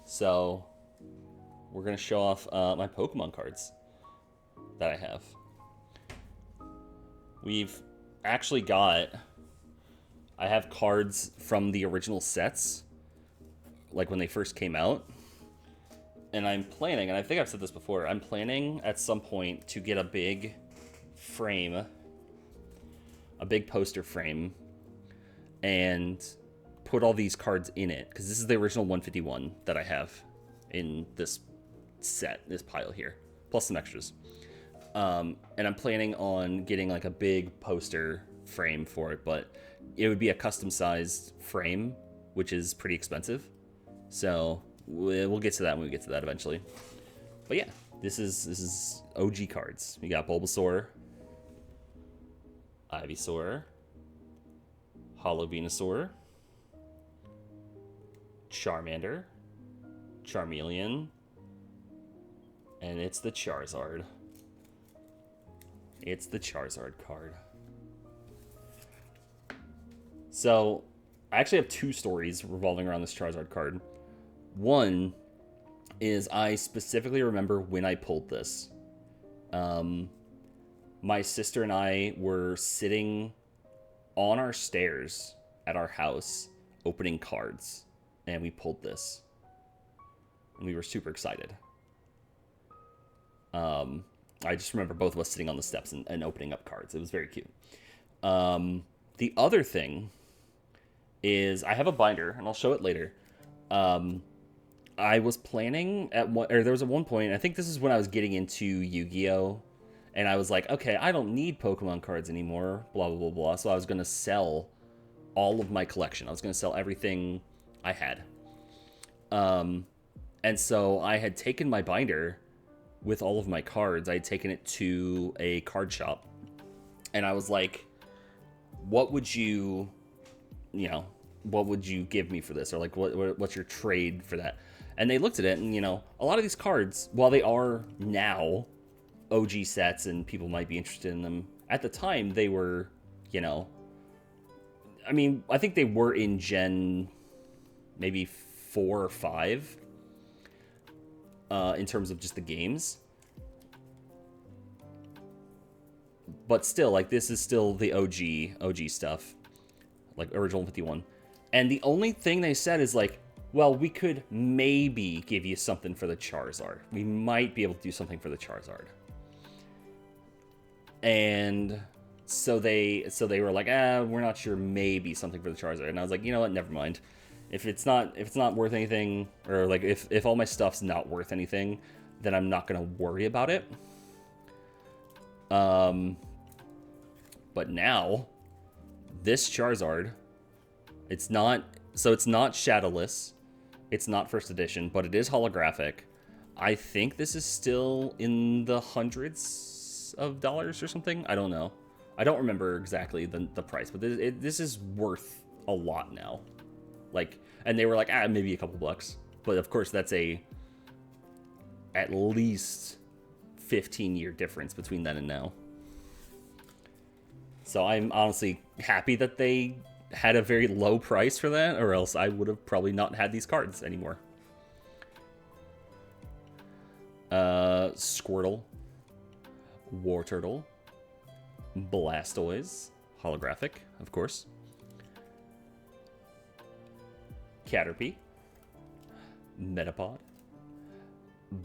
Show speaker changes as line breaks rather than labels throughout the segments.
So we're gonna show off my Pokemon cards that I have. We've actually got. I have cards from the original sets, like when they first came out. And I'm planning, and I think I've said this before, I'm planning at some point to get a big frame, a big poster frame, and put all these cards in it. Because this is the original 151 that I have in this set, this pile here, plus some extras. And I'm planning on getting like a big poster frame for it, but it would be a custom sized frame, which is pretty expensive. So we'll get to that when we get to that eventually. But yeah, this is OG cards. We got Bulbasaur, Ivysaur, Hollow Venusaur, Charmander, Charmeleon, and it's the Charizard. It's the Charizard card. So, I actually have two stories revolving around this Charizard card. One is I specifically remember when I pulled this. My sister and I were sitting on our stairs at our house opening cards, and we pulled this. And we were super excited. I just remember both of us sitting on the steps and opening up cards. It was very cute. The other thing is I have a binder, and I'll show it later. I was planning there was at one point, I think this is when I was getting into Yu-Gi-Oh! And I was like, okay, I don't need Pokemon cards anymore, blah, blah, blah, blah. So I was going to sell all of my collection. I was going to sell everything I had. And so I had taken my binder with all of my cards. I had taken it to a card shop. And I was like, what would you give me for this? Or like, what's your trade for that? And they looked at it, and, a lot of these cards, while they are now OG sets and people might be interested in them, at the time they were, I think they were in Gen maybe 4 or 5 in terms of just the games. But still, like, this is still the OG stuff, like original 51. And the only thing they said is like, well, we could maybe give you something for the Charizard. We might be able to do something for the Charizard. And so they were like, we're not sure, maybe something for the Charizard. And I was like, you know what, never mind. If it's not worth anything, or like if all my stuff's not worth anything, then I'm not gonna worry about it. But now, this Charizard, it's not shadowless, it's not first edition, but it is holographic. I think this is still in the hundreds of dollars or something. I don't know. I don't remember exactly the price, but this is worth a lot now. Like, and they were like, maybe a couple bucks. But of course, that's at least 15-year difference between then and now. So I'm honestly happy that they had a very low price for that, or else I would have probably not had these cards anymore. Squirtle, Wartortle, Blastoise, holographic, of course. Caterpie, Metapod,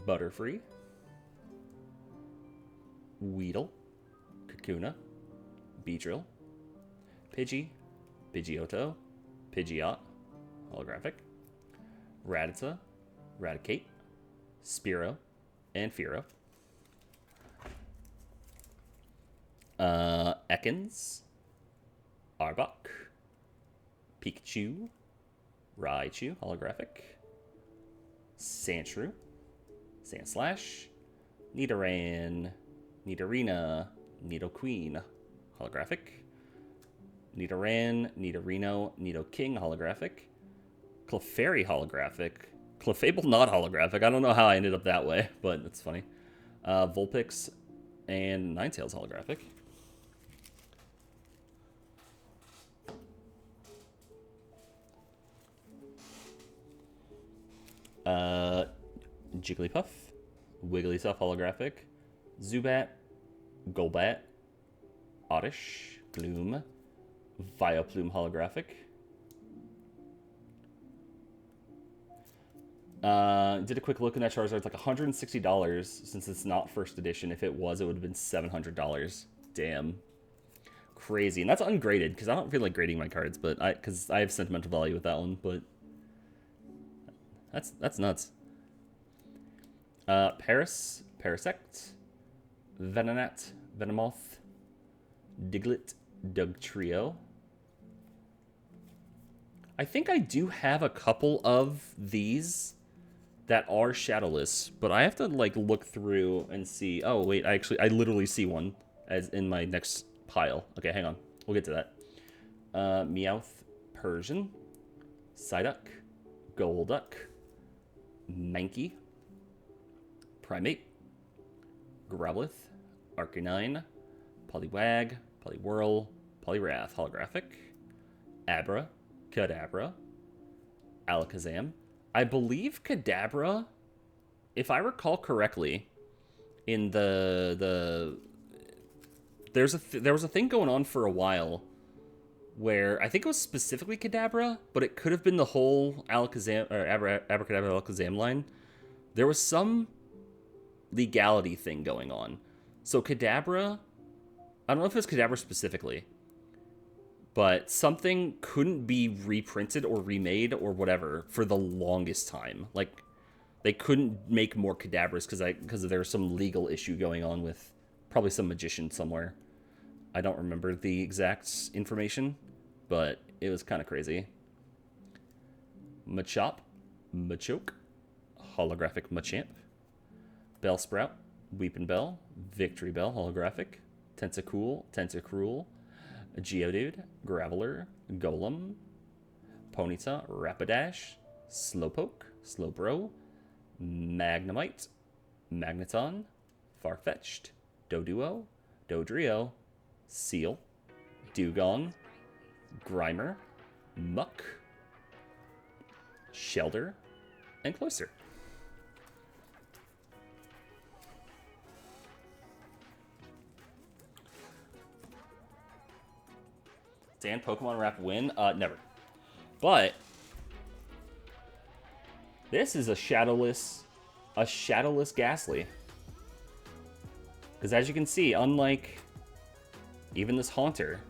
Butterfree, Weedle, Kakuna, Beedrill, Pidgey, Pidgeotto, Pidgeot, holographic, Rattata, Raticate, Spearow, and Fearow. Ekans, Arbok, Pikachu, Raichu, holographic, Sandshrew, Sandslash, Nidoran, Nidorina, Nidoqueen, holographic, Nidoran, Nidorino, Nidoking, holographic, Clefairy, holographic, Clefable, not holographic. I don't know how I ended up that way, but it's funny. Vulpix and Ninetales, holographic. Uh, Jigglypuff, Wigglytuff holographic, Zubat, Golbat, Oddish, Gloom, Vileplume holographic. Did a quick look in that Charizard. It's like $160 since it's not first edition. If it was, it would have been $700. Damn. Crazy. And that's ungraded, because I don't feel like grading my cards, but because I have sentimental value with that one, but that's nuts. Paris, Parasect, Venonat, Venomoth, Diglett, Dugtrio. I think I do have a couple of these that are shadowless, but I have to like look through and see. Oh wait, I literally see one as in my next pile. Okay, hang on, we'll get to that. Meowth, Persian, Psyduck, Golduck, Mankey, Primate, Growlithe, Arcanine, Poliwag, Poliwhirl, Poliwrath holographic, Abra, Kadabra, Alakazam. I believe Kadabra, if I recall correctly, in there was a thing going on for a while where I think it was specifically Kadabra, but it could have been the whole Alakazam or Abracadabra Alakazam line. There was some legality thing going on. So Kadabra, I don't know if it was Kadabra specifically, but something couldn't be reprinted or remade or whatever for the longest time. Like, they couldn't make more Kadabras because there was some legal issue going on with probably some magician somewhere. I don't remember the exact information, but it was kind of crazy. Machop, Machoke, holographic Machamp, Bellsprout, Weepin' Bell, Victory Bell holographic, Tentacruel, Geodude, Graveler, Golem, Ponyta, Rapidash, Slowpoke, Slowbro, Magnemite, Magneton, Farfetch'd, Doduo, Dodrio, Seal, Dugong, Grimer, Muck, Shelter, and Cloyster. Dan, Pokemon Rap win? Never. But this is a shadowless Ghastly. Because as you can see, unlike even this Haunter,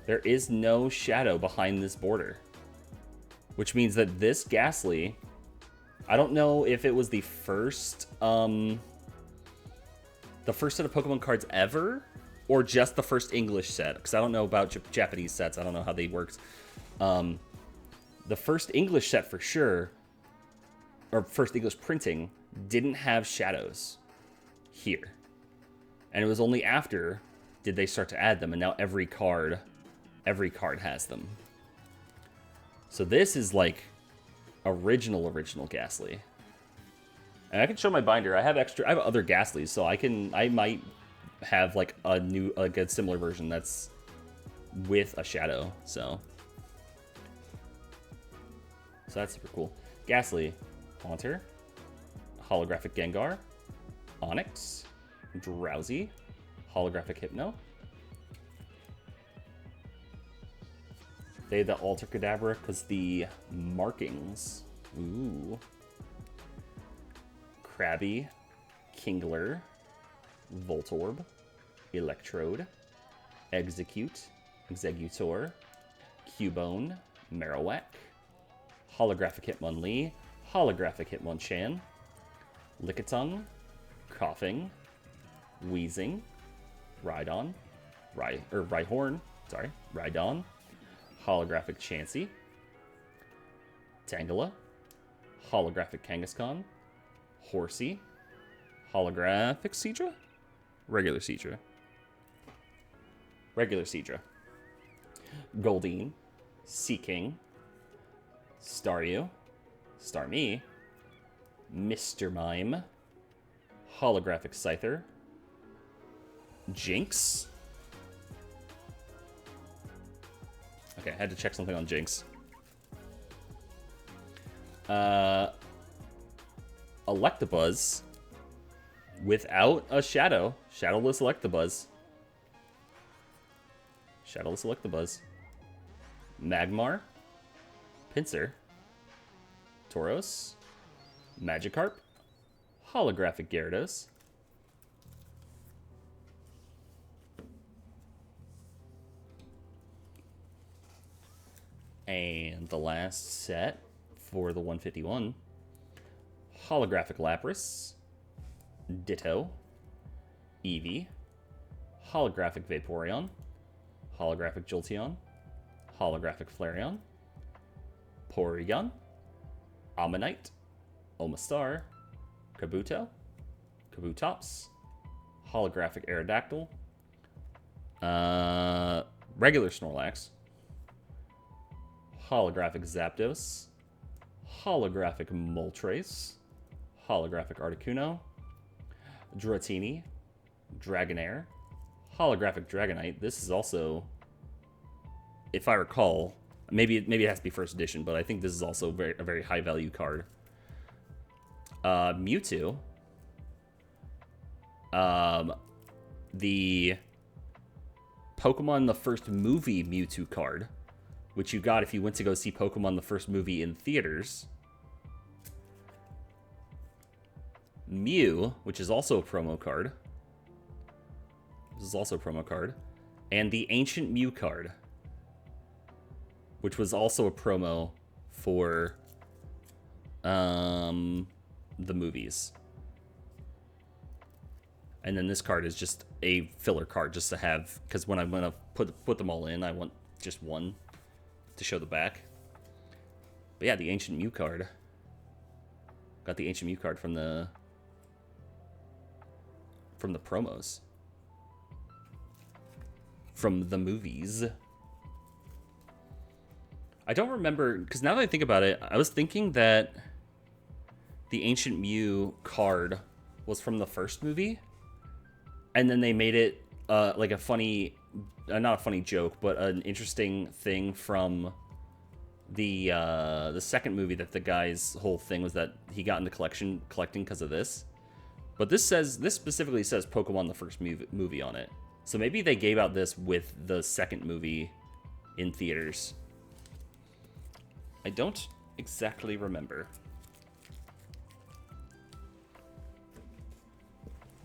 there is no shadow behind this border. Which means that this Ghastly, I don't know if it was the first set of Pokemon cards ever, or just the first English set, because I don't know about Japanese sets. I don't know how they worked. The first English set for sure, or first English printing, didn't have shadows here. And it was only after did they start to add them, and now every card has them. So this is like original Ghastly. And I can show my binder. I have other Ghastlies, so I might have like a similar version that's with a shadow. So that's super cool. Ghastly, Haunter, holographic Gengar, Onix, Drowsy, holographic Hypno. They the Alter Kadabra because the markings. Ooh. Krabby, Kingler, Voltorb, Electrode, Executor, Cubone, Marowak, holographic Hitmonlee, holographic Hitmonchan, Lickitung, Coughing, Wheezing, Rhydon, Rhyhorn, holographic Chansey, Tangela, holographic Kangaskhan, Horsey, holographic Seadra, regular Seadra, Goldeen, Seaking, Staryu, Starmie, Mr. Mime, holographic Scyther, Jinx. Okay, I had to check something on Jinx. Electabuzz without a shadow. Shadowless Electabuzz. Shadowless Electabuzz. Magmar. Pinsir. Tauros. Magikarp. Holographic Gyarados. And the last set for the 151. Holographic Lapras. Ditto. Eevee. Holographic Vaporeon. Holographic Jolteon. Holographic Flareon. Porygon. Ammonite. Omastar. Kabuto. Kabutops. Holographic Aerodactyl. Regular Snorlax. Holographic Zapdos. Holographic Moltres. Holographic Articuno. Dratini. Dragonair. Holographic Dragonite. This is also, if I recall, maybe it has to be first edition, but I think this is also a very high value card. Mewtwo. The Pokemon the First Movie Mewtwo card, which you got if you went to go see Pokemon the First Movie in theaters. Mew, which is also a promo card. This is also a promo card. And the Ancient Mew card, which was also a promo for the movies. And then this card is just a filler card just to have, because when I'm going to put them all in, I want just one to show the back. But yeah, the Ancient Mew card. Got the Ancient Mew card from the promos. From the movies. I don't remember, because now that I think about it, I was thinking that the Ancient Mew card was from the first movie, and then they made it like a funny, not a funny joke, but an interesting thing from the second movie, that the guy's whole thing was that he got into collecting because of this. But this specifically says Pokemon the First movie on it. So maybe they gave out this with the second movie in theaters. I don't exactly remember.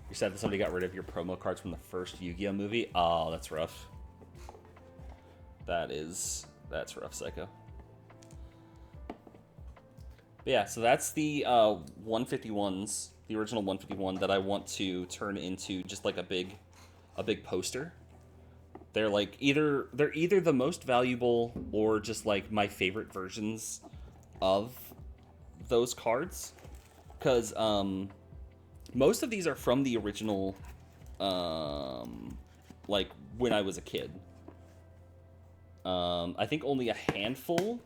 You said that somebody got rid of your promo cards from the first Yu-Gi-Oh movie? Oh, that's rough. That's rough, Psycho. But yeah, so that's the 151s, the original 151 that I want to turn into just like a big poster. They're like either the most valuable or just like my favorite versions of those cards, because most of these are from the original, like when I was a kid. I think only a handful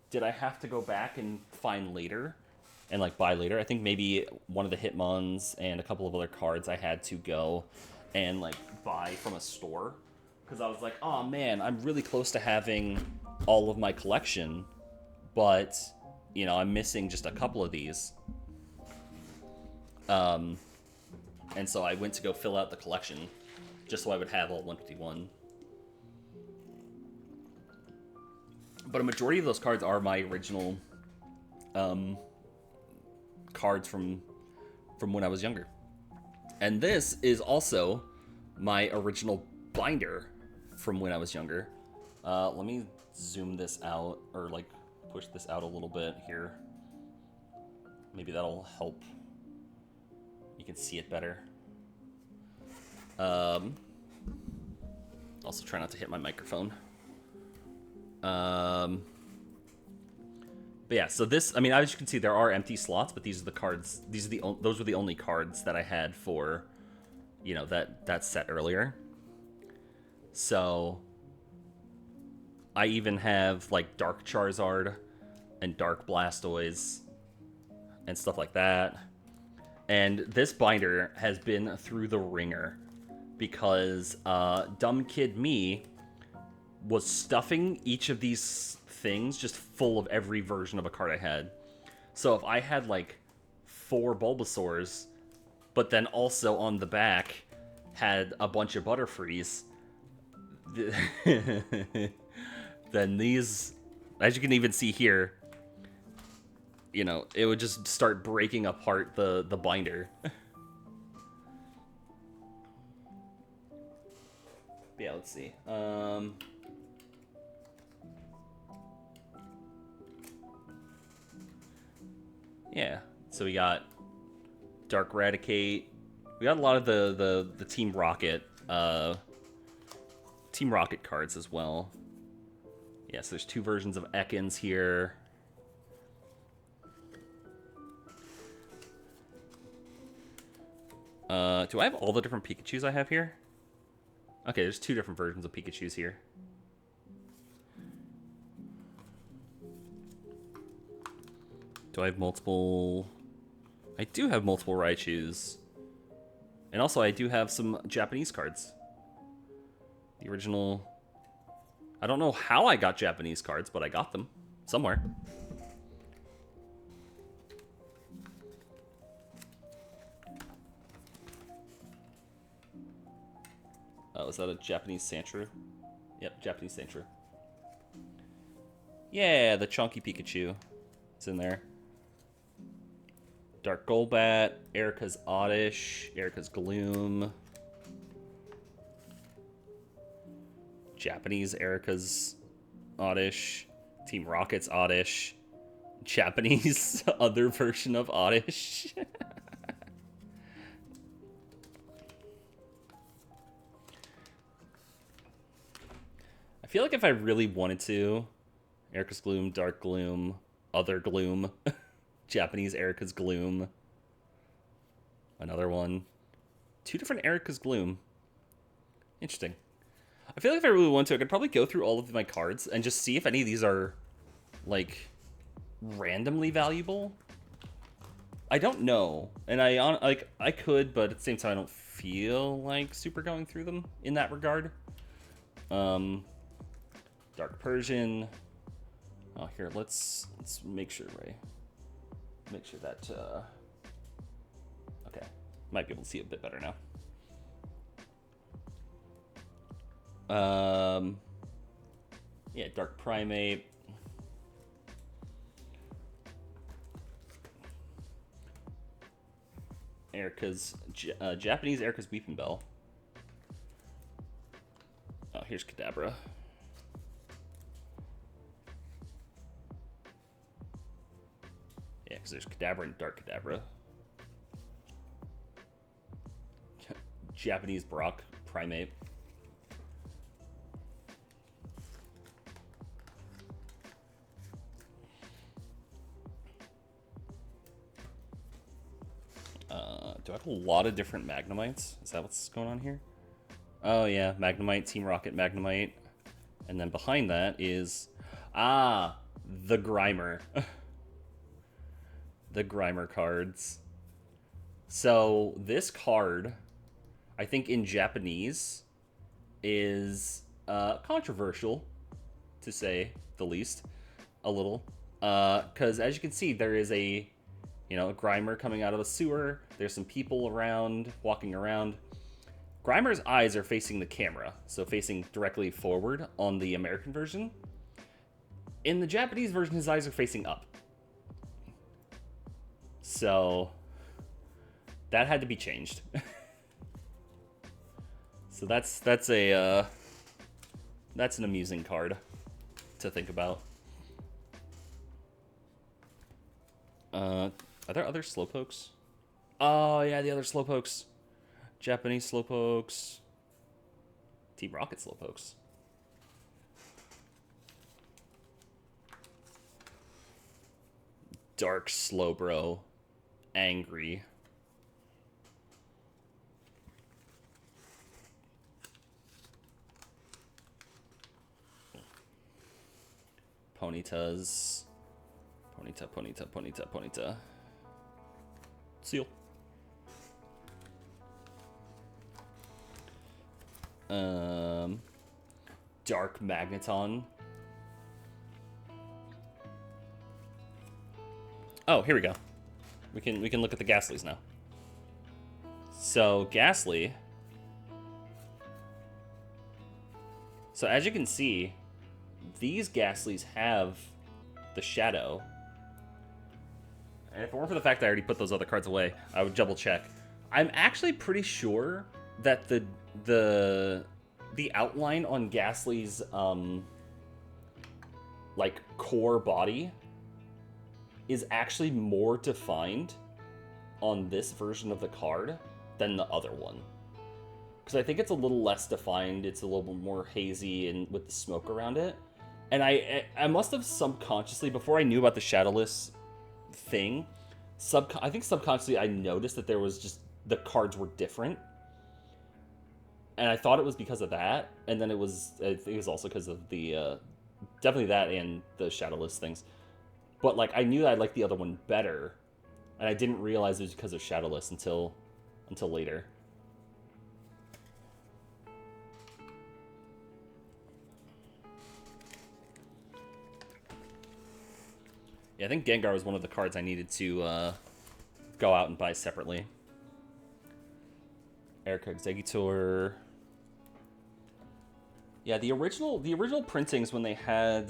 did I have to go back and find later and like buy later. I think maybe one of the Hitmons and a couple of other cards I had to go and like buy from a store, because I was like, oh man, I'm really close to having all of my collection, but you know, I'm missing just a couple of these. And so I went to go fill out the collection just so I would have all 151. But a majority of those cards are my original cards from when I was younger. And this is also my original binder from when I was younger. Let me zoom this out, or like push this out a little bit here. Maybe that'll help. You can see it better. Also try not to hit my microphone. But yeah, so this, I mean, as you can see, there are empty slots, but these are the cards. Those were the only cards that I had for, you know, that set earlier. So I even have like Dark Charizard and Dark Blastoise and stuff like that. And this binder has been through the ringer because dumb kid me was stuffing each of these things just full of every version of a card I had. So if I had like 4 Bulbasaurs, but then also on the back had a bunch of Butterfrees, then these, as you can even see here, you know, it would just start breaking apart the binder. Yeah, let's see. Yeah, so we got Dark Raticate. We got a lot of the Team Rocket cards as well. Yeah, so there's 2 versions of Ekans here. Do I have all the different Pikachus I have here? Okay, there's 2 different versions of Pikachus here. Do I have multiple? I do have multiple Raichus. And also, I do have some Japanese cards. The original... I don't know how I got Japanese cards, but I got them. Somewhere. Oh, is that a Japanese Sandshrew? Yep, Japanese Sandshrew. Yeah, the chunky Pikachu. It's in there. Dark Golbat, Erica's Oddish, Erica's Gloom. Japanese Erica's Oddish. Team Rocket's Oddish. Japanese other version of Oddish. I feel like if I really wanted to, Erica's Gloom, Dark Gloom, Other Gloom, Japanese Erica's Gloom, another one, 2 different Erica's Gloom. Interesting. I feel like if I really want to, I could probably go through all of my cards and just see if any of these are, like, randomly valuable. I don't know, and I could, but at the same time, I don't feel like super going through them in that regard. Dark Persian. Oh, here, let's make sure, Ray. Make sure that, okay. Might be able to see it a bit better now. Yeah, Dark Primate. Erica's, Japanese Erica's Weeping Bell. Oh, here's Kadabra. Yeah, because there's Kadabra and Dark Kadabra. Japanese Brock Primate. Do I have a lot of different Magnemites? Is that what's going on here? Oh yeah, Magnemite, Team Rocket, Magnemite. And then behind that is... Ah! The Grimer. The Grimer cards. So, this card, I think in Japanese, is controversial, to say the least, a little. Because as you can see, there is a Grimer coming out of a sewer. There's some people around, walking around. Grimer's eyes are facing the camera, so facing directly forward on the American version. In the Japanese version, his eyes are facing up. So, that had to be changed. So that's an amusing card to think about. Are there other Slowpokes? Oh, yeah, the other Slowpokes. Japanese Slowpokes. Team Rocket Slowpokes. Dark Slowbro. Angry. Ponytas. Ponyta. Seal. Dark Magneton. Oh, here we go. We can look at the Gaslies now. So Gasly. So as you can see, these Gaslies have the shadow. And if it weren't for the fact that I already put those other cards away, I would double check. I'm actually pretty sure that the outline on Gasly's like core body is actually more defined on this version of the card than the other one. Because I think it's a little less defined, it's a little bit more hazy and with the smoke around it. And I must have subconsciously, before I knew about the shadowless thing, I think subconsciously I noticed that there was just, the cards were different. And I thought it was because of that, and then I think it was also because of the, definitely that and the shadowless things. But, like, I knew that I liked the other one better, and I didn't realize it was because of shadowless until later. Yeah, I think Gengar was one of the cards I needed to go out and buy separately. Erica Executor. Yeah, the original printings when they had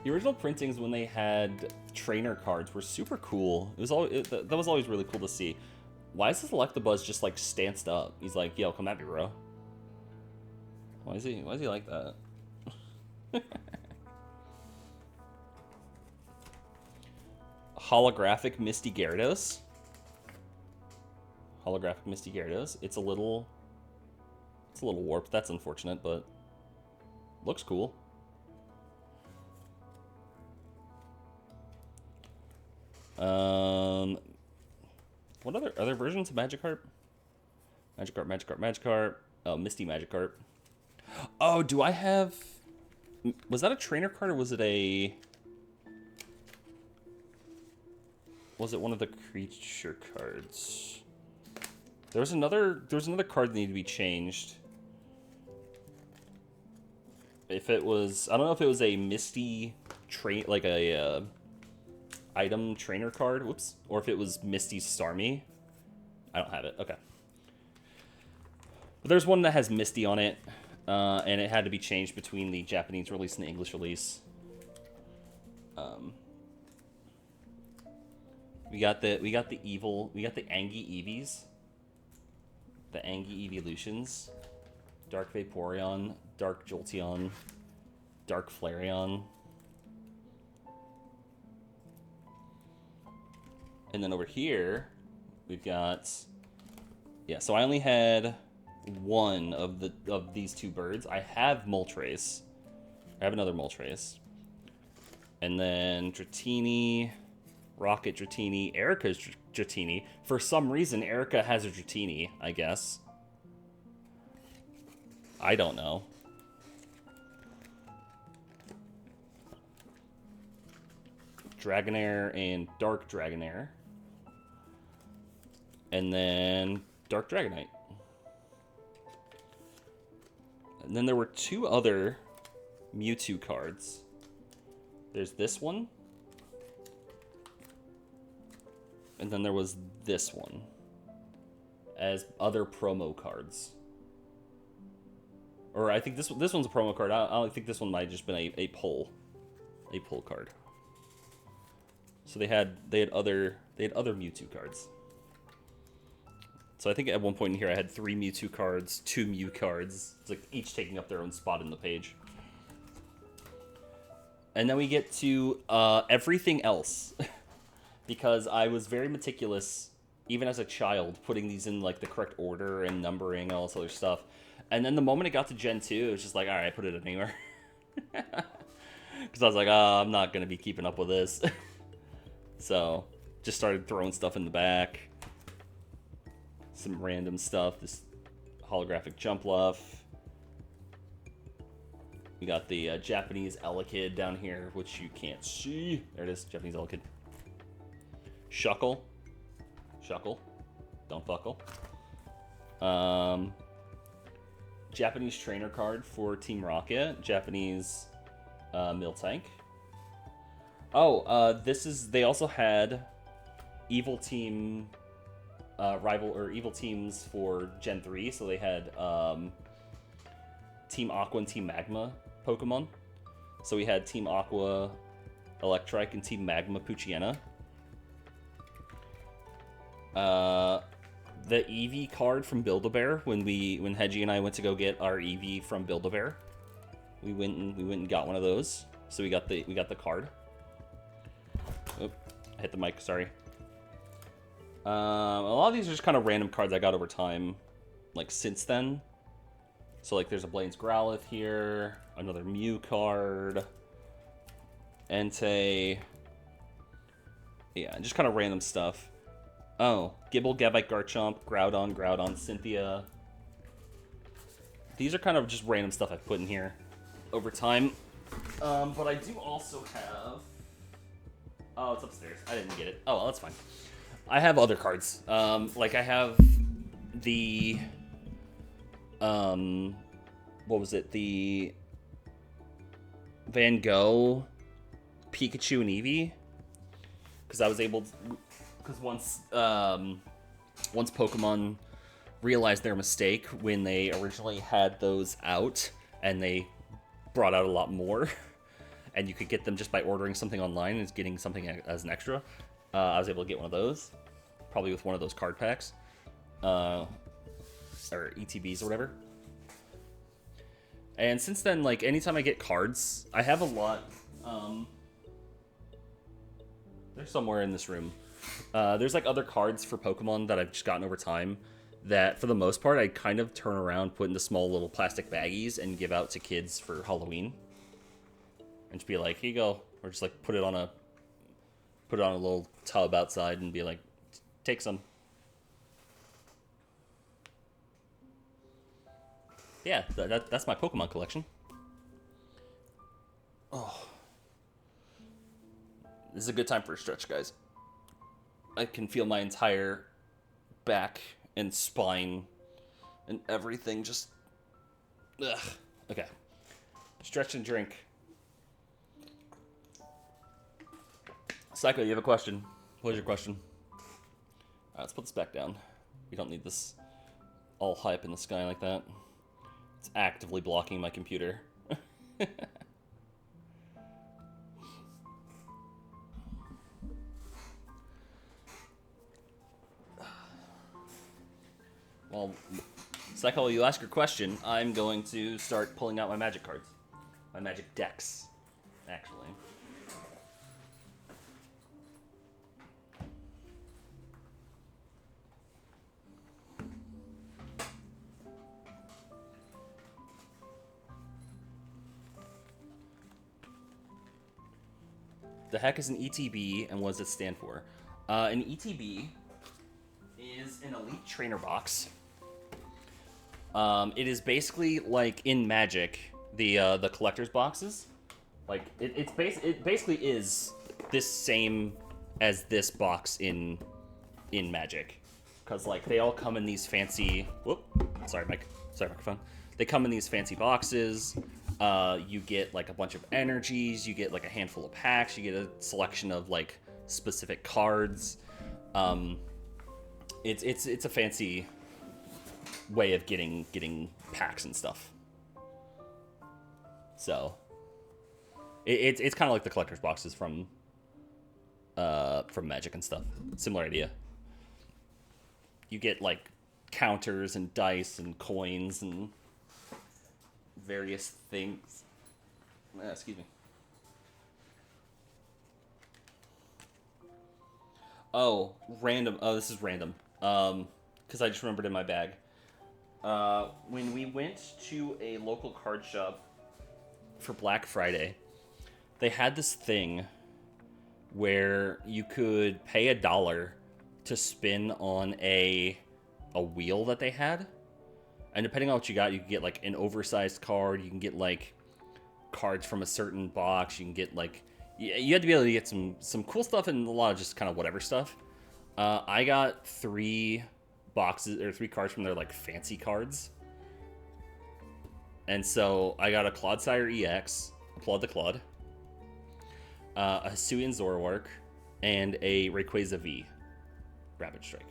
the original printings when they had trainer cards were super cool. It was that was always really cool to see. Why is this Electabuzz just like stanced up? He's like, yo, come at me, bro. Why is he like that? Holographic Misty Gyarados. Holographic Misty Gyarados. It's a little warped. That's unfortunate, but looks cool. What other versions of Magikarp? Magikarp. Oh, Misty Magikarp. Oh, do I have? Was that a trainer card or was it a? Was it one of the creature cards? There was another card that needed to be changed. If it was, I don't know if it was a Misty like a item trainer card, whoops, or if it was Misty Starmie. I don't have it. Okay. But there's one that has Misty on it, and it had to be changed between the Japanese release and the English release. We got the Angie Eevees. The Angie Evolutions. Dark Vaporeon, Dark Jolteon, Dark Flareon. And then over here, we've got, yeah, so I only had one of these two birds. I have Moltres. I have another Moltres. And then Dratini, Rocket Dratini, Erica's Dratini. For some reason, Erica has a Dratini, I guess. I don't know. Dragonair and Dark Dragonair. And then Dark Dragonite. And then there were two other Mewtwo cards. There's this one. And then there was this one. As other promo cards. Or I think this one's a promo card. I think this one might have just been a pull card. So they had other Mewtwo cards. So I think at one point in here I had 3 Mewtwo cards, 2 Mew cards. It's like each taking up their own spot in the page. And then we get to everything else. Because I was very meticulous, even as a child, putting these in like the correct order and numbering and all this other stuff. And then the moment it got to Gen 2, it was just like, all right, put it anywhere. Because I was like, oh, I'm not going to be keeping up with this. So, just started throwing stuff in the back. Some random stuff. This holographic Jumpluff. We got the Japanese Elekid down here, which you can't see. There it is, Japanese Elekid. Shuckle. Don't buckle. Japanese trainer card for Team Rocket. Japanese Miltank. Oh, they also had evil team rival or evil teams for Gen 3, so they had Team Aqua and Team Magma Pokemon. So we had Team Aqua Electrike and Team Magma Poochyena. The Eevee card from Build-A-Bear when Hedgie and I went to go get our Eevee from Build-A-Bear. We went and got one of those. So we got the card. Oop, I hit the mic, sorry. A lot of these are just kind of random cards I got over time, like since then. So like there's a Blaine's Growlithe here, another Mew card, Entei. Yeah, just kind of random stuff. Oh, Gibble, Gabite, Garchomp, Groudon, Cynthia. These are kind of just random stuff I've put in here over time. But I do also have... Oh, it's upstairs. I didn't get it. Oh, well, that's fine. I have other cards. Like I have the... What was it? The Van Gogh, Pikachu, and Eevee. Because I was able to... Because once Pokemon realized their mistake when they originally had those out, and they brought out a lot more, and you could get them just by ordering something online and getting something as an extra, I was able to get one of those, probably with one of those card packs, or ETBs or whatever. And since then, like, anytime I get cards, I have a lot. They're somewhere in this room. There's like other cards for Pokemon that I've just gotten over time that, for the most part, I kind of turn around, put into small little plastic baggies, and give out to kids for Halloween. And just be like, here you go. Or just like put it on a little tub outside and be like, take some. Yeah, that's my Pokemon collection. Oh. This is a good time for a stretch, guys. I can feel my entire back and spine and everything just... Ugh. Okay. Stretch and drink. Psycho, you have a question. What is your question? Alright, let's put this back down. We don't need this all high up in the sky like that. It's actively blocking my computer. Well, Psycho, you ask your question, I'm going to start pulling out my magic cards. My magic decks, actually. The heck is an ETB, and what does it stand for? An ETB is an Elite Trainer box. It is basically like in Magic, the collector's boxes. Like it basically is this same as this box in Magic, because like they all come in these fancy. Whoop, sorry, microphone. They come in these fancy boxes. You get like a bunch of energies. You get like a handful of packs. You get a selection of like specific cards. It's a fancy way of getting packs and stuff. So it's kind of like the collector's boxes from Magic and stuff. Similar idea. You get like counters and dice and coins and various things. Excuse me. Oh, random. Oh, this is random. Because I just remembered in my bag. When we went to a local card shop for Black Friday, they had this thing where you could pay $1 to spin on a wheel that they had. And depending on what you got, you can get like an oversized card. You can get like cards from a certain box. You can get like... You had to be able to get some cool stuff and a lot of just kind of whatever stuff. I got 3 boxes or 3 cards from their like fancy cards. And so I got a Clodsire EX, Applaud the Claude. a Hisuian Zoroark, and a Rayquaza V Rapid Strike.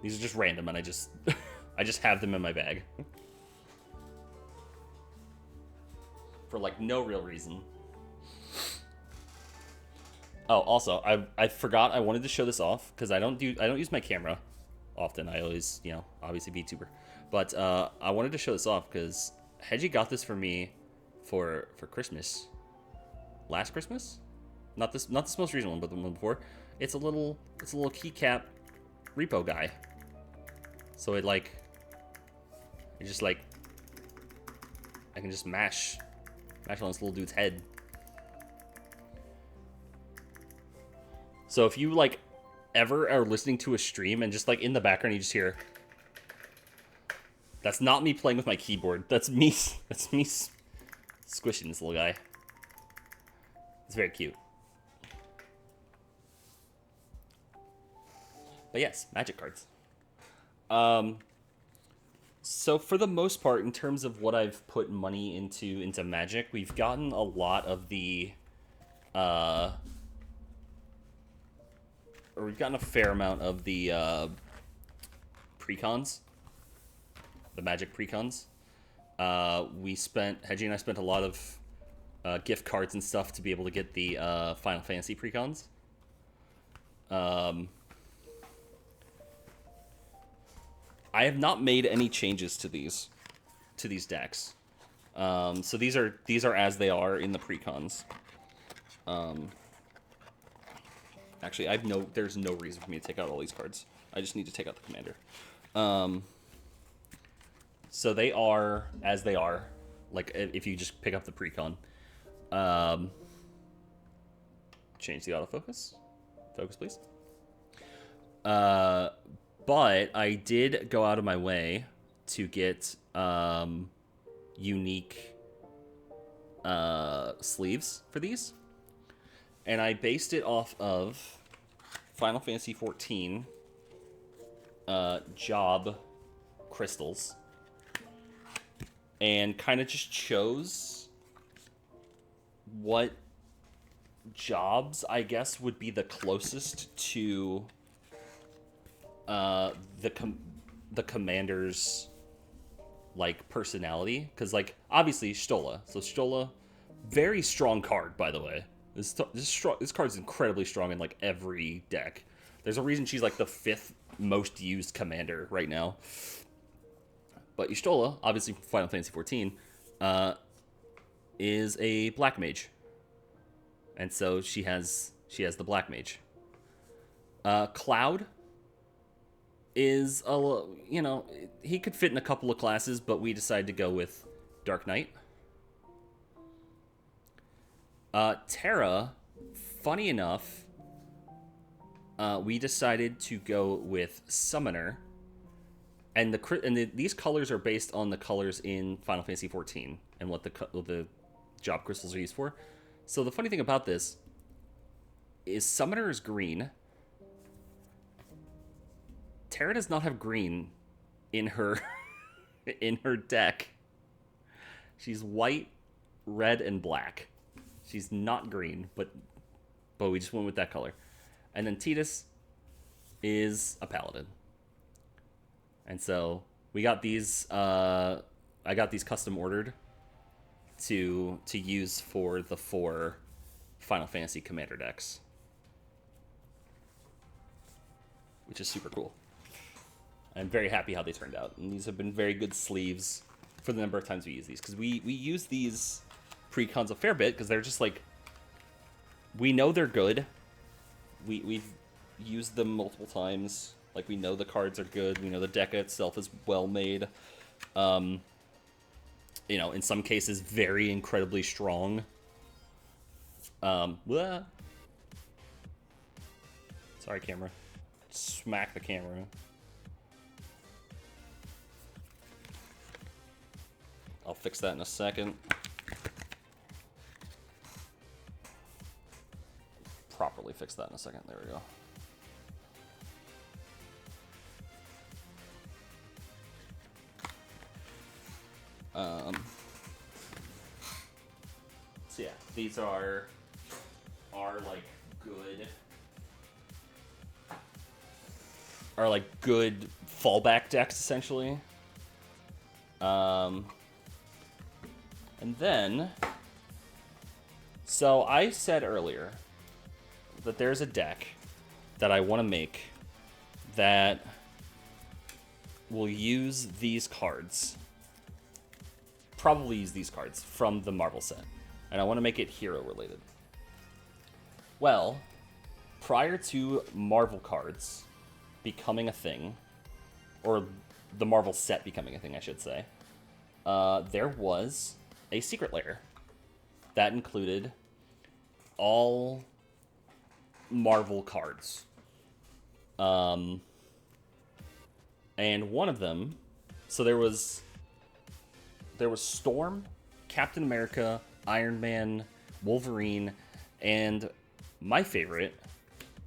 These are just random, and I just I just have them in my bag for like no real reason. Oh, also, I forgot I wanted to show this off because I don't use my camera often. I always, you know, obviously VTuber, but I wanted to show this off because Hedgie got this for me for Christmas. Last Christmas? Not this most recent one, but the one before. It's a little keycap repo guy. So it just like I can just mash on this little dude's head. So if you like ever are listening to a stream and just like in the background you just hear, that's not me playing with my keyboard. That's me squishing this little guy. It's very cute. But yes, Magic cards. So for the most part, in terms of what I've put money into Magic, we've gotten a lot of the, or we've gotten a fair amount of the precons, the Magic precons. Hedgie and I spent a lot of gift cards and stuff to be able to get the Final Fantasy precons. I have not made any changes to these decks. So these are as they are in the precons. Actually, there's no reason for me to take out all these cards. I just need to take out the commander. So they are as they are, like if you just pick up the precon. Change the autofocus. Focus, please. But I did go out of my way to get unique sleeves for these. And I based it off of Final Fantasy XIV job crystals. And kind of just chose what jobs, I guess, would be the closest to the commander's like personality, because like obviously Stola. So Stola, very strong card, by the way. This card's incredibly strong in like every deck. There's a reason she's like the 5th most used commander right now. But Y'shtola, obviously from Final Fantasy XIV, is a black mage, and so she has the black mage. Cloud is he could fit in a couple of classes, but we decided to go with Dark Knight. Terra, funny enough, we decided to go with Summoner, and these colors are based on the colors in Final Fantasy XIV and what the job crystals are used for. So the funny thing about this is Summoner is green. Terra does not have green in her in her deck. She's white, red, and black. She's not green, but we just went with that color. And then Tidus is a paladin. And so we got these. I got these custom ordered to use for the 4 Final Fantasy Commander decks, which is super cool. I'm very happy how they turned out, and these have been very good sleeves for the number of times we use these, because we use these precons a fair bit because they're just like, we know they're good. We've used them multiple times. Like, we know the cards are good. We know the deck itself is well made. In some cases, very incredibly strong. Sorry, camera. Smack the camera. I'll fix that in a second. Properly fix that in a second. There we go. So yeah, These are like good good fallback decks essentially. And then, so I said earlier that there's a deck that I want to make that will use these cards. Probably use these cards from the Marvel set. And I want to make it hero related. Well, prior to Marvel cards becoming a thing, or the Marvel set becoming a thing, I should say, there was a secret lair that included all Marvel cards. And one of them, so there was Storm, Captain America, Iron Man, Wolverine, and my favorite,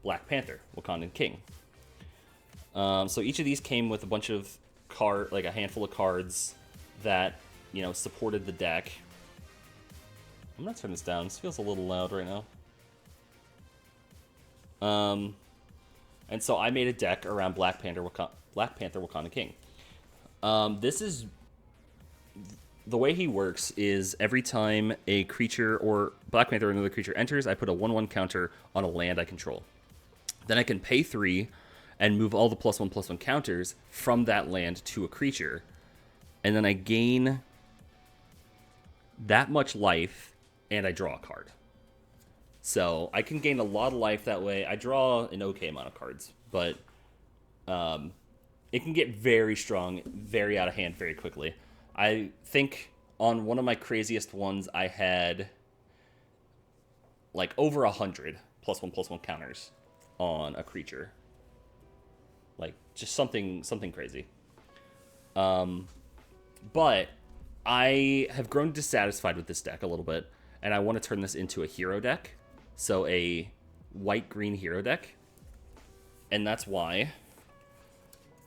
Black Panther, Wakandan King. So each of these came with a bunch of a handful of cards that, you know, supported the deck. I'm gonna turn this down. This feels a little loud right now. And so I made a deck around Black Panther, Wakandan King. This is the way he works is every time a creature or Black Panther or another creature enters, I put a 1/1 counter on a land I control. Then I can pay 3 and move all the +1/+1 counters from that land to a creature. And then I gain that much life and I draw a card. So I can gain a lot of life that way. I draw an okay amount of cards, but it can get very strong, very out of hand very quickly. I think on one of my craziest ones, I had like over 100 +1/+1 counters on a creature. Like just something crazy. But I have grown dissatisfied with this deck a little bit, and I want to turn this into a hero deck. So a white-green hero deck. And that's why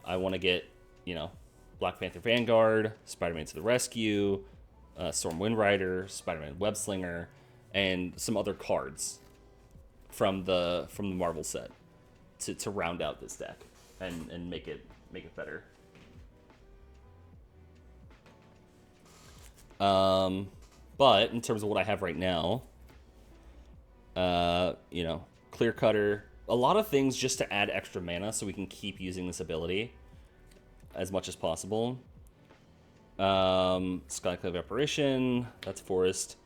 I want to get, you know, Black Panther Vanguard, Spider-Man to the Rescue, Storm Windrider, Spider-Man Webslinger, and some other cards from the Marvel set to round out this deck and make it better. But in terms of what I have right now, you know, Clear Cutter, a lot of things just to add extra mana so we can keep using this ability as much as possible. Skyclave Apparition, that's Forest.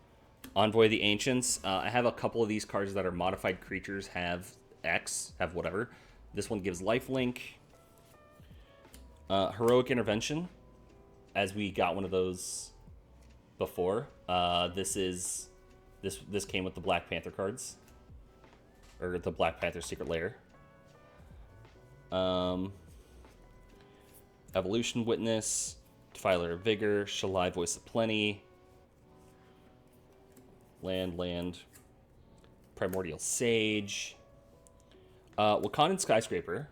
Envoy the Ancients. I have a couple of these cards that are modified creatures, have X, have whatever. This one gives lifelink. Heroic Intervention, as we got one of those before. This came with the Black Panther cards, or the Black Panther Secret Lair. Evolution Witness, Defiler of Vigor, Shalai Voice of Plenty, Land, Primordial Sage, Wakandan Skyscraper,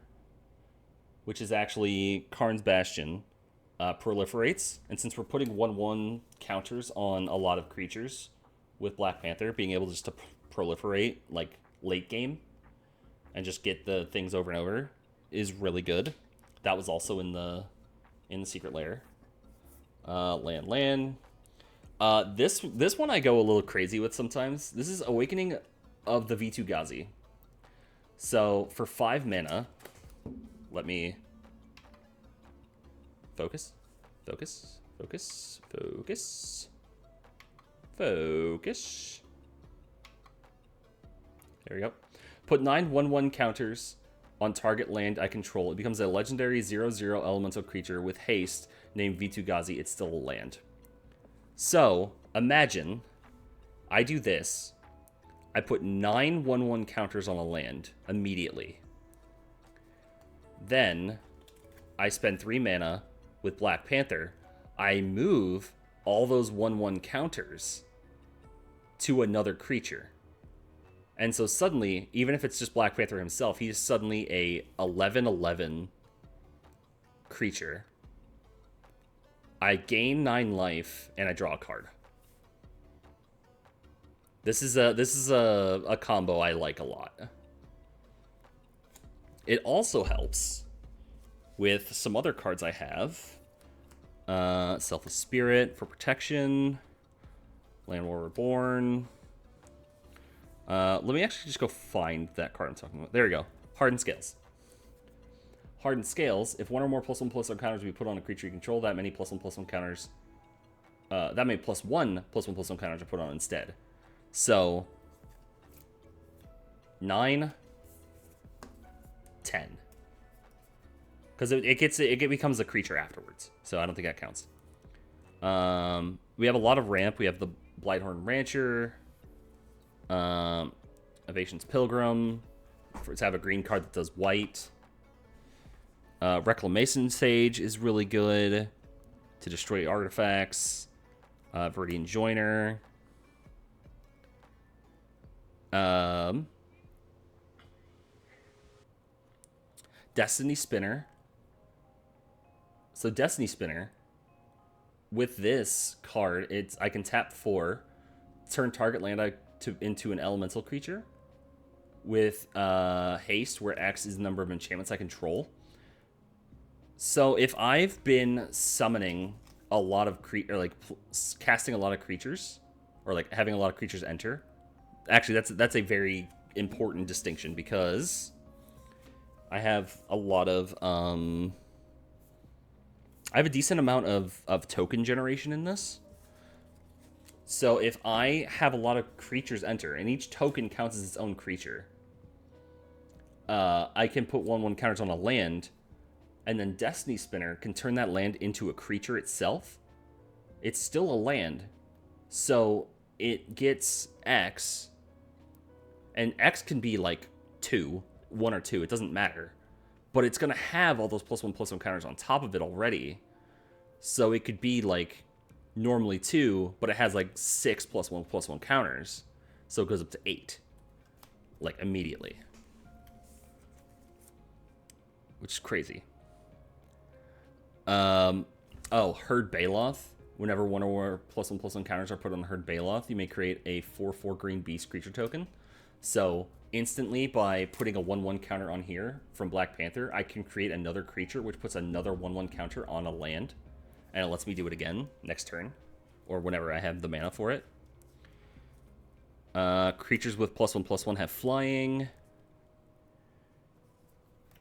which is actually Karn's Bastion, proliferates, and since we're putting 1/1 counters on a lot of creatures with Black Panther, being able just to proliferate like late game and just get the things over and over is really good. That was also in the Secret Lair. Land. This one I go a little crazy with sometimes. This is Awakening of the V2 Ghazi. So for 5 mana, let me focus. There we go. Put 9 1/1 counters on target land I control. It becomes a legendary 0/0 elemental creature with haste named V2 Ghazi. It's still a land. So, imagine I do this. I put 9 1/1 counters on a land immediately. Then, I spend 3 mana with Black Panther. I move all those 1/1 counters to another creature. And so suddenly, even if it's just Black Panther himself, he's suddenly a 11/11 creature. I gain 9 life, and I draw a card. This is a combo I like a lot. It also helps with some other cards I have. Selfless Spirit for protection. Land War Reborn. Let me actually just go find that card I'm talking about. There we go. Hardened Scales. Hardened Scales. If one or more +1/+1 counters be put on a creature you control, that many +1/+1 counters. That many +1/+1/+1 counters are put on instead. So 9, 10. Because it becomes a creature afterwards. So I don't think that counts. We have a lot of ramp. We have the Blighthorn Rancher. Evasion's Pilgrim. To have a green card that does white. Reclamation Sage is really good to destroy artifacts. Viridian Joiner. Destiny Spinner. So Destiny Spinner, with this card, I can tap 4, turn target land into an elemental creature with haste, where X is the number of enchantments I control. So if I've been summoning a lot of casting a lot of creatures, or like having a lot of creatures enter, actually that's a very important distinction, because I have a lot of I have a decent amount of token generation in this. So if I have a lot of creatures enter, and each token counts as its own creature, I can put 1/1 counters on a land, and then Destiny Spinner can turn that land into a creature itself. It's still a land, so it gets X, and X can be like 1 or 2, it doesn't matter. But it's going to have all those +1/+1 counters on top of it already. So it could be like normally 2, but it has like 6 +1/+1 counters. So it goes up to 8. Like immediately. Which is crazy. Herd Baloth. Whenever one or more +1/+1 counters are put on Herd Baloth, you may create a 4/4 green beast creature token. So instantly, by putting a 1/1 counter on here from Black Panther, I can create another creature which puts another 1/1 counter on a land, and it lets me do it again next turn, or whenever I have the mana for it. Creatures with +1/+1 have flying.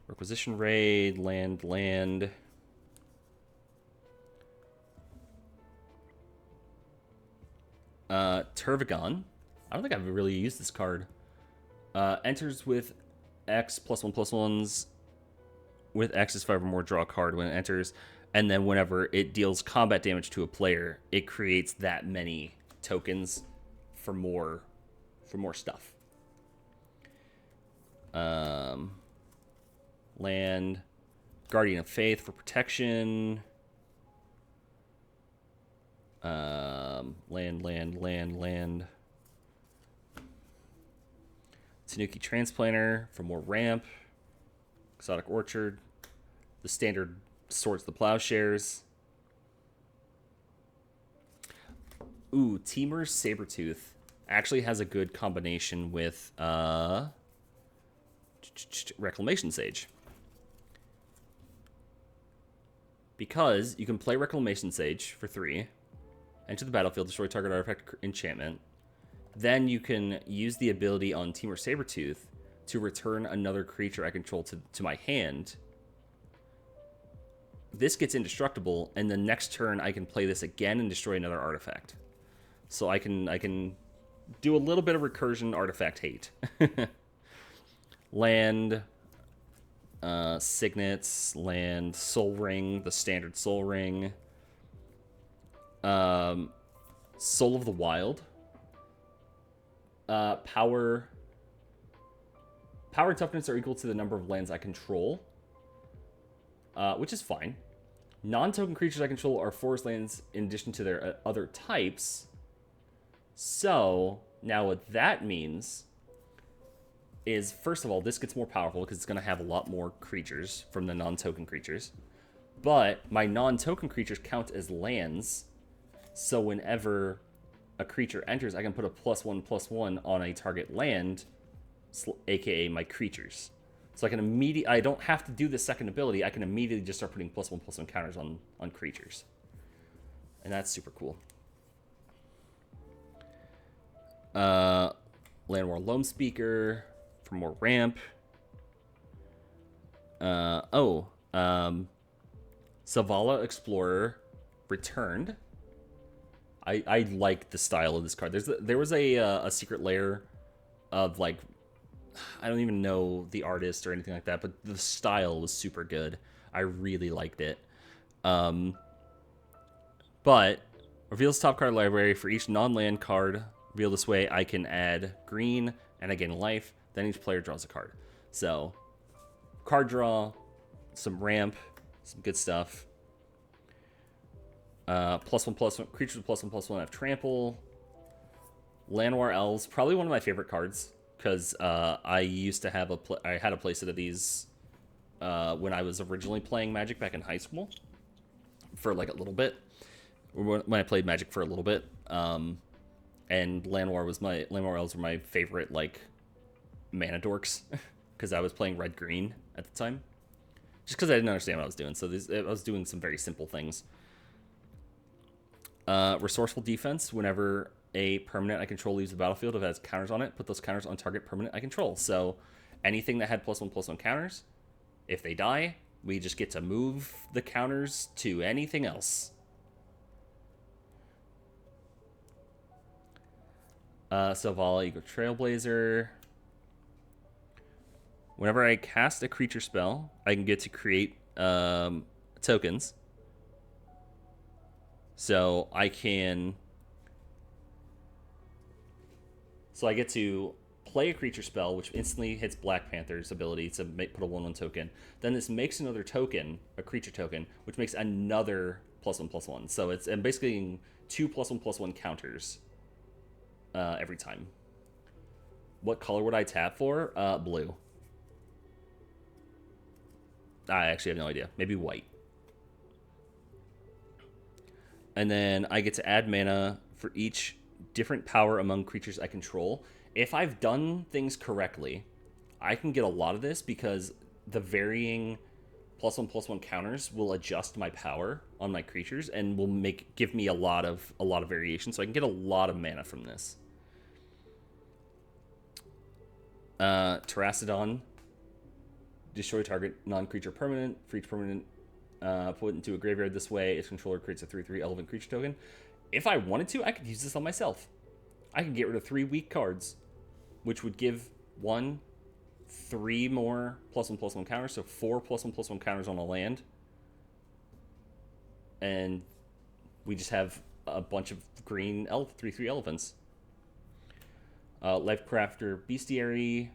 Requisition Raid, land. Turvagon. I don't think I've really used this card. Enters with X +1/+1s. With X is 5 or more, draw a card when it enters. And then whenever it deals combat damage to a player, it creates that many tokens for more stuff. Land. Guardian of Faith for protection. Land. Tanuki Transplanter for more ramp. Exotic Orchard. The standard sorts the plowshares. Ooh, Teemer's Sabertooth actually has a good combination with Reclamation Sage. Because you can play Reclamation Sage for 3, enter the battlefield, destroy target artifact enchantment. Then you can use the ability on Teemer Sabertooth to return another creature I control to my hand. This gets indestructible, and the next turn I can play this again and destroy another artifact. So I can do a little bit of recursion artifact hate. Land, Signets, land, Soul Ring, the standard Soul Ring. Soul of the Wild. Power and toughness are equal to the number of lands I control, which is fine. Non-token creatures I control are forest lands in addition to their other types. So now what that means is, first of all, this gets more powerful because it's going to have a lot more creatures from the non-token creatures. But my non-token creatures count as lands, so whenever a creature enters, I can put a +1/+1 on a target land, aka my creatures. So I can immediately, I don't have to do the second ability. I can immediately just start putting +1/+1 counters on creatures, and that's super cool. Landwar Loam Speaker for more ramp. Zavala Explorer returned. I like the style of this card. There was a secret layer of, like, I don't even know the artist or anything like that, but the style was super good. I really liked it. But reveals top card library. For each non-land card revealed this way, I can add green and I gain life. Then each player draws a card. So card draw, some ramp, some good stuff. +1/+1 creatures with +1/+1 have trample. Llanowar Elves, probably one of my favorite cards, because I used to have I had a playset of these when I was originally playing Magic back in high school for like a little bit. When I played Magic for a little bit, and Llanowar Elves were my favorite, like, mana dorks, because I was playing red green at the time, just because I didn't understand what I was doing. So I was doing some very simple things. Resourceful defense. Whenever a permanent I control leaves the battlefield, if it has counters on it, put those counters on target permanent I control. So anything that had +1/+1 counters, if they die, we just get to move the counters to anything else. Zavala Eagle Trailblazer. Whenever I cast a creature spell, I can get to create tokens. So I get to play a creature spell, which instantly hits Black Panther's ability to put a 1/1 token. Then this makes another token, a creature token, which makes another +1/+1. So I'm basically 2 +1/+1 counters every time. What color would I tap for? Blue. I actually have no idea. Maybe white. And then I get to add mana for each different power among creatures I control. If I've done things correctly, I can get a lot of this, because the varying +1/+1 counters will adjust my power on my creatures and will give me a lot of variation. So I can get a lot of mana from this. Terracodon. Destroy target non-creature permanent. For each permanent put into a graveyard this way, its controller creates a 3/3 relevant creature token. If I wanted to, I could use this on myself. I can get rid of 3 weak cards, which would give 3 more +1/+1 counters, so 4 +1/+1 counters on a land. And we just have a bunch of green 3/3 elephants. Lifecrafter Bestiary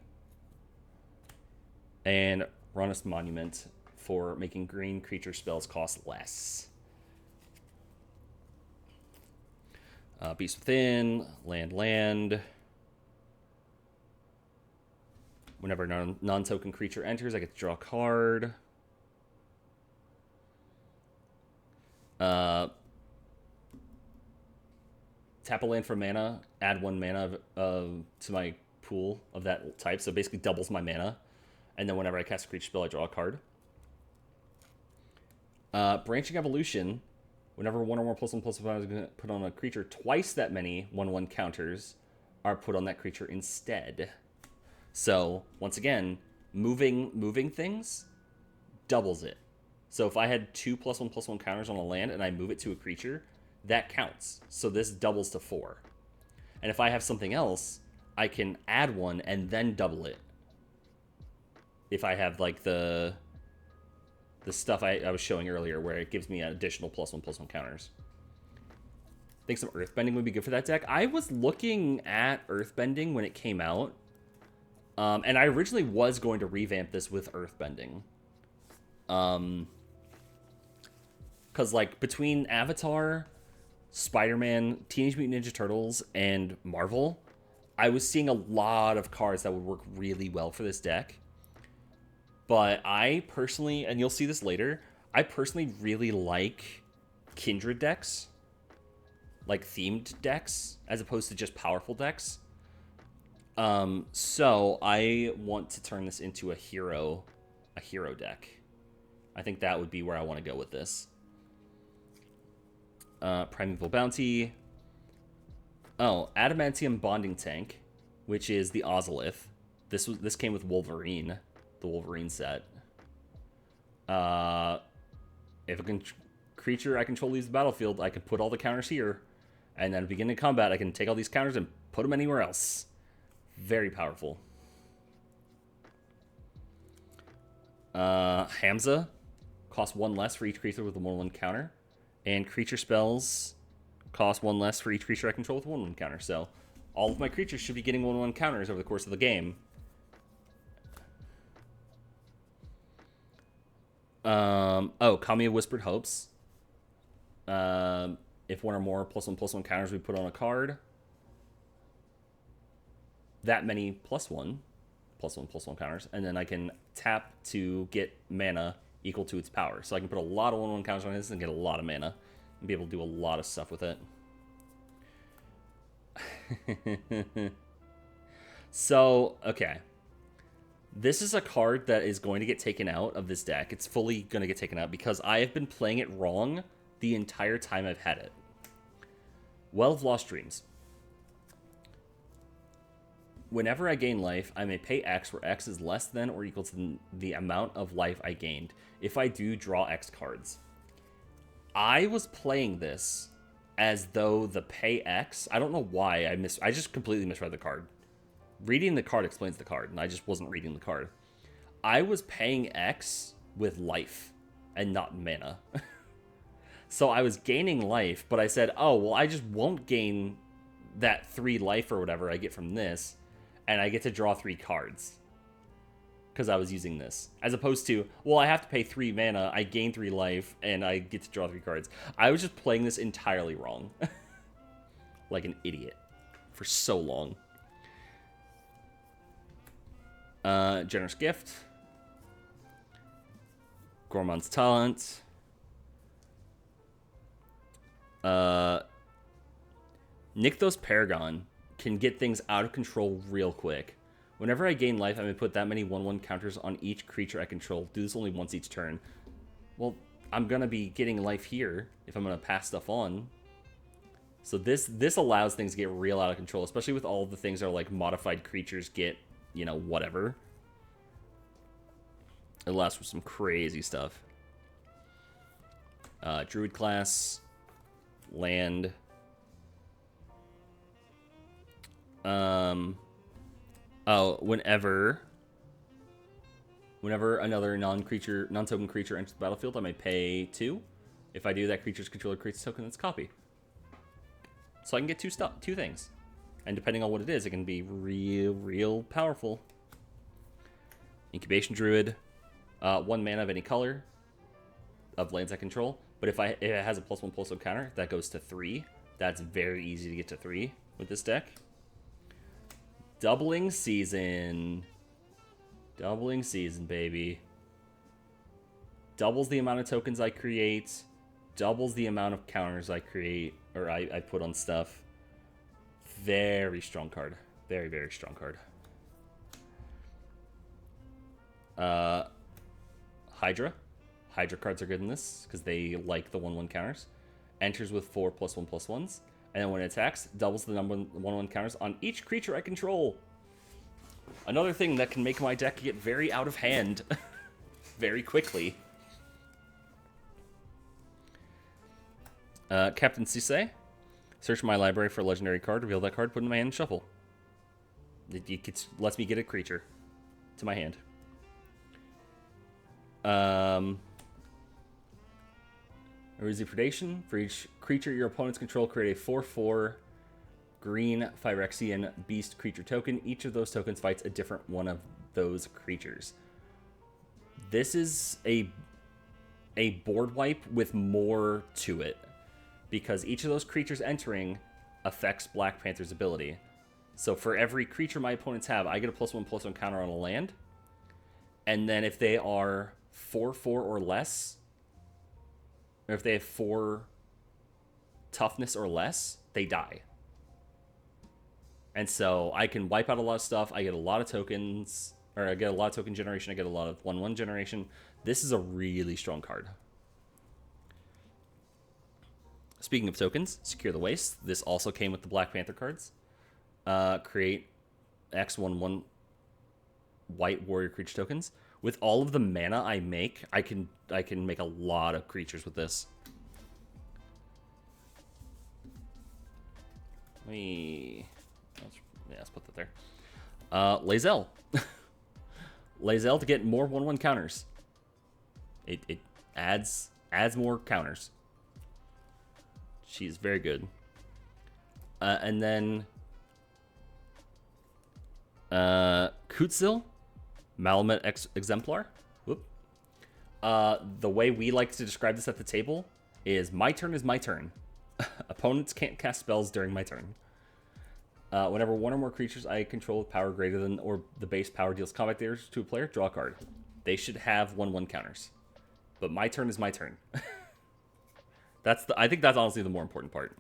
and Ronus Monument for making green creature spells cost less. Beast Within, land. Whenever a non-token creature enters, I get to draw a card. Tap a land for mana, add 1 mana to my pool of that type, so basically doubles my mana. And then whenever I cast a creature spell, I draw a card. Branching Evolution. Whenever 1 or more +1/+1 is going to put on a creature, twice that many 1/1 counters are put on that creature instead. So once again, moving things doubles it. So if I had 2 +1/+1 counters on a land and I move it to a creature, that counts. So this doubles to 4. And if I have something else, I can add 1 and then double it. If I have, like, the stuff I was showing earlier, where it gives me an additional +1/+1 counters. I think some Earthbending would be good for that deck. I was looking at Earthbending when it came out, and I originally was going to revamp this with Earthbending. Because, like, between Avatar, Spider-Man, Teenage Mutant Ninja Turtles, and Marvel, I was seeing a lot of cards that would work really well for this deck. But I personally, and you'll see this later, I personally really like Kindred decks. like themed decks as opposed to just powerful decks. So I want to turn this into a hero deck. I think that would be where I want to go with this. Primeval Bounty. Oh, Adamantium Bonding Tank, which is the Ozolith. This came with Wolverine, the Wolverine set. If a creature I control leaves the battlefield, I can put all the counters here, and then at the beginning of combat, I can take all these counters and put them anywhere else. Very powerful. Hamza costs 1 less for each creature with a 1/1 counter, and creature spells cost 1 less for each creature I control with a 1/1 counter. So all of my creatures should be getting 1/1 counters over the course of the game. Kamiya Whispered Hopes. If one or more +1/+1 counters we put on a card, that many +1/+1 counters, and then I can tap to get mana equal to its power. So I can put a lot of 1/1 counters on this and get a lot of mana and be able to do a lot of stuff with it. So, okay. This is a card that is going to get taken out of this deck. It's fully going to get taken out because I have been playing it wrong the entire time I've had it. Well of Lost Dreams. Whenever I gain life, I may pay X, where X is less than or equal to the amount of life I gained. If I do, draw X cards. I was playing this as though the pay X... I don't know why I just completely misread the card. Reading the card explains the card, and I just wasn't reading the card. I was paying X with life and not mana. So I was gaining life, but I said, oh, well, I just won't gain that 3 life or whatever I get from this, and I get to draw 3 cards because I was using this. As opposed to, well, I have to pay 3 mana, I gain 3 life, and I get to draw 3 cards. I was just playing this entirely wrong. Like an idiot. For so long. Generous Gift. Gormon's Talent. Nykthos Paragon can get things out of control real quick. Whenever I gain life, I may put that many 1/1 counters on each creature I control. Do this only once each turn. Well, I'm going to be getting life here if I'm going to pass stuff on. So this allows things to get real out of control, especially with all the things that are like modified creatures get, you know, whatever. It allows for some crazy stuff. Druid class. Land. Whenever another non-token creature enters the battlefield, I may pay 2. If I do, that creature's controller creates a token that's copy. So I can get 2 things. And depending on what it is, it can be real powerful. Incubation Druid. 1 mana of any color of lands I control. But if it has a +1/+1 counter, that goes to 3. That's very easy to get to 3 with this deck. Doubling Season. Doubling Season, baby. Doubles the amount of tokens I create. Doubles the amount of counters I create, or I put on stuff. Very strong card. Very, very strong card. Hydra. Hydra cards are good in this because they like the 1/1 counters. Enters with 4 +1/+1s. And then when it attacks, doubles the number 1/1 counters on each creature I control. Another thing that can make my deck get very out of hand very quickly. Captain Sisei. Search my library for a legendary card, reveal that card, put it in my hand, and shuffle. It lets me get a creature to my hand. Easy Predation. For each creature your opponents control, create a 4/4 green Phyrexian beast creature token. Each of those tokens fights a different one of those creatures. This is a board wipe with more to it, because each of those creatures entering affects Black Panther's ability. So for every creature my opponents have, I get a +1/+1 counter on a land. And then if they are 4/4 or less, or if they have 4 toughness or less, they die. And so I can wipe out a lot of stuff. I get a lot of tokens, or I get a lot of token generation. I get a lot of 1/1 generation. This is a really strong card. Speaking of tokens, Secure the Waste. This also came with the Black Panther cards. Create X1/1 white warrior creature tokens. With all of the mana I make, I can make a lot of creatures with this. Let's put that there. Lae'zel. Lae'zel to get more 1/1 counters. It adds more counters. She's very good. And then Kutzil, Malamet Exemplar. Whoop. The way we like to describe this at the table is my turn is my turn. Opponents can't cast spells during my turn. Whenever one or more creatures I control with power greater than or the base power deals combat damage to a player, draw a card. They should have 1/1 counters. But my turn is my turn. I think that's honestly the more important part.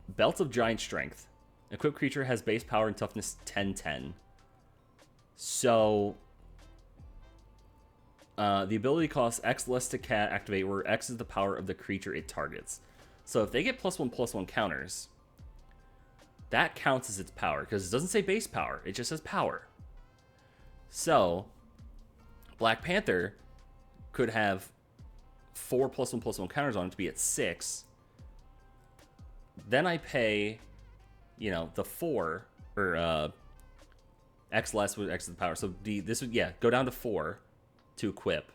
Belt of Giant Strength. Equipped creature has base power and toughness 10/10. So the ability costs X less to activate, where X is the power of the creature it targets. So if they get +1/+1 counters, that counts as its power, because it doesn't say base power, it just says power. So Black Panther could have 4 +1/+1 counters on it to be at 6. Then I pay, the 4, or X less with X is the power. So this would, go down to 4 to equip.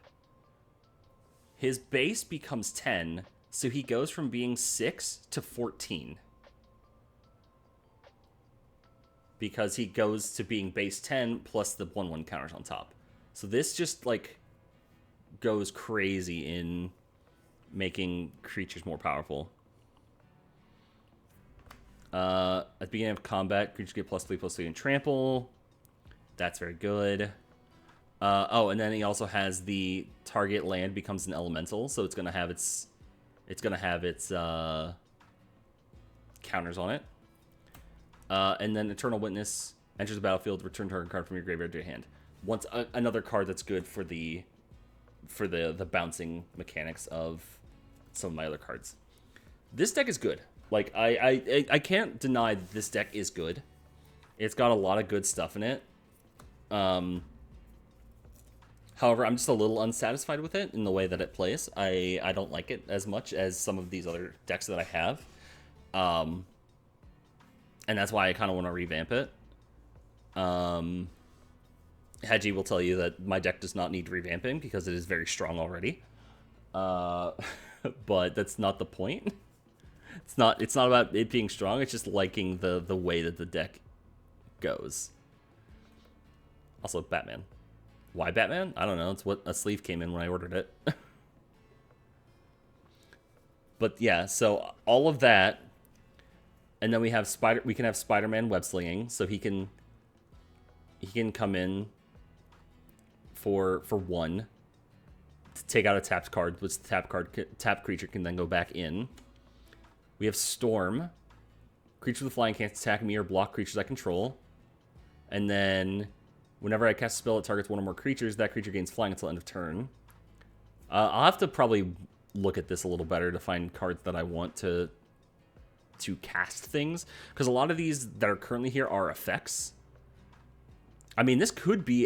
His base becomes 10, so he goes from being 6 to 14. Because he goes to being base 10 plus the 1/1 counters on top. So this just, goes crazy in making creatures more powerful. At the beginning of combat, creatures get +3/+3 in trample. That's very good. And then he also has the target land becomes an elemental, so it's gonna have its counters on it. And then Eternal Witness enters the battlefield. Return target card from your graveyard to your hand. Once another card that's good for the bouncing mechanics of some of my other cards. This deck is good. I can't deny that this deck is good. It's got a lot of good stuff in it. However, I'm just a little unsatisfied with it in the way that it plays. I don't like it as much as some of these other decks that I have. And that's why I kind of want to revamp it. Hedgie will tell you that my deck does not need revamping because it is very strong already. But that's not the point. It's not about it being strong. It's just liking the way that the deck goes. Also, Batman. Why Batman? I don't know. It's what a sleeve came in when I ordered it. But yeah, so all of that, and then we have we can have Spider-Man web slinging, so he can come in for 1 to take out a tapped card, which the tap creature can then go back in. We have Storm. Creature with flying can't attack me or block creatures I control. And then whenever I cast a spell that targets one or more creatures, that creature gains flying until end of turn. I'll have to probably look at this a little better to find cards that I want to cast things, because a lot of these that are currently here are effects. I mean, this could be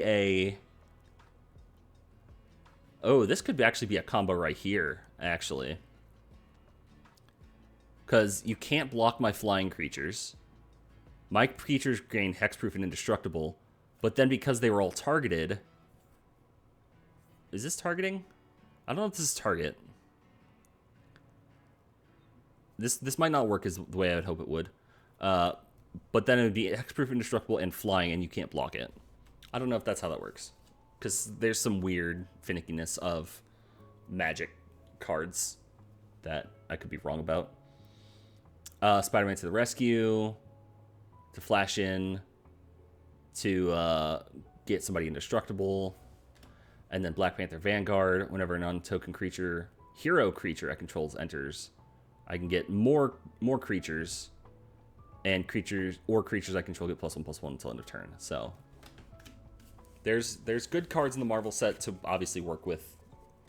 this could actually be a combo right here, actually. Because you can't block my flying creatures. My creatures gain hexproof and indestructible. But then because they were all targeted... Is this targeting? I don't know if this is target. This might not work as the way I would hope it would. But then it would be hexproof, indestructible, and flying, and you can't block it. I don't know if that's how that works. Because there's some weird finickiness of magic cards that I could be wrong about. Spider-Man to the rescue, to flash in, to get somebody indestructible, and then Black Panther Vanguard. Whenever a non-token creature hero creature I control enters, I can get more creatures, and creatures I control get +1/+1 until end of turn. So there's good cards in the Marvel set to obviously work with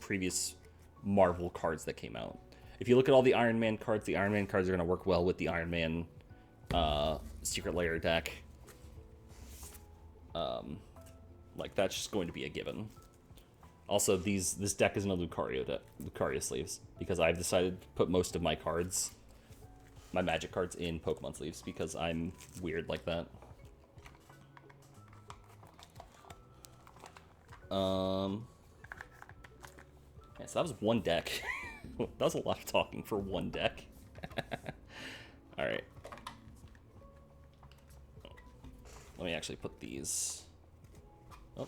previous Marvel cards that came out. If you look at all the Iron Man cards, the Iron Man cards are going to work well with the Iron Man Secret Lair deck. Like, that's just going to be a given. Also, this deck isn't a Lucario sleeves, because I've decided to put most of my cards, my Magic cards, in Pokemon sleeves, because I'm weird like that. Yeah, so that was one deck. That was a lot of talking for one deck. Alright. Let me actually put these... Oh.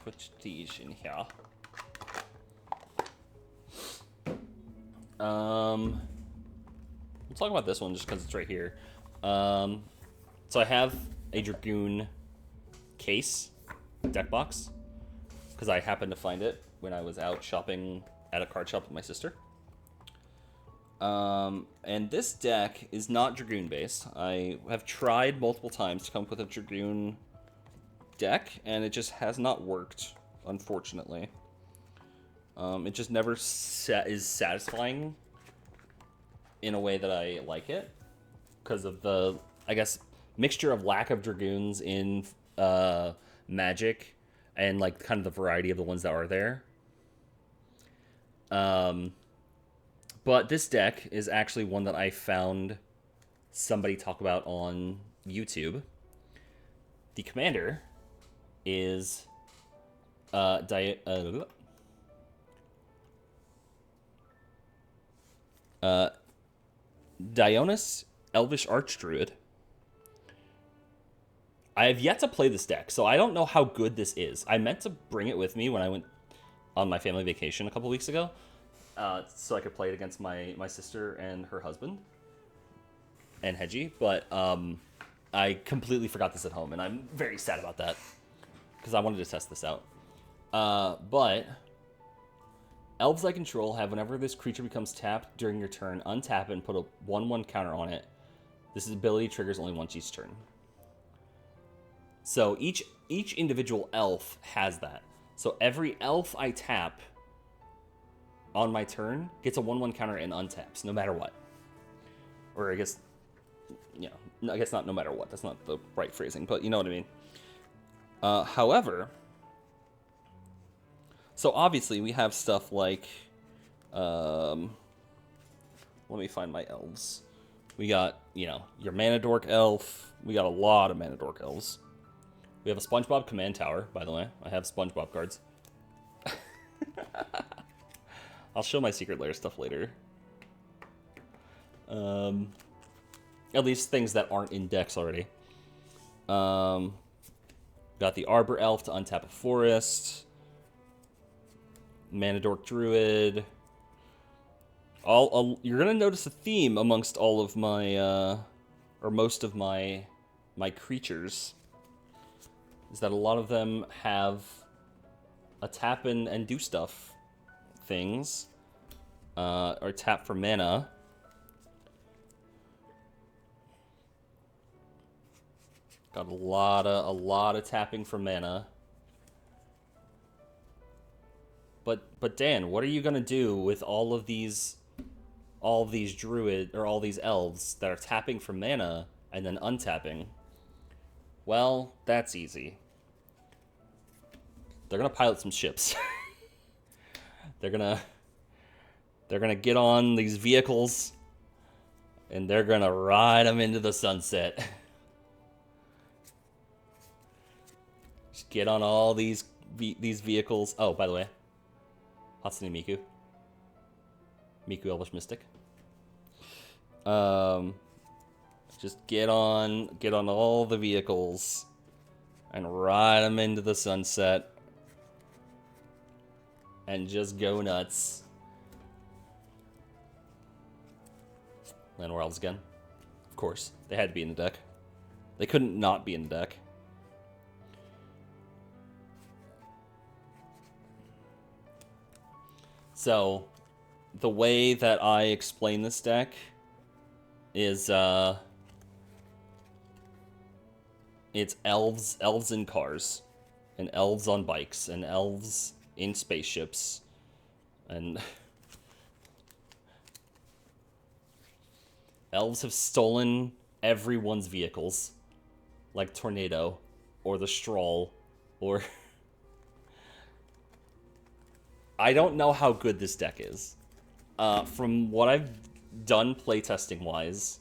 Put these in here. We'll talk about this one just because it's right here. So I have a Dragoon case, deck box, because I happened to find it when I was out shopping at a card shop with my sister. And this deck is not Dragoon based. I have tried multiple times to come up with a Dragoon deck, and it just has not worked, unfortunately. It just never is satisfying in a way that I like it, because of the, I guess, mixture of lack of Dragoons in Magic, and like kind of the variety of the ones that are there. But this deck is actually one that I found somebody talk about on YouTube. The commander is Dionys Elvish Archdruid. I have yet to play this deck, so I don't know how good this is. I meant to bring it with me when I went on my family vacation a couple weeks ago, so I could play it against my sister and her husband and Hedgie, but I completely forgot this at home, and I'm very sad about that, because I wanted to test this out. But elves I control have, whenever this creature becomes tapped during your turn, untap it and put a 1/1 counter on it. This ability triggers only once each turn. So each individual elf has that. So every elf I tap on my turn gets a 1/1 counter and untaps, no matter what. Or I guess, you know, I guess not no matter what. That's not the right phrasing, but you know what I mean. However, so obviously we have stuff like, let me find my elves. We got, you know, your Mana Dork elf. We got a lot of Mana Dork elves. We have a SpongeBob Command Tower, by the way. I have SpongeBob cards. I'll show my Secret Lair stuff later. At least things that aren't in decks already. Got the Arbor Elf to untap a forest. Mana Dork Druid. You're gonna notice a theme amongst all of my, or most of my creatures, is that a lot of them have a tap and do stuff things, or tap for mana. Got a lot of tapping for mana. But Dan, what are you gonna do with all of these druid, or all these elves that are tapping for mana and then untapping? Well, that's easy. They're gonna pilot some ships. They're gonna get on these vehicles, and they're gonna ride them into the sunset. Just get on all these vehicles. Oh, by the way, Hatsune Miku. Miku Elvish Mystic. Just get on all the vehicles and ride them into the sunset and just go nuts. Land Worlds again. Of course, they had to be in the deck. They couldn't not be in the deck. So, the way that I explain this deck is, it's elves in cars, and elves on bikes, and elves in spaceships, and elves have stolen everyone's vehicles, like Tornado, or the Stroll, or... I don't know how good this deck is. From what I've done playtesting-wise,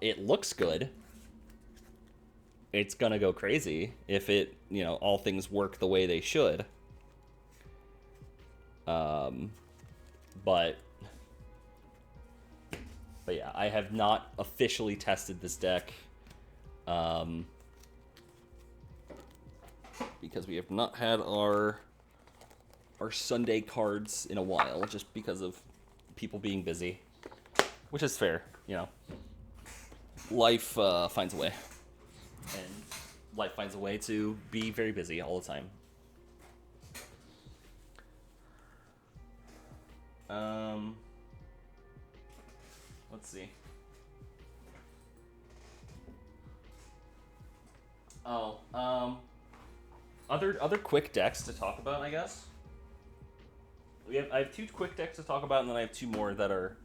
it looks good. It's gonna go crazy if it, all things work the way they should. But yeah, I have not officially tested this deck. Because we have not had our Sunday cards in a while, just because of people being busy. Which is fair, Life finds a way. And life finds a way to be very busy all the time. Let's see. Other quick decks to talk about, I guess. I have 2 quick decks to talk about, and then I have 2 more that are,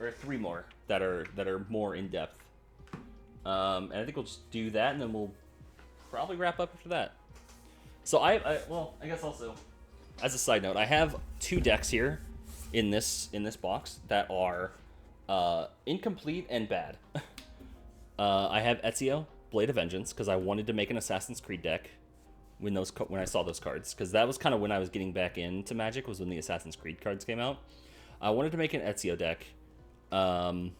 or 3 more that are more in depth. And I think we'll just do that, and then we'll probably wrap up after that. So I guess also, as a side note, I have 2 decks here in this box that are incomplete and bad. I have Ezio, Blade of Vengeance, because I wanted to make an Assassin's Creed deck when I saw those cards, because that was kind of when I was getting back into Magic, was when the Assassin's Creed cards came out. I wanted to make an Ezio deck, and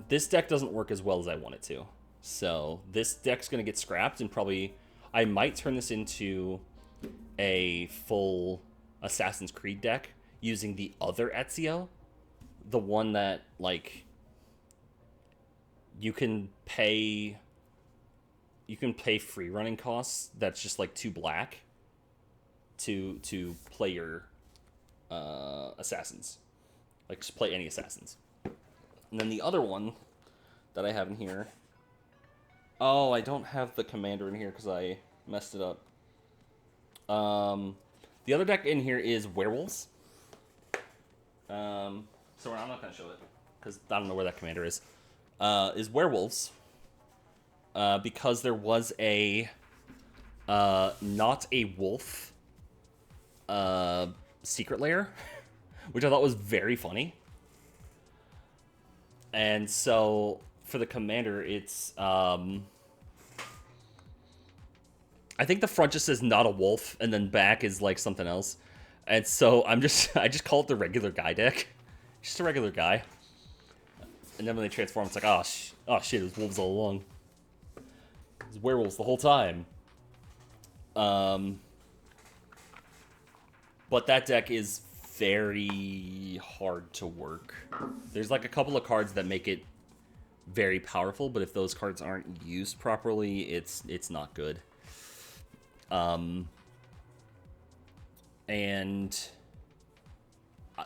this deck doesn't work as well as I want it to. So this deck's going to get scrapped, and probably I might turn this into a full Assassin's Creed deck using the other Ezio, the one that, like, you can pay free running costs. That's just like 2 black to play your assassins, like just play any assassins. And then the other one that I have in here, I don't have the commander in here because I messed it up. The other deck in here is werewolves. So I'm not gonna show it because I don't know where that commander is. Is werewolves. Because there was a not a wolf secret lair, which I thought was very funny. And so for the commander, it's I think the front just says not a wolf, and then back is like something else. And so I just call it the regular guy deck, just a regular guy. And then when they transform, it's like, oh shit, it was wolves all along. It was werewolves the whole time. But that deck is very hard to work. There's like a couple of cards that make it very powerful, but if those cards aren't used properly, it's not good. And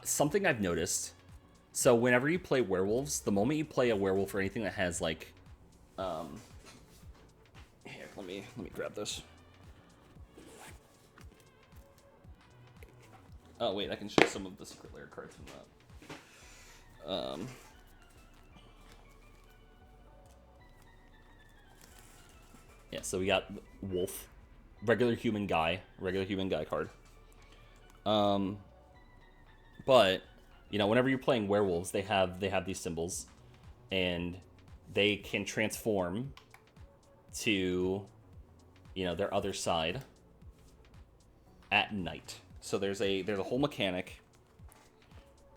something I've noticed. So whenever you play werewolves, the moment you play a werewolf or anything that has like, here, let me grab this. Oh wait, I can show some of the secret lair cards from that. Yeah, so we got wolf, regular human guy card. But whenever you're playing werewolves, they have these symbols, and they can transform to, their other side at night. So there's a whole mechanic.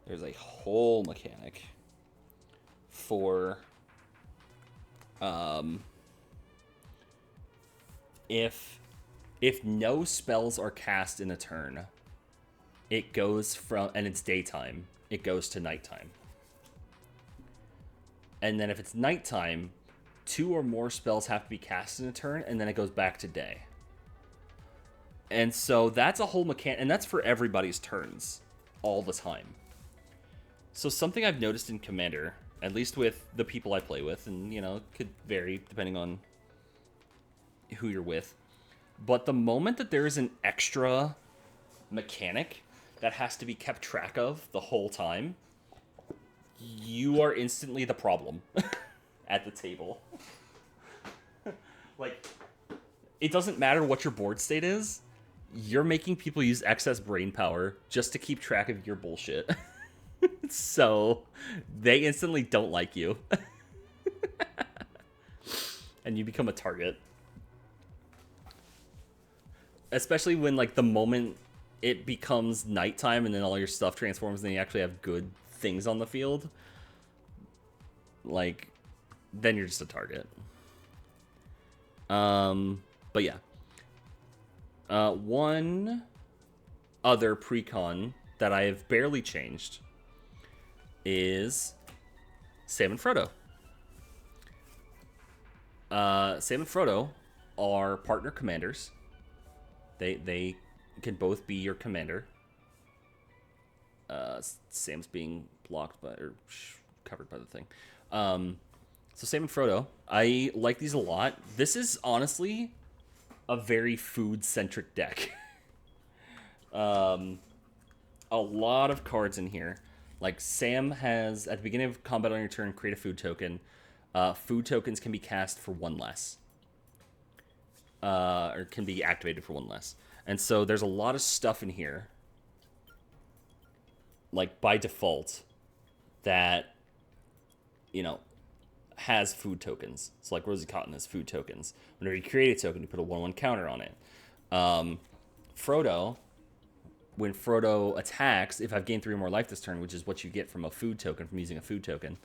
There's a whole mechanic for if no spells are cast in a turn, it goes from, and it's daytime, it goes to nighttime. And then if it's nighttime, 2 or more spells have to be cast in a turn, and then it goes back to day. And so that's a whole mechanic, and that's for everybody's turns all the time. So something I've noticed in Commander, at least with the people I play with, and, you know, it could vary depending on who you're with, but the moment that there is an extra mechanic that has to be kept track of the whole time, you are instantly the problem at the table. Like, it doesn't matter what your board state is, you're making people use excess brain power just to keep track of your bullshit. So they instantly don't like you. And you become a target. Especially when, like, the moment it becomes nighttime and then all your stuff transforms and then you actually have good things on the field, like, then you're just a target. But yeah. One other precon that I have barely changed is Sam and Frodo. Sam and Frodo are partner commanders. They can both be your commander. Sam's being blocked by, or covered by the thing. So Sam and Frodo, I like these a lot. This is honestly a very food-centric deck. A lot of cards in here. Like, Sam has, at the beginning of combat on your turn, create a food token. Food tokens can be cast for one less. Or can be activated for one less. And so there's a lot of stuff in here, like, by default, that, you know, has food tokens. So, like, Rosie Cotton has food tokens. Whenever you create a token, you put a 1/1 counter on it. Frodo, when Frodo attacks, if I've gained 3 or more life this turn, which is what you get from a food token, from using a food token,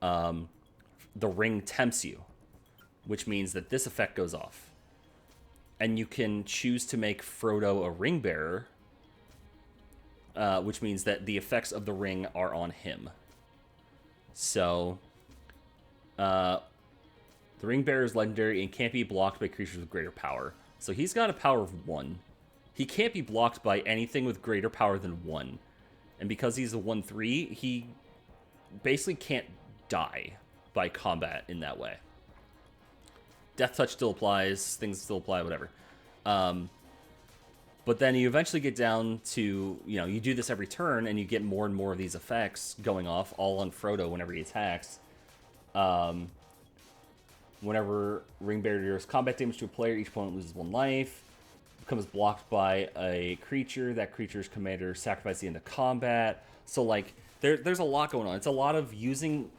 the ring tempts you, which means that this effect goes off. And you can choose to make Frodo a ring bearer, which means that the effects of the ring are on him. So, the ring bearer is legendary and can't be blocked by creatures with greater power. So he's got a power of 1. He can't be blocked by anything with greater power than 1. And because he's a 1/3, he basically can't die by combat in that way. Death Touch still applies, things still apply, whatever. But then you eventually get down to, you know, you do this every turn, and you get more and more of these effects going off, all on Frodo whenever he attacks. Whenever Ring Bearer deals combat damage to a player, each opponent loses 1 life. Becomes blocked by a creature. That creature's commander sacrifices the end of combat. So, like, there's a lot going on. It's a lot of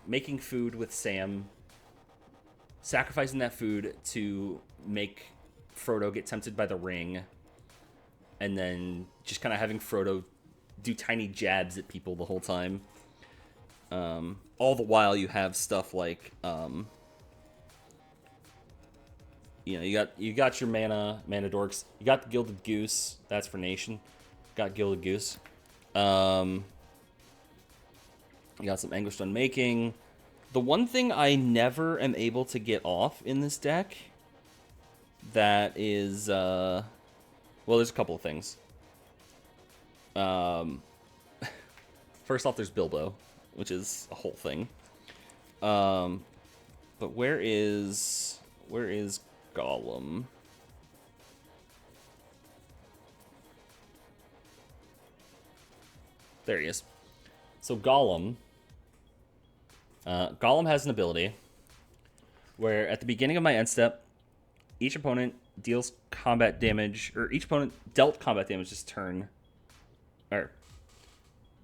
making food with Sam, sacrificing that food to make Frodo get tempted by the ring, and then just kind of having Frodo do tiny jabs at people the whole time. All the while you have stuff like, you know, you got your mana dorks. You got the Gilded Goose. That's for Nation. Got Gilded Goose. You got some Anguished Unmaking. The one thing I never am able to get off in this deck that is, well, there's a couple of things. First off, there's Bilbo, which is a whole thing. But where is Gollum? There he is. So Gollum has an ability where at the beginning of my end step, each opponent deals combat damage, or each opponent dealt combat damage this turn. Or,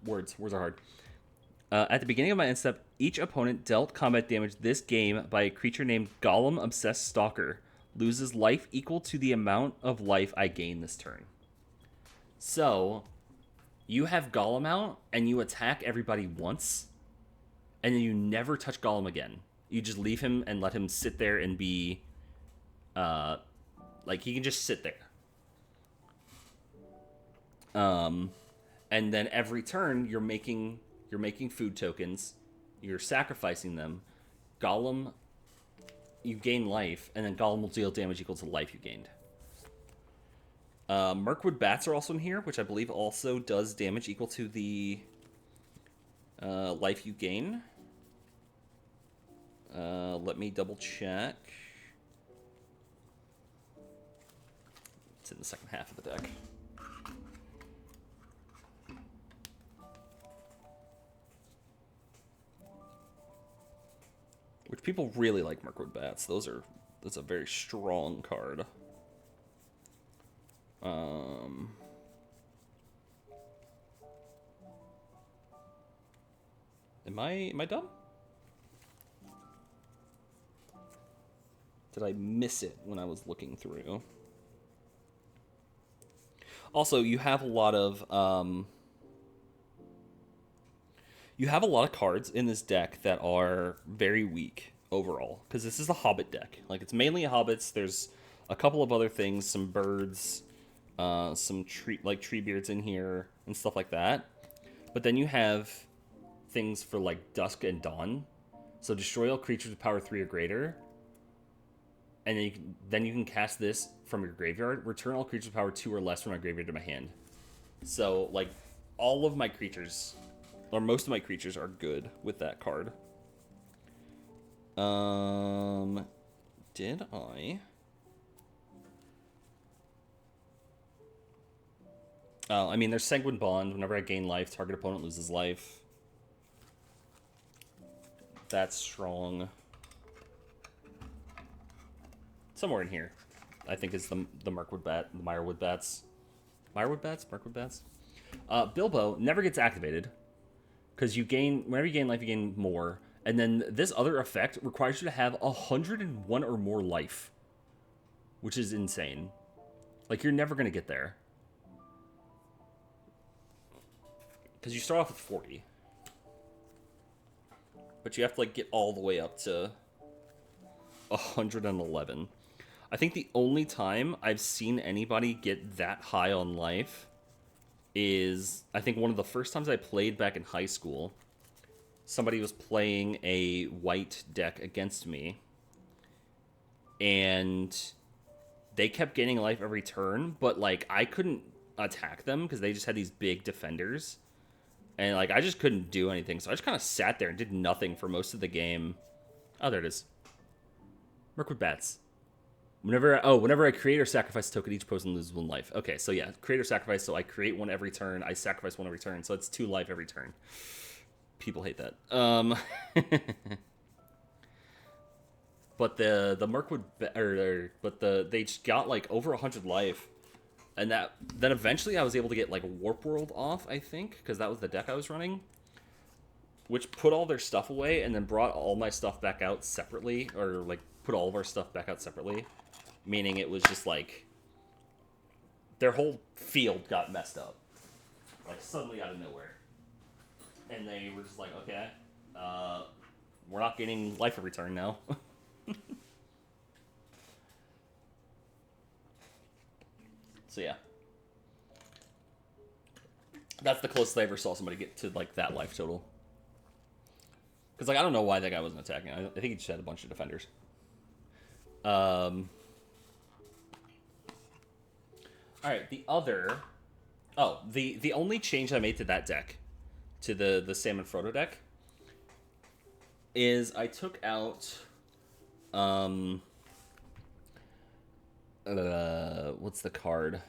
words are hard. At the beginning of my end step, each opponent dealt combat damage this game by a creature named Gollum Obsessed Stalker. Loses life equal to the amount of life I gain this turn. So, you have Gollum out, and you attack everybody once, and then you never touch Gollum again. You just leave him and let him sit there and be, like, he can just sit there. And then every turn, you're making food tokens, you're sacrificing them. Gollum, you gain life, and then Gollum will deal damage equal to the life you gained. Mirkwood Bats are also in here, which I believe also does damage equal to the life you gain. Let me double check. It's in the second half of the deck. Which people really like Mirkwood Bats. That's a very strong card. Am I dumb? Did I miss it when I was looking through? Also, you have a lot of cards in this deck that are very weak overall, because this is a Hobbit deck. Like, it's mainly Hobbits. There's a couple of other things, some birds, some tree beards in here and stuff like that. But then you have things for like Dusk and Dawn. So destroy all creatures with power 3 or greater. And then you can cast this from your graveyard. Return all creatures with power 2 or less from my graveyard to my hand. So, like, all of my creatures, or most of my creatures, are good with that card. Did I? I mean, there's Sanguine Bond. Whenever I gain life, target opponent loses life. That's strong. Somewhere in here, I think is the Mirkwood Bat, the Mirewood Bats. Mirkwood Bats? Bilbo never gets activated, because whenever you gain life, you gain more. And then this other effect requires you to have 101 or more life, which is insane. Like, you're never going to get there. Because you start off with 40. But you have to, like, get all the way up to 111. I think the only time I've seen anybody get that high on life is, I think one of the first times I played back in high school, somebody was playing a white deck against me, and they kept gaining life every turn, but, like, I couldn't attack them because they just had these big defenders, and, like, I just couldn't do anything, so I just kind of sat there and did nothing for most of the game. Oh, there it is. Mirkwood Bats. Whenever I create or sacrifice a token, each person loses 1 life. Okay, so yeah, create or sacrifice, so I create 1 every turn, I sacrifice 1 every turn, so it's 2 life every turn. People hate that. But the Mirkwood, they just got like over 100 life, and then eventually I was able to get like Warp World off, I think, because that was the deck I was running, which put all their stuff away and then brought all my stuff back out separately, or like put all of our stuff back out separately, meaning it was just like their whole field got messed up, like suddenly out of nowhere, and they were just like, okay, we're not getting life every turn now. So yeah, that's the closest I ever saw somebody get to like that life total. Because like I don't know why that guy wasn't attacking. I think he just had a bunch of defenders. All right, the only change I made to that deck, to the Salmon Frodo deck, is I took out what's the card?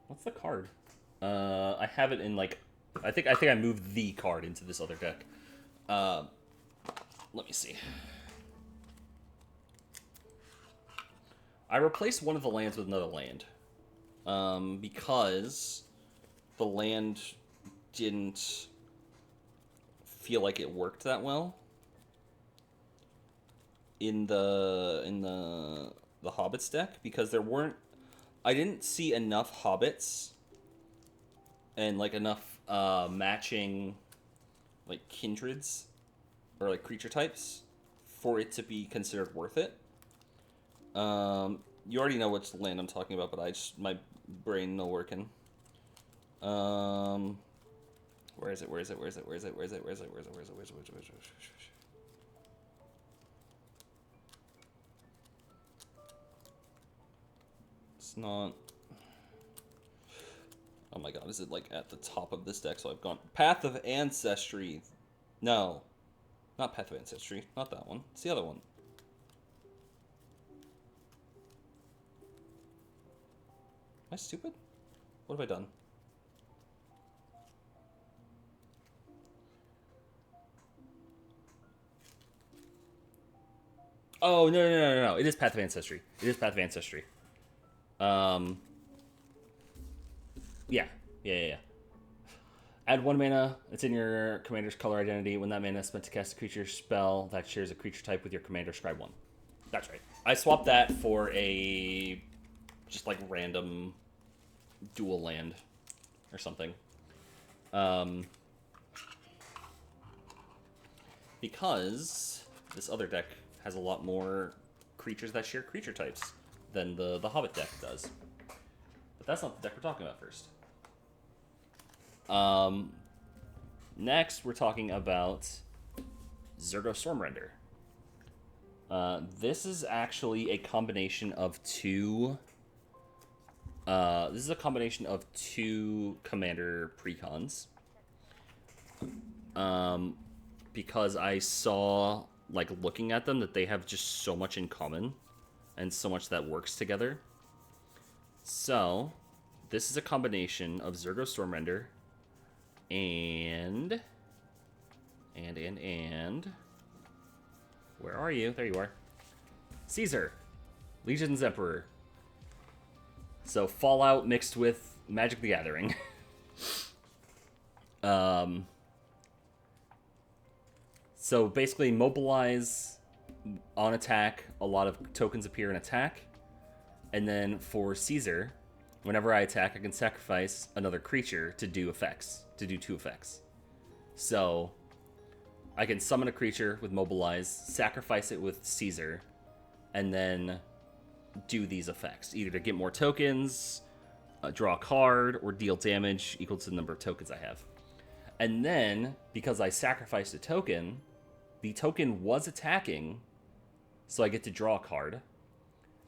What's the card? I have it in like, I think I moved the card into this other deck. Let me see. I replaced one of the lands with another land, because the land didn't feel like it worked that well in the Hobbits deck, because I didn't see enough Hobbits and like enough matching like kindreds or like creature types for it to be considered worth it. You already know which land I'm talking about, but my brain no working. Where is it? It's not... Oh my god, is it like at the top of this deck? So I've gone Path of Ancestry. No. Not Path of Ancestry. Not that one. It's the other one. Am I stupid? What have I done? Oh, no. It is Path of Ancestry. It is Path of Ancestry. Yeah. Add 1 mana. It's in your commander's color identity. When that mana is spent to cast a creature spell that shares a creature type with your commander, scry 1. That's right. I swapped that for a just like random dual land or something. Because this other deck has a lot more creatures that share creature types than the Hobbit deck does. But that's not the deck we're talking about first. Next, we're talking about Zergo Stormrender. This is actually a combination of two... this is a combination of two commander precons. Because I saw, like, looking at them, that they have just so much in common and so much that works together. So, this is a combination of Zergo Stormrender and... Where are you? There you are. Caesar. Legion's Emperor. So, Fallout mixed with Magic the Gathering. So basically, mobilize on attack, a lot of tokens appear in attack. And then for Caesar, whenever I attack, I can sacrifice another creature to do effects, to do 2 effects. So I can summon a creature with mobilize, sacrifice it with Caesar, and then do these effects. Either to get more tokens, draw a card, or deal damage equal to the number of tokens I have. And then, because I sacrificed a token, the token was attacking, so I get to draw a card.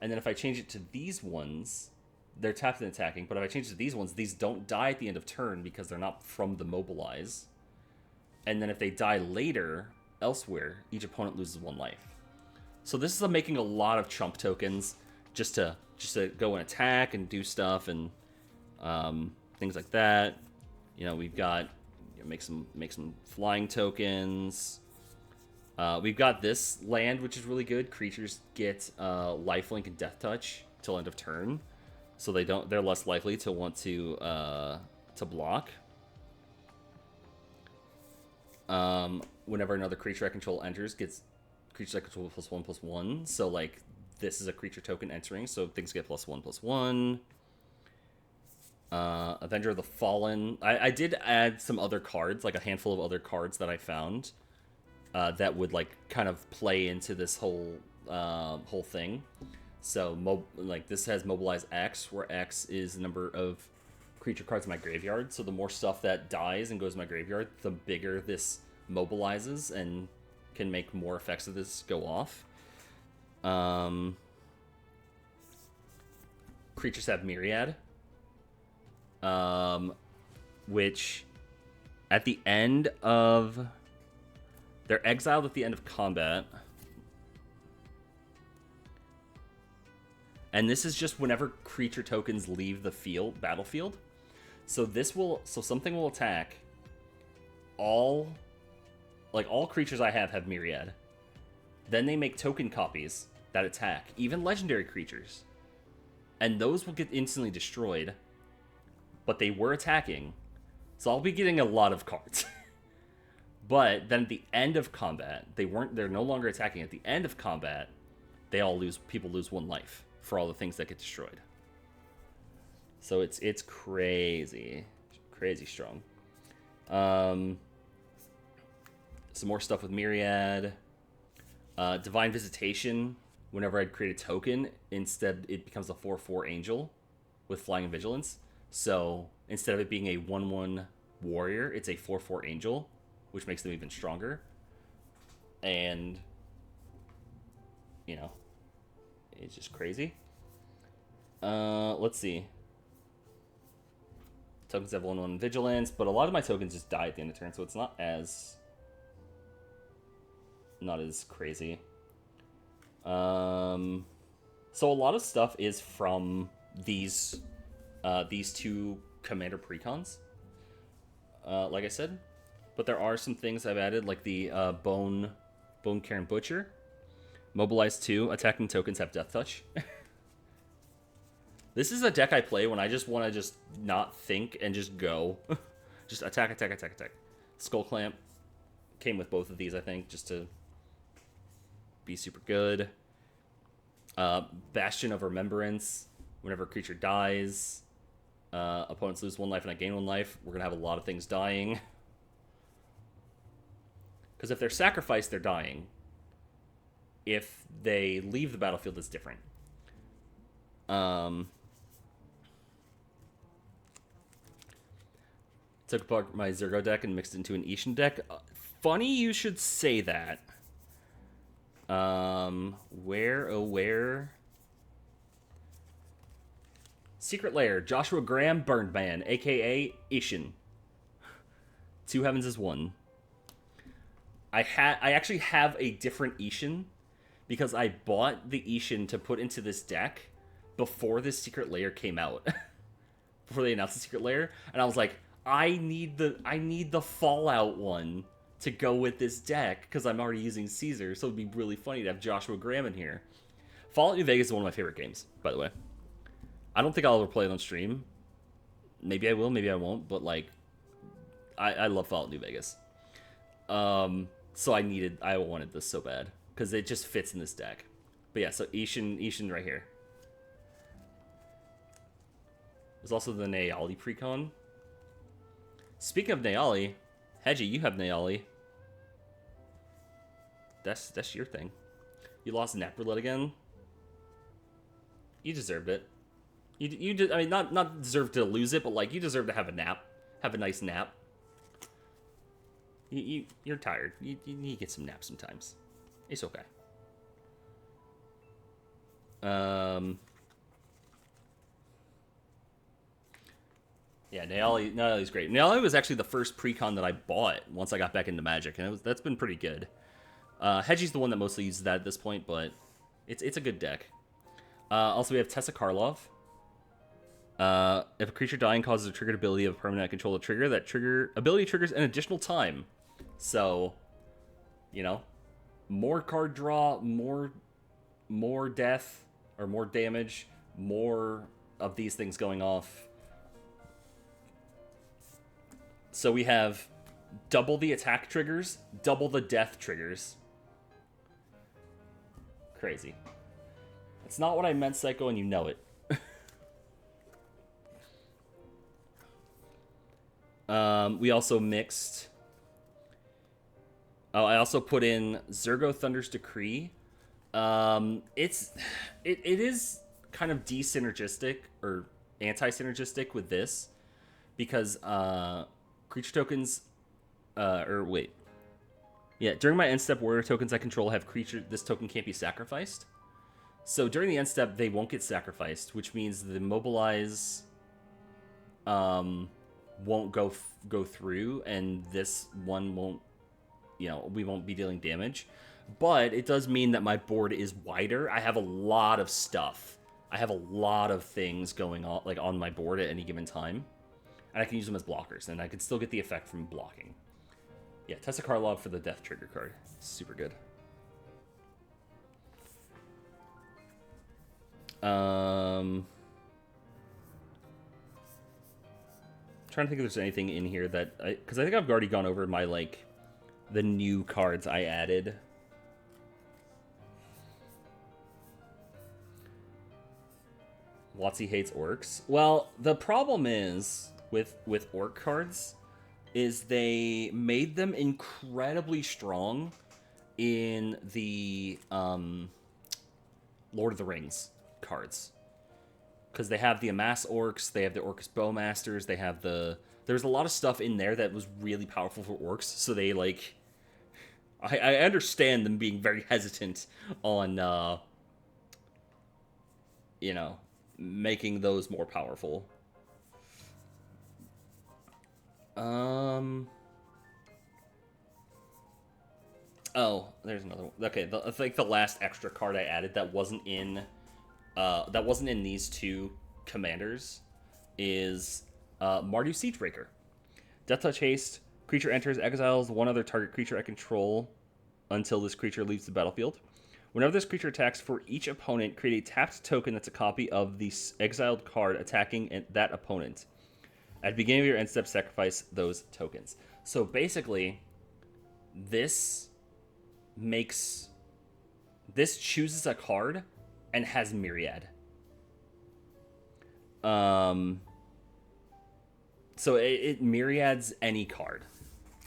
And then if I change it to these ones, they're tapped and attacking. But if I change it to these ones, these don't die at the end of turn because they're not from the mobilize. And then if they die later, elsewhere, each opponent loses 1 life. So this is making a lot of chump tokens just to go and attack and do stuff and things like that. You know, we've got make some flying tokens. We've got this land, which is really good. Creatures get lifelink and death touch till end of turn, so they're less likely to want to block. Whenever another creature I control enters, gets creatures I control +1/+1. So like this is a creature token entering, so things get +1/+1. Avenger of the Fallen. I did add some other cards, like a handful of other cards that I found that would like kind of play into this whole thing. So like this has Mobilize X, where X is the number of creature cards in my graveyard. So the more stuff that dies and goes in my graveyard, the bigger this mobilizes and can make more effects of this go off. Creatures have Myriad. Which at the end of... They're exiled at the end of combat. And this is just whenever creature tokens leave the battlefield. So something will attack. All creatures I have Myriad. Then they make token copies that attack, even legendary creatures. And those will get instantly destroyed. But they were attacking, so I'll be getting a lot of cards. But then at the end of combat, they're no longer attacking. At the end of combat, people lose 1 life for all the things that get destroyed. So it's crazy strong. Some more stuff with Myriad. Divine Visitation. Whenever I'd create a token, instead it becomes a 4/4 angel with flying and vigilance. So instead of it being a 1/1 warrior, it's a 4/4 angel, which makes them even stronger. And, you know, it's just crazy. Let's see. Tokens have 1/1 vigilance, but a lot of my tokens just die at the end of turn, so it's not as crazy. So a lot of stuff is from these two commander precons, like I said. But there are some things I've added, like the Bone Cairn Butcher. Mobilize 2, attacking tokens have Death Touch. This is a deck I play when I just want to just not think and just go. Just attack, attack, attack, attack. Skull Clamp came with both of these, I think, just to be super good. Bastion of Remembrance. Whenever a creature dies, opponents lose 1 life and I gain 1 life. We're going to have a lot of things dying. Because if they're sacrificed, they're dying. If they leave the battlefield, it's different. Took apart my Zergo deck and mixed it into an Ishin deck. Funny you should say that. Where? Secret Lair, Joshua Graham, Burned Man, aka Ishin. 2 heavens is 1. I actually have a different Ishin because I bought the Ishin to put into this deck before this Secret Lair came out. Before they announced the Secret Lair, and I was like, I need the Fallout one to go with this deck because I'm already using Caesar, so it'd be really funny to have Joshua Graham in here. Fallout New Vegas is one of my favorite games, by the way. I don't think I'll ever play it on stream. Maybe I will, maybe I won't, but like, I love Fallout New Vegas. So I wanted this so bad because it just fits in this deck. But yeah, so Ishin right here. There's also the Nayali precon. Speaking of Nayali, Hedgie, you have Nayali. That's your thing. You lost Naprulette again. You deserved it. You did. I mean, not deserve to lose it, but like you deserve to have a nap, have a nice nap. You're tired. You need to get some naps sometimes. It's okay. Yeah, Nayali's great. Nayali was actually the first precon that I bought once I got back into Magic, and that's been pretty good. Hedgie's the one that mostly uses that at this point, but it's a good deck. Also, we have Tessa Karlov. If a creature dying causes a triggered ability of a permanent I control to trigger, that ability triggers an additional time. So, you know, more card draw, more death, or more damage, more of these things going off. So we have double the attack triggers, double the death triggers. Crazy. It's not what I meant, Psycho, and you know it. We also mixed... Oh, I also put in Zergo Thunder's Decree. It is kind of desynergistic, or anti-synergistic with this, because creature tokens... Yeah, during my end step, warrior tokens I control have this token can't be sacrificed. So during the end step, they won't get sacrificed, which means the mobilize won't go through, and this one won't, we won't be dealing damage. But it does mean that my board is wider. I have a lot of stuff. I have a lot of things going on, like on my board at any given time. And I can use them as blockers, and I can still get the effect from blocking. Yeah, Tessa Karlov for the death trigger card. Super good. Trying to think if there's anything in here that because I think I've already gone over my the new cards I added. WotC hates orcs. Well, the problem is with orc cards is they made them incredibly strong in the Lord of the Rings cards. Because they have the Amass Orcs, they have the Orcus Bowmasters, they have there's a lot of stuff in there that was really powerful for orcs, so they, I understand them being very hesitant on, making those more powerful. Oh, there's another one. Okay, I think the last extra card I added that wasn't in these two commanders is Mardu Siegebreaker. Death Touch Haste. Creature enters, exiles one other target creature I control until this creature leaves the battlefield. Whenever this creature attacks for each opponent, create a tapped token that's a copy of the exiled card attacking that opponent. At the beginning of your end step, sacrifice those tokens. So basically, this chooses a card and has Myriad. So it myriads any card.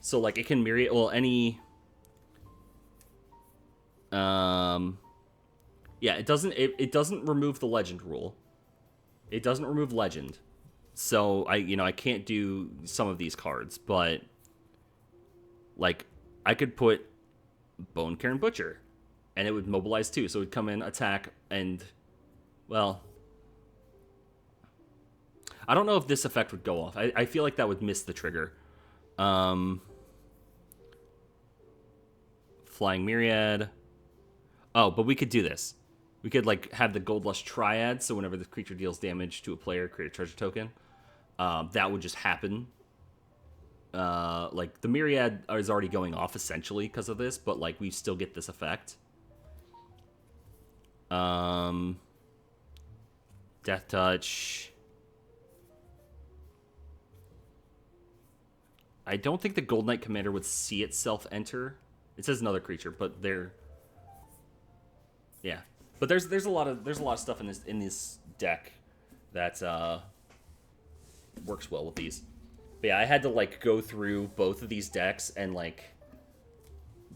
So like it can myriad any. Yeah, it doesn't remove the legend rule. It doesn't remove legend. So I can't do some of these cards, but like I could put Bone Cairn Butcher and it would mobilize too. So it would come in, attack, and well, I don't know if this effect would go off. I feel like that would miss the trigger. Flying Myriad. Oh, but we could do this. We could like have the Gold Lush Triad, so whenever the creature deals damage to a player, create a treasure token. That would just happen. Like the Myriad is already going off essentially because of this, but like we still get this effect. Death Touch. I don't think the Gold Knight Commander would see itself enter. It says another creature, but they're yeah. But there's a lot of stuff in this deck that works well with these. But yeah, I had to like go through both of these decks and like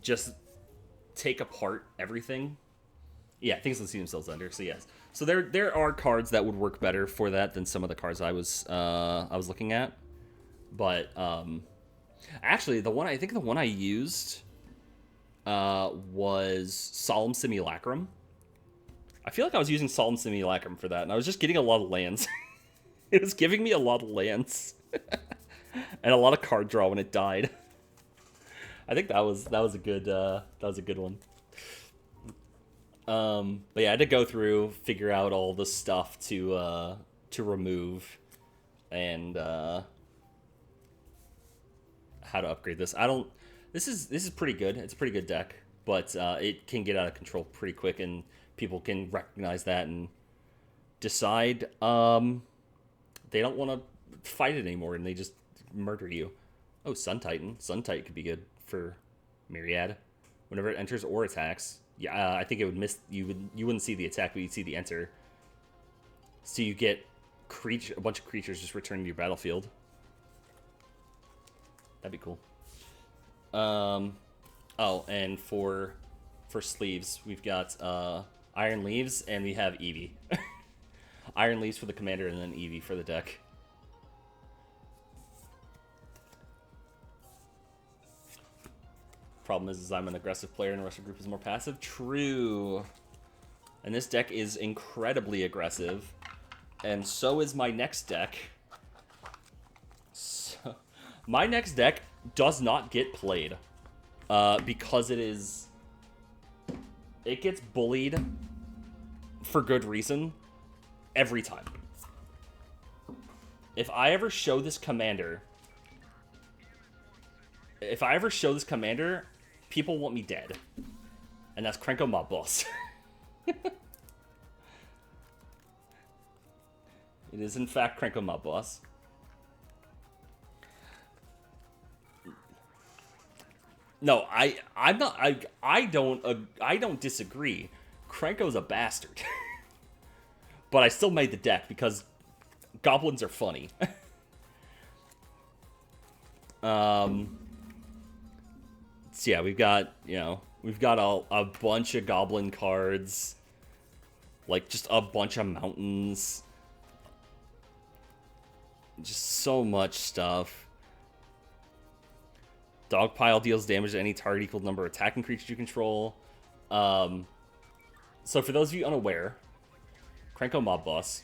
just take apart everything. Yeah, things that see themselves under. So yes, so there are cards that would work better for that than some of the cards I was looking at. But actually, the one I used was Solemn Simulacrum. I feel like I was using Solemn Simulacrum for that, and I was just getting a lot of lands. It was giving me a lot of lands and a lot of card draw when it died. I think that was a good one. But yeah, I had to go through, figure out all the stuff to remove, and how to upgrade this. This is pretty good. It's a pretty good deck, but it can get out of control pretty quick, and people can recognize that and decide they don't want to fight it anymore, and they just murder you. Oh, Sun Titan. Sun Titan could be good for Myriad. Whenever it enters or attacks. Yeah, I think it would miss. You wouldn't see the attack, but you'd see the enter. So you get a bunch of creatures just returning to your battlefield. That'd be cool. Oh, and for sleeves, we've got Iron Leaves, and we have Eevee. Iron Leaves for the commander, and then Eevee for the deck. Problem is I'm an aggressive player, and the rest of the group is more passive. True. And this deck is incredibly aggressive, and so is my next deck. So, my next deck does not get played because it gets bullied for good reason every time. If I ever show this commander, people want me dead. And that's Krenko Mob Boss. It is in fact Krenko Mob Boss. No, I don't disagree. Krenko's a bastard. But I still made the deck because goblins are funny. So yeah, we've got a bunch of goblin cards, like just a bunch of mountains, just so much stuff. Dogpile deals damage to any target equal number of attacking creatures you control. So for those of you unaware, Krenko Mob Boss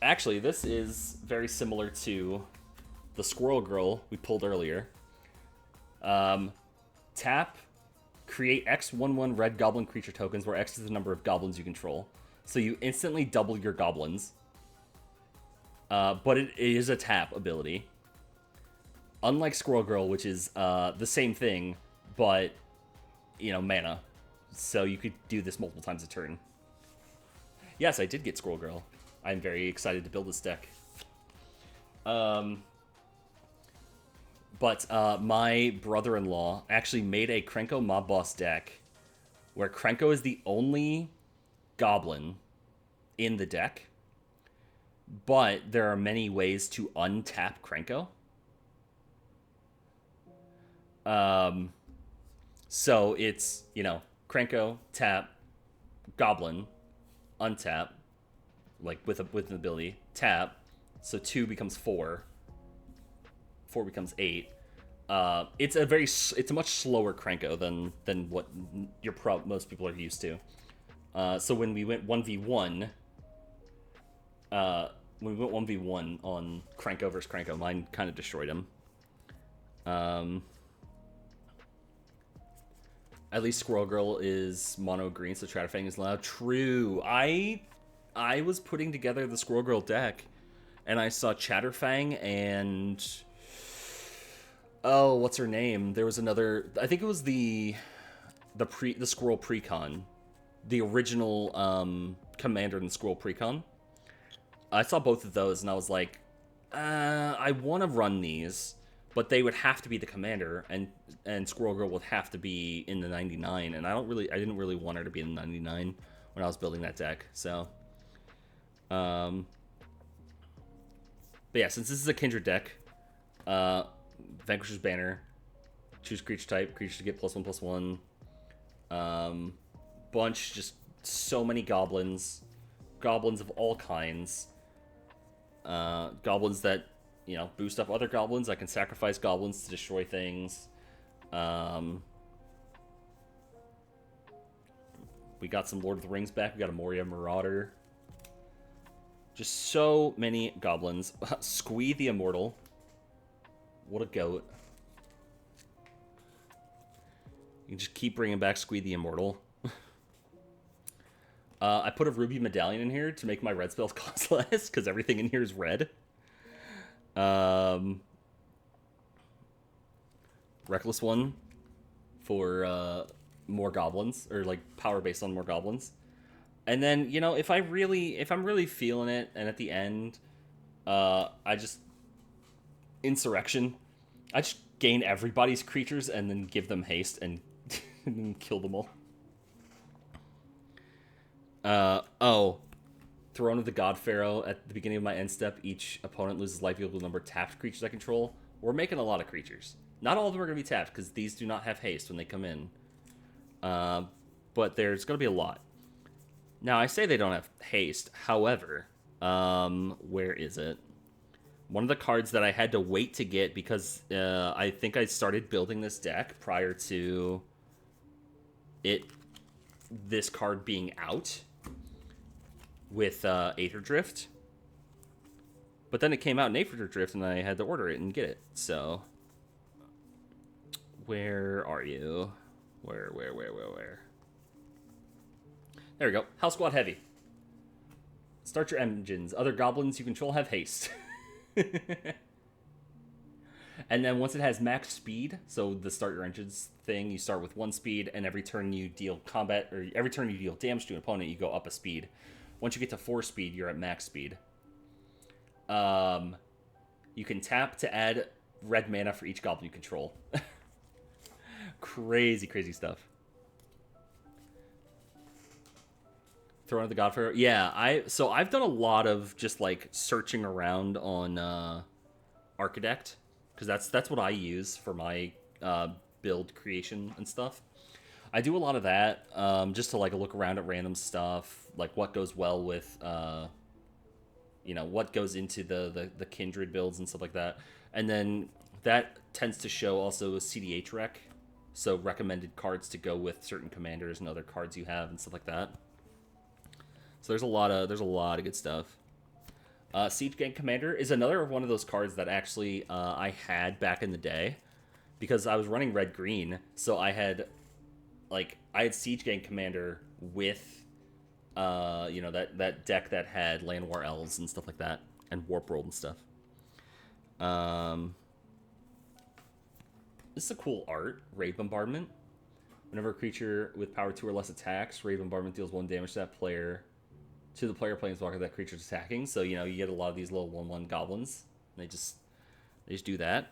Actually, this is very similar to the Squirrel Girl we pulled earlier. Tap, create X11 red goblin creature tokens, where X is the number of goblins you control. So you instantly double your goblins. But it is a tap ability. Unlike Squirrel Girl, which is the same thing, but, you know, mana. So you could do this multiple times a turn. Yes, I did get Squirrel Girl. I'm very excited to build this deck. But my brother-in-law actually made a Krenko Mob Boss deck where Krenko is the only goblin in the deck, but there are many ways to untap Krenko. So it's, you know, Krenko, tap, goblin, untap, like with an ability, tap, so 2 becomes 4, 4 becomes 8. It's a much slower Krenko than what most people are used to. So when we went 1v1, on Krenko versus Krenko, mine kind of destroyed him. At least Squirrel Girl is mono green, so Trafang is allowed. True. I was putting together the Squirrel Girl deck, and I saw Chatterfang and... Oh, what's her name? There was another... I think it was the Squirrel Precon. The original commander in the Squirrel Precon. I saw both of those, and I was like, I want to run these, but they would have to be the commander, and Squirrel Girl would have to be in the 99, and I didn't really want her to be in the 99 when I was building that deck, so... But yeah, since this is a Kindred deck, Vanquisher's Banner, choose creature type, creatures to get +1/+1, bunch, just so many goblins of all kinds, goblins that, you know, boost up other goblins. I can sacrifice goblins to destroy things. We got some Lord of the Rings back. We got a Moria Marauder. Just so many goblins. Squee the Immortal. What a goat. You can just keep bringing back Squee the Immortal. I put a Ruby Medallion in here to make my red spells cost less, because everything in here is red. Reckless one for more goblins, or like power based on more goblins. And then, you know, if I'm really feeling it, and at the end, I just... Insurrection. I just gain everybody's creatures and then give them haste and, and kill them all. Throne of the God Pharaoh. At the beginning of my end step, each opponent loses life equal to the number of tapped creatures I control. We're making a lot of creatures. Not all of them are going to be tapped, because these do not have haste when they come in. But there's going to be a lot. Now, I say they don't have haste. However, where is it? One of the cards that I had to wait to get, because I think I started building this deck prior to this card being out with Aether Drift. But then it came out in Aether Drift, and I had to order it and get it. So, where are you? Where? There we go. House Squad Heavy. Start your engines. Other goblins you control have haste. And then once it has max speed, so the start your engines thing, you start with 1 speed, and every turn you deal damage to an opponent, you go up a speed. Once you get to 4 speed, you're at max speed. You can tap to add red mana for each goblin you control. Crazy stuff. Throne of the God Pharaoh. Yeah, I've done a lot of just like searching around on Architect, because that's what I use for my build creation and stuff. I do a lot of that just to like look around at random stuff, like what goes well with you know, what goes into the Kindred builds and stuff like that. And then that tends to show also a CDH rec, so recommended cards to go with certain commanders and other cards you have and stuff like that. So there's a lot of good stuff. Siege Gang Commander is another one of those cards that actually I had back in the day because I was running red-green, so I had Siege Gang Commander with that deck that had Land War Elves and stuff like that, and Warp World and stuff. This is a cool art. Raid Bombardment. Whenever a creature with power 2 or less attacks, Raid Bombardment deals 1 damage to that player, to the player planeswalker that creature's attacking. So, you get a lot of these little 1/1 goblins. They just do that.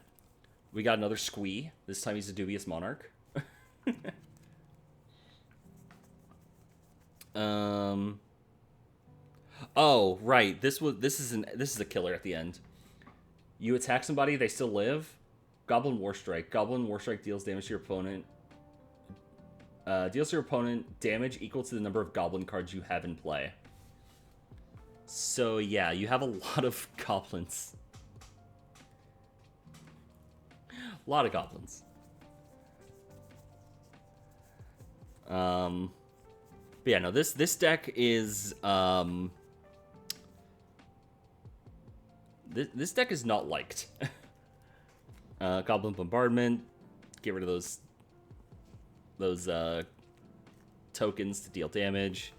We got another Squee. This time he's a Dubious Monarch. Oh, right. This is a killer at the end. You attack somebody, they still live. Goblin Warstrike. Goblin Warstrike deals damage to your opponent. Deals to your opponent damage equal to the number of goblin cards you have in play. So yeah, you have a lot of goblins. A lot of goblins. But yeah, no, this deck is this deck is not liked. Goblin Bombardment, get rid of those tokens to deal damage,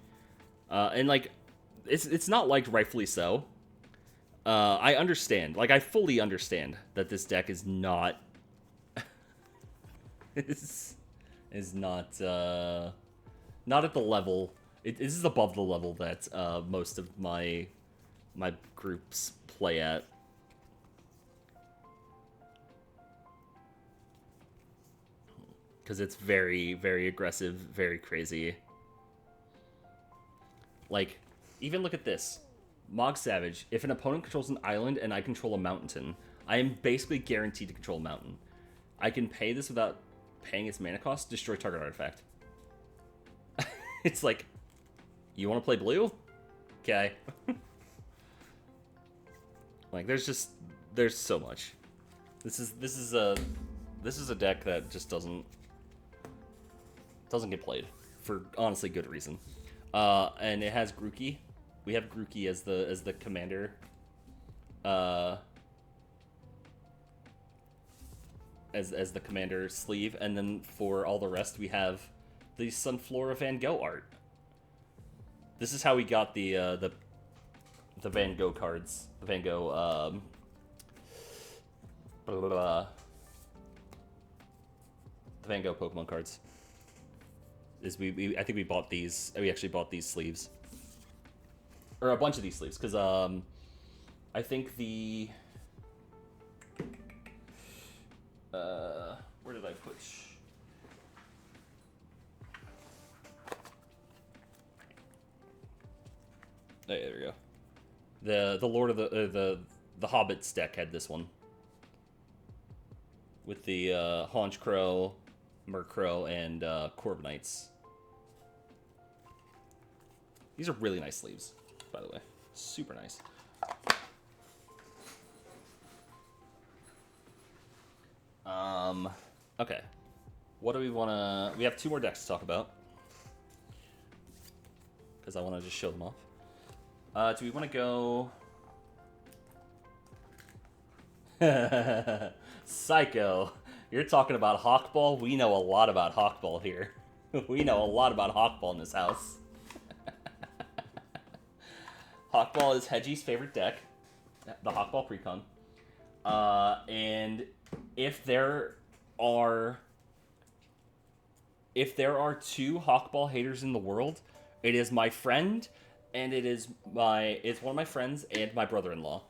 and it's not liked, rightfully so. I understand, I fully understand that this deck is not is not at the level. This is above the level that most of my groups play at. Because it's very, very aggressive, very crazy. Even look at this. Mog Savage. If an opponent controls an island and I control a mountain, I am basically guaranteed to control a mountain. I can pay this without paying its mana cost, destroy target artifact. It's you want to play blue? Okay. There's so much. This is a deck that just doesn't get played for honestly good reason. And it has Grookey. We have Grookey as the commander. As the commander sleeve, and then for all the rest we have the Sunflora Van Gogh art. This is how we got the Van Gogh cards. The Van Gogh the Van Gogh Pokemon cards. I think we bought these. We actually bought these sleeves, or a bunch of these sleeves, because I think the where did I put? Oh, yeah, there we go. The Lord of the Hobbits deck had this one with the Haunch Crow, Murkrow, and Corv Knights. These are really nice sleeves, by the way. Super nice. Okay. What do we want to... We have 2 more decks to talk about, because I want to just show them off. Do we want to go... Psycho. You're talking about Hawkball? We know a lot about Hawkball here. We know a lot about Hawkball in this house. Hawkball is Hedgie's favorite deck, the Hawkball Precon. And if there are 2 Hawkball haters in the world, it is my friend, and it's one of my friends and my brother-in-law.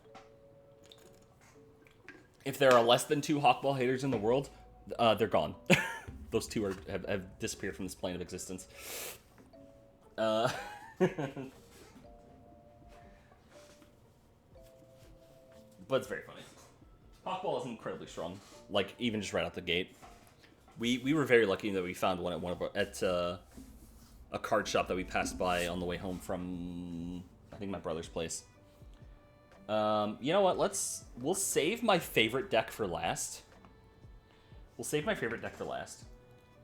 If there are less than 2 Hawkball haters in the world, they're gone. Those 2 have disappeared from this plane of existence. But it's very funny. Hawkball is incredibly strong. Even just right out the gate. We were very lucky that we found one at a card shop that we passed by on the way home from, I think, my brother's place. You know what? We'll save my favorite deck for last.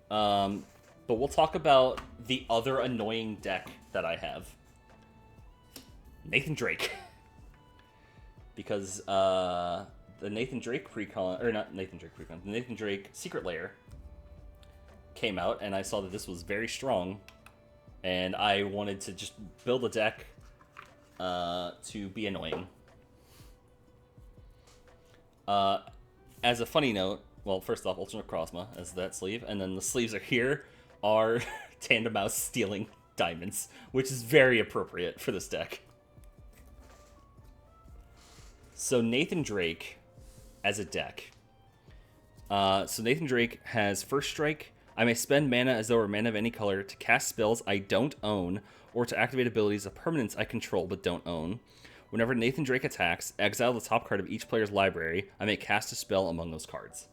But we'll talk about the other annoying deck that I have. Nathan Drake. because the Nathan Drake precon, or not Nathan Drake precon, the Nathan Drake Secret Lair came out, and I saw that this was very strong, and I wanted to just build a deck to be annoying. As a funny note, well, first off, Ultimate Crossma as that sleeve, and then the sleeves are here are Tandem Mouse stealing diamonds, which is very appropriate for this deck. So Nathan Drake as a deck. So Nathan Drake has First Strike. I may spend mana as though it were mana of any color to cast spells I don't own, or to activate abilities of permanents I control but don't own. Whenever Nathan Drake attacks, exile the top card of each player's library. I may cast a spell among those cards.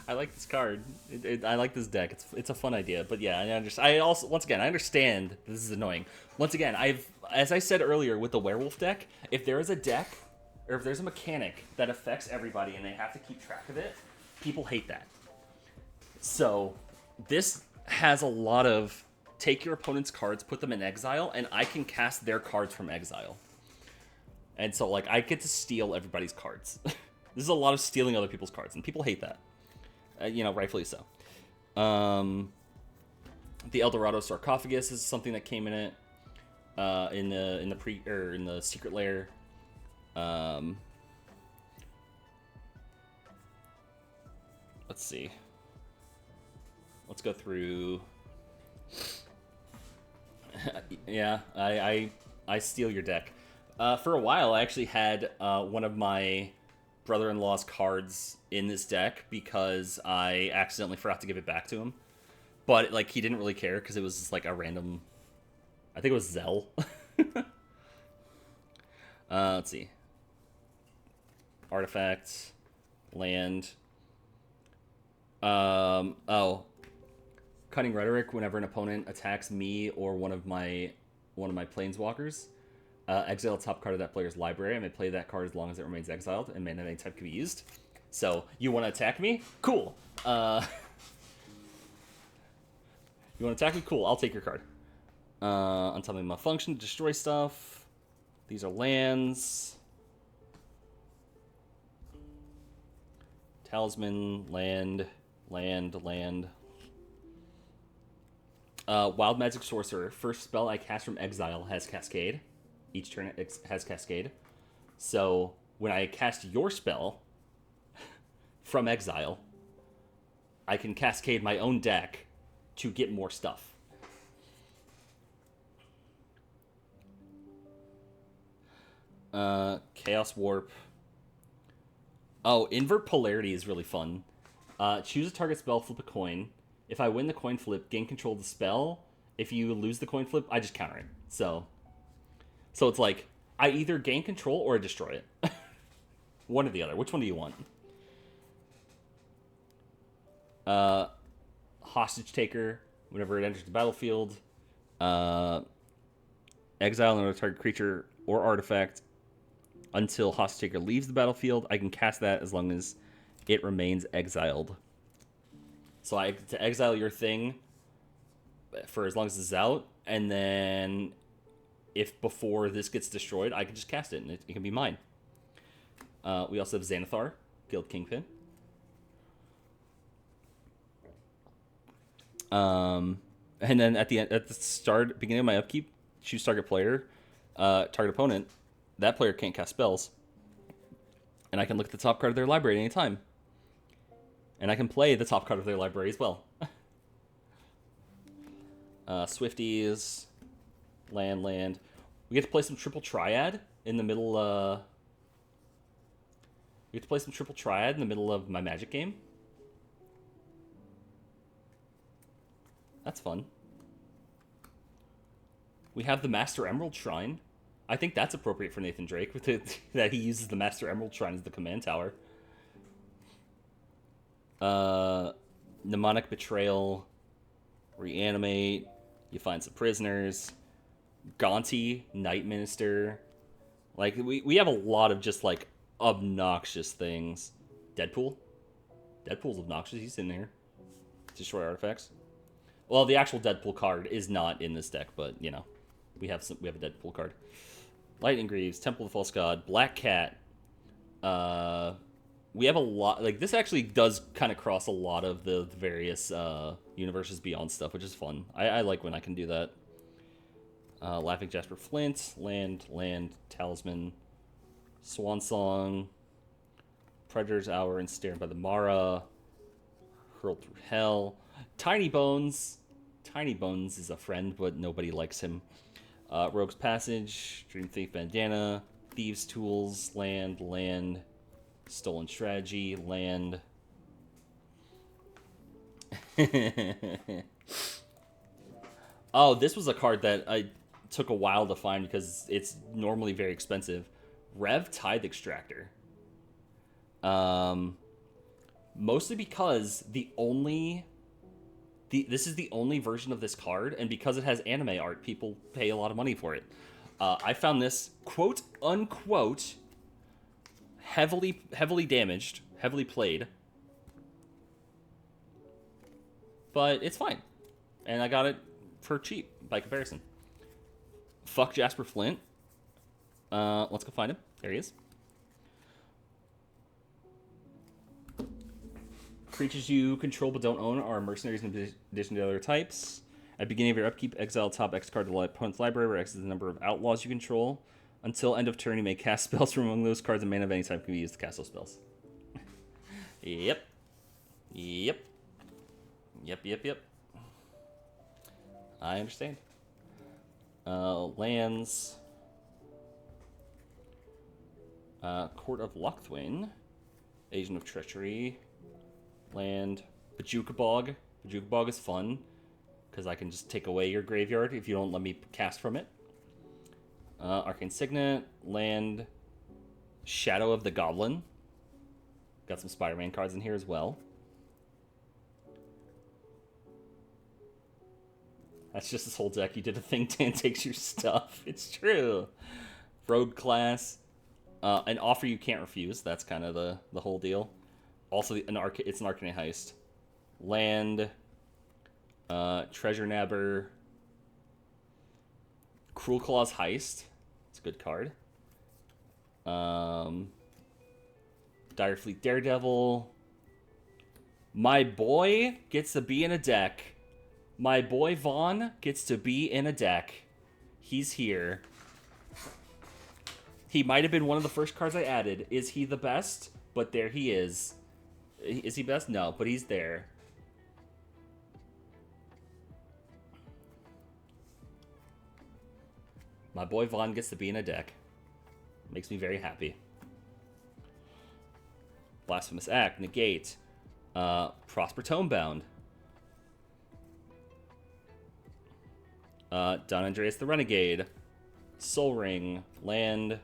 I like this card. I like this deck. It's a fun idea. But yeah, I also, once again, I understand this is annoying. Once again, as I said earlier with the werewolf deck, if there is a deck, or if there's a mechanic that affects everybody and they have to keep track of it, people hate that. So this has a lot of take your opponent's cards, put them in exile, and I can cast their cards from exile. And so, like, I get to steal everybody's cards. This is a lot of stealing other people's cards, and people hate that. Rightfully so. The Eldorado Sarcophagus is something that came in it in the Secret Lair. Let's see. Let's go through. Yeah, I steal your deck. For a while, I actually had one of my brother-in-law's cards in this deck because I accidentally forgot to give it back to him. But, like, he didn't really care because it was just, like, a random... I think it was Zell. Let's see. Artifact. Land. Cutting Rhetoric. Whenever an opponent attacks me or one of my planeswalkers, exile top card of that player's library. I may play that card as long as it remains exiled, and mana of any type can be used. So, you want to attack me? Cool. You want to attack me? Cool, I'll take your card. Untimely Malfunction, destroy stuff. These are lands. Talisman, land. Wild Magic Sorcerer. First spell I cast from exile has Cascade. Each turn it has Cascade. So when I cast your spell from exile, I can Cascade my own deck to get more stuff. Chaos Warp. Oh, Invert Polarity is really fun. Choose a target spell, flip a coin. If I win the coin flip, gain control of the spell. If you lose the coin flip, I just counter it. So it's like, I either gain control or I destroy it. One or the other. Which one do you want? Hostage Taker. Whenever it enters the battlefield. Exile another target creature or artifact until Hostage Taker leaves the battlefield. I can cast that as long as it remains exiled. So I get to exile your thing for as long as it's out, and then if before this gets destroyed, I can just cast it, and it can be mine. We also have Xanathar, Guild Kingpin. And then at the beginning of my upkeep, choose target player, target opponent. That player can't cast spells, and I can look at the top card of their library at any time. And I can play the top card of their library as well. Swifties, land. We get to play some Triple Triad in the middle. We get to play some Triple Triad in the middle of my Magic game. That's fun. We have the Master Emerald Shrine. I think that's appropriate for Nathan Drake, with it, that he uses the Master Emerald Shrine as the command tower. Mnemonic Betrayal. Reanimate. You find some prisoners. Gaunty, Night Minister. Like, we have a lot of just, like, obnoxious things. Deadpool. Deadpool's obnoxious. He's in there. Destroy artifacts. Well, the actual Deadpool card is not in this deck, but, you know. We have a Deadpool card. Lightning Greaves, Temple of the False God, Black Cat. We have a lot. Like, this actually does kind of cross a lot of the various universes beyond stuff, which is fun. I like when I can do that. Laughing Jasper Flint, Land, Talisman, Swan Song, Predator's Hour, Ensnared by the Mara, Hurled Through Hell, Tiny Bones. Tiny Bones is a friend, but nobody likes him. Rogue's Passage, Dream Thief Bandana, Thieves' Tools, Land, Stolen Strategy, Land. Oh, this was a card that I took a while to find because it's normally very expensive. Rev Tithe Extractor. Mostly because this is the only version of this card, and because it has anime art, people pay a lot of money for it. I found this quote unquote heavily damaged, heavily played, but it's fine, and I got it for cheap by comparison. Fuck Jasper Flint. Let's go find him. There he is. Creatures you control but don't own are mercenaries in addition to other types. At the beginning of your upkeep, exile top X card to the opponent's library, where X is the number of outlaws you control. Until end of turn, you may cast spells from among those cards, and mana of any type can be used to cast those spells. Yep. I understand. Lands. Court of Lochthwain. Agent of Treachery. Land. Bajuka Bog. Bajuka Bog is fun, because I can just take away your graveyard if you don't let me cast from it. Arcane Signet. Land. Shadow of the Goblin. Got some Spider-Man cards in here as well. That's just this whole deck. You did a thing, Dan takes your stuff. It's true. Rogue class. An offer you can't refuse. That's kind of the whole deal. Also, it's an Arcanine Heist. Land. Treasure Nabber. Cruel Claw's Heist. It's a good card. Dire Fleet Daredevil. My boy gets to be in a deck. My boy Vaughn gets to be in a deck. He's here. He might have been one of the first cards I added. Is he the best? But there he is. Is he best? No, but he's there. My boy Vaughn gets to be in a deck. Makes me very happy. Blasphemous Act, Negate. Prosper Tomebound. Don Andreas the Renegade. Soul Ring. Land.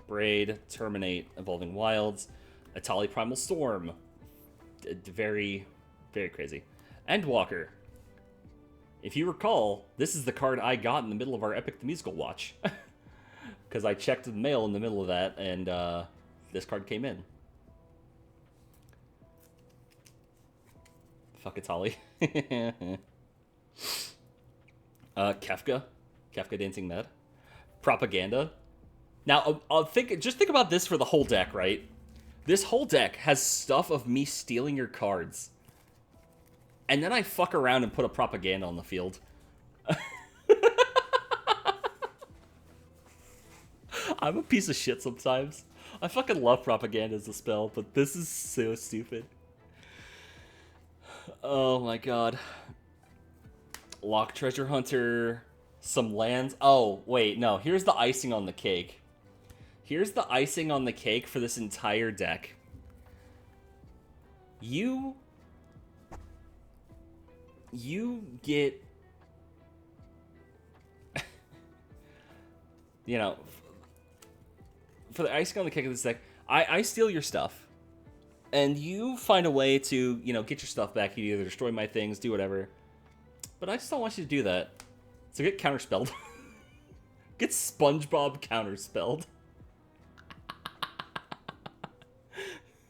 Braid. Terminate. Evolving Wilds. Atali Primal Storm. Very, very crazy. Endwalker. If you recall, this is the card I got in the middle of our Epic the Musical watch. Because I checked the mail in the middle of that, and this card came in. Fuck Atali. Kefka. Kefka Dancing Mad. Propaganda. Now, just think about this for the whole deck, right? This whole deck has stuff of me stealing your cards. And then I fuck around and put a Propaganda on the field. I'm a piece of shit sometimes. I fucking love Propaganda as a spell, but this is so stupid. Oh my god. Lock Treasure Hunter. Some lands. Oh, wait, no. Here's the icing on the cake. Here's the icing on the cake for this entire deck. You get... you know, for the icing on the cake of this deck, I steal your stuff. And you find a way to, you know, get your stuff back. You either destroy my things, do whatever. But I just don't want you to do that. So get counterspelled. Get SpongeBob counterspelled.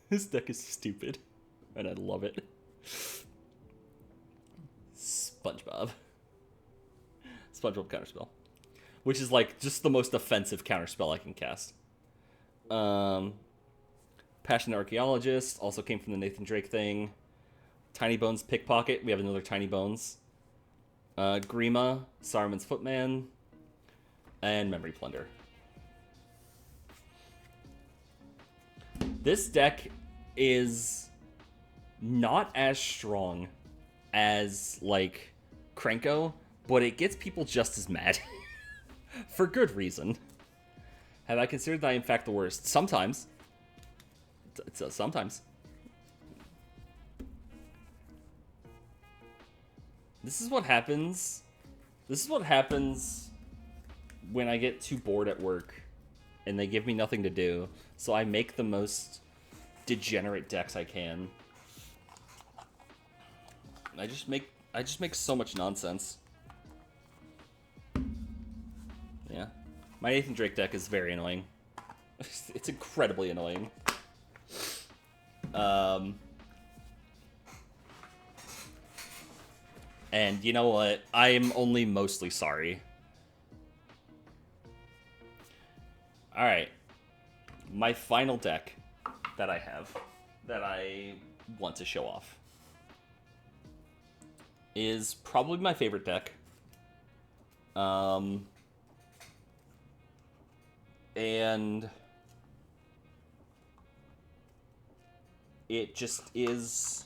This deck is stupid. And I love it. SpongeBob. SpongeBob counterspell. which is like just the most offensive counterspell I can cast. Passionate Archaeologist also came from the Nathan Drake thing. Tiny Bones Pickpocket. We have another Tiny Bones. Grima, Saruman's Footman, and Memory Plunder. This deck is not as strong as, like, Krenko, but it gets people just as mad. For good reason. Have I considered that I am in fact the worst? Sometimes. Sometimes. This is what happens. This is what happens when I get too bored at work and they give me nothing to do. So I make the most degenerate decks I can. I just make so much nonsense. Yeah. My Nathan Drake deck is very annoying. It's incredibly annoying. And you know what? I'm only mostly sorry. Alright. My final deck that I have, that I want to show off, is probably my favorite deck. And it just is...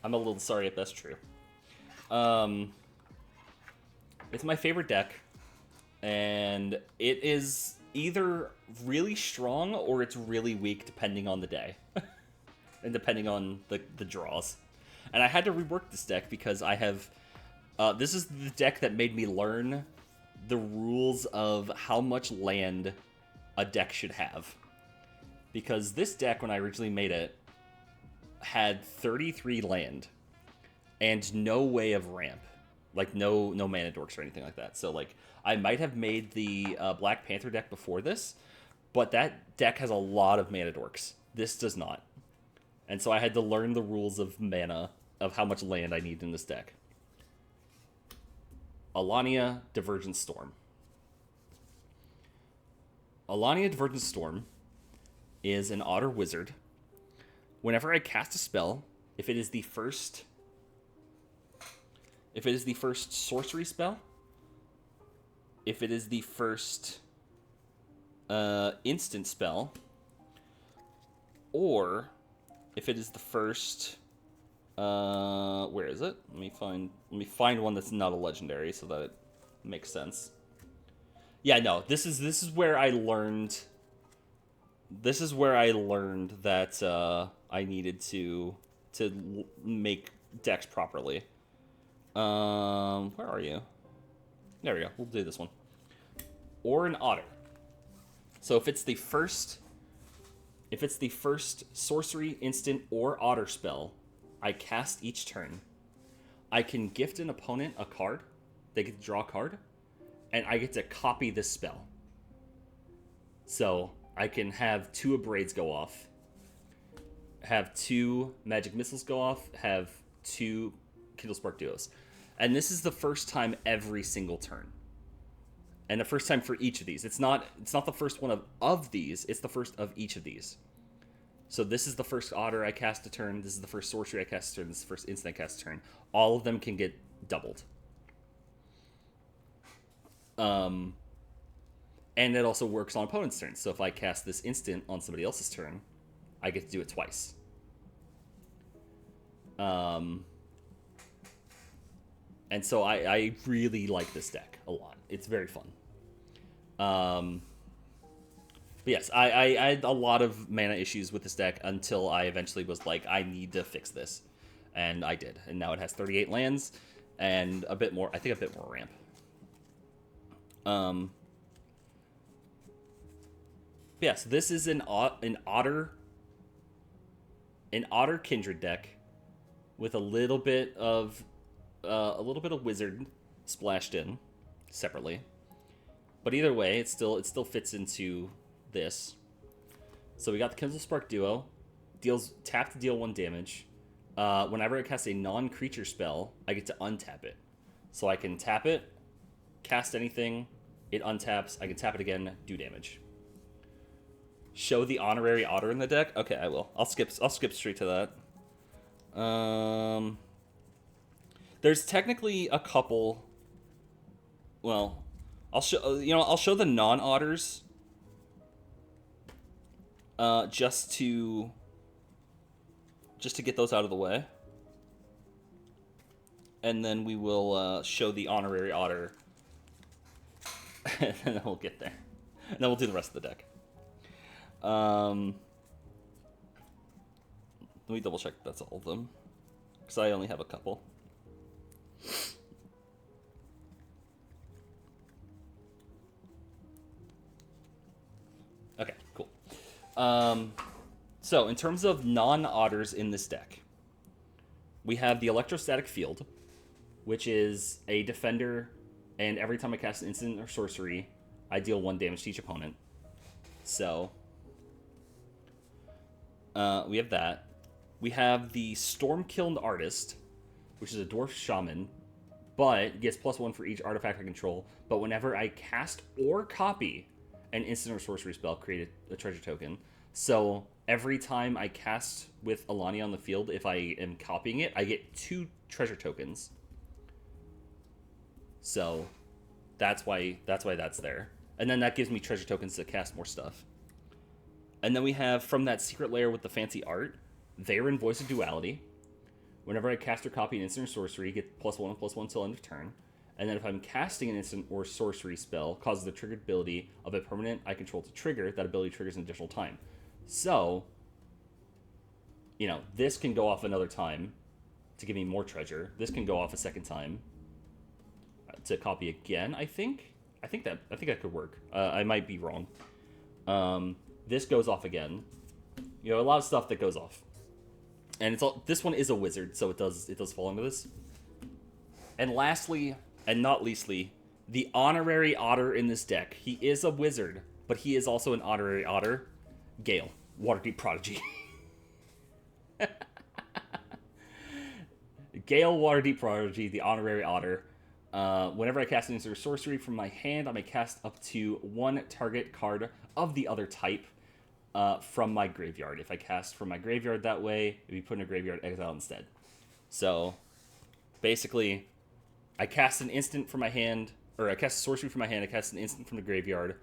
I'm a little sorry if that's true. It's my favorite deck, and it is either really strong or it's really weak depending on the day. And depending on the draws. And I had to rework this deck because I have... this is the deck that made me learn the rules of how much land a deck should have. Because this deck, when I originally made it, had 33 land and no way of ramp. Like, no mana dorks or anything like that. So, like, I might have made the Black Panther deck before this, but that deck has a lot of mana dorks. This does not. And so I had to learn the rules of mana, of how much land I need in this deck. Alania Divergent Storm. Alania Divergent Storm is an Otter Wizard. Whenever I cast a spell, if it is the first sorcery spell, if it is the first instant spell, or if it is the first where is it? Let me find one that's not a legendary so that it makes sense. Yeah, no, this is where I learned. This is where I learned that I needed to make decks properly. Where are you? There we go. We'll do this one. Or an otter. So if it's the first sorcery, instant, or otter spell I cast each turn, I can gift an opponent a card. They get to draw a card, and I get to copy this spell. So I can have 2 Abrades go off, have 2 Magic Missiles go off, have 2 Kindle Spark Duos. And this is the first time every single turn. And the first time for each of these. It's not the first one of these, it's the first of each of these. So this is the first Otter I cast a turn, this is the first Sorcery I cast a turn, this is the first Instant I cast a turn. All of them can get doubled. And it also works on opponent's turns. So if I cast this instant on somebody else's turn, I get to do it twice. And so I really like this deck a lot. It's very fun. But yes, I had a lot of mana issues with this deck until I eventually was like, I need to fix this. And I did. And now it has 38 lands and a bit more, I think a bit more ramp. Yeah, so this is an otter kindred deck with a little bit of wizard splashed in separately. But either way, it still fits into this. So we got the Kindle Spark Duo, tap to deal 1 damage. Whenever I cast a non-creature spell, I get to untap it. So I can tap it, cast anything, it untaps, I can tap it again, do damage. Show the honorary otter in the deck? Okay, I will. I'll skip straight to that. There's technically a couple. Well, I'll show the non-otters just to get those out of the way. And then we will show the honorary otter. And then we'll get there. And then we'll do the rest of the deck. Let me double check that's all of them. Because I only have a couple. Okay, cool. So, in terms of non-otters in this deck, we have the Electrostatic Field, which is a defender, and every time I cast an instant or sorcery, I deal 1 damage to each opponent. So, we have that. We have the Stormkiln Artist, which is a Dwarf Shaman, but gets +1 for each artifact I control. But whenever I cast or copy an instant or sorcery spell, create a treasure token. So every time I cast with Alania on the field, if I am copying it, I get 2 treasure tokens. So that's why that's there. And then that gives me treasure tokens to cast more stuff. And then we have, from that secret layer with the fancy art, they're in Voice of Duality. Whenever I cast or copy an instant or sorcery, get +1/+1 till end of turn. And then if I'm casting an instant or sorcery spell, causes the triggered ability of a permanent I control to trigger. That ability triggers an additional time. So, this can go off another time to give me more treasure. This can go off a second time to copy again, I think. I think that could work. I might be wrong. This goes off again. A lot of stuff that goes off. And this one is a wizard, so it does fall into this. And lastly, and not leastly, the honorary otter in this deck. He is a wizard, but he is also an honorary otter. Gale, Waterdeep Prodigy. Gale, Waterdeep Prodigy, the honorary otter. Whenever I cast an instant or sorcery from my hand, I may cast up to 1 target card of the other type from my graveyard. If I cast from my graveyard that way, it'd be put in a graveyard exile instead. So, basically, I cast an instant from my hand, or I cast a sorcery from my hand, I cast an instant from the graveyard,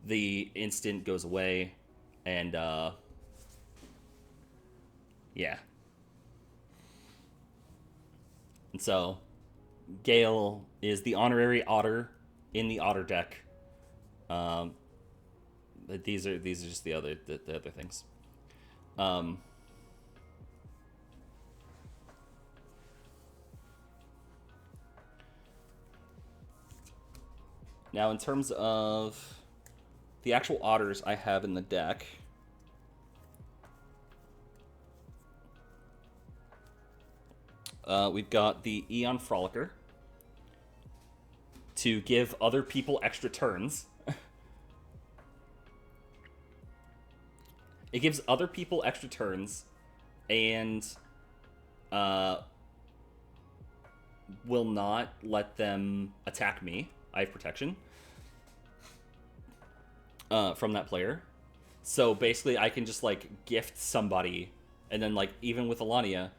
the instant goes away, and, yeah. And so, Gale is the honorary otter in the otter deck. These are just the other things. Now, in terms of the actual otters I have in the deck, we've got the Eon Frolicker to give other people extra turns. It gives other people extra turns, and will not let them attack me. I have protection from that player. So basically, I can just, gift somebody, and then, even with Alania,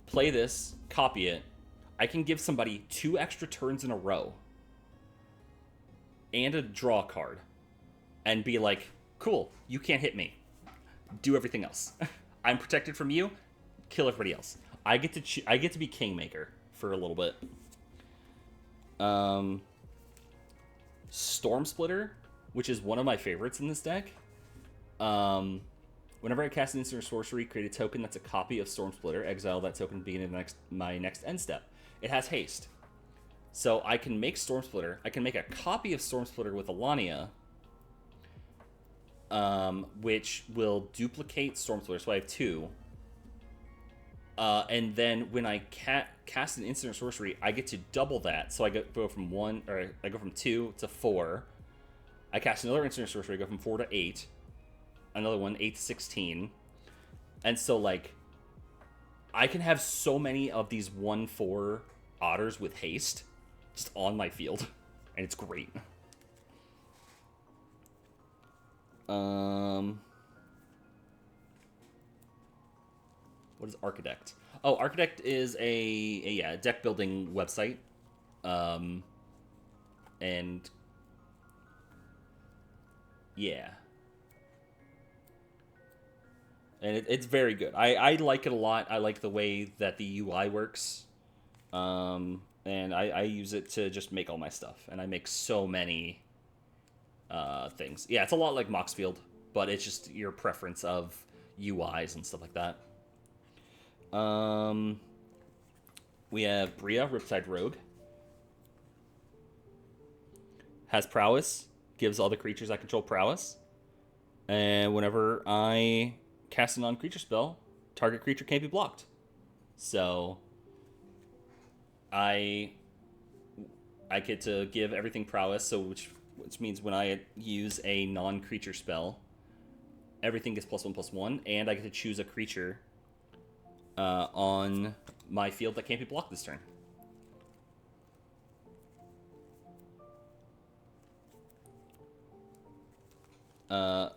play this, copy it. I can give somebody 2 extra turns in a row, and a draw card, and be like, cool, you can't hit me. Do everything else. I'm protected from you. Kill everybody else. I get to be Kingmaker for a little bit. Storm Splitter, which is one of my favorites in this deck. Whenever I cast an instant or sorcery, create a token that's a copy of Storm Splitter. Exile that token beginning my next end step. It has haste. So I can make Storm Splitter. I can make a copy of Storm Splitter with Alania, which will duplicate Storm Splitter. So I have 2. And then when I cast an instant or sorcery, I get to double that. So I go from 2 to 4. I cast another instant or sorcery, I go from 4 to 8. Another one, 8 to 16. And so, I can have so many of these 1/4 otters with haste just on my field, and it's great. What is Architect? Oh, Architect is a deck building website. And yeah. And it's very good. I like it a lot. I like the way that the UI works. And I use it to just make all my stuff. And I make so many things. Yeah, it's a lot like Moxfield, but it's just your preference of UIs and stuff like that. We have Bria, Riptide Rogue. Has prowess. Gives all the creatures I control prowess. And whenever I cast a non-creature spell, target creature can't be blocked. So I get to give everything prowess, so which means when I use a non-creature spell, everything gets +1/+1, and I get to choose a creature on my field that can't be blocked this turn.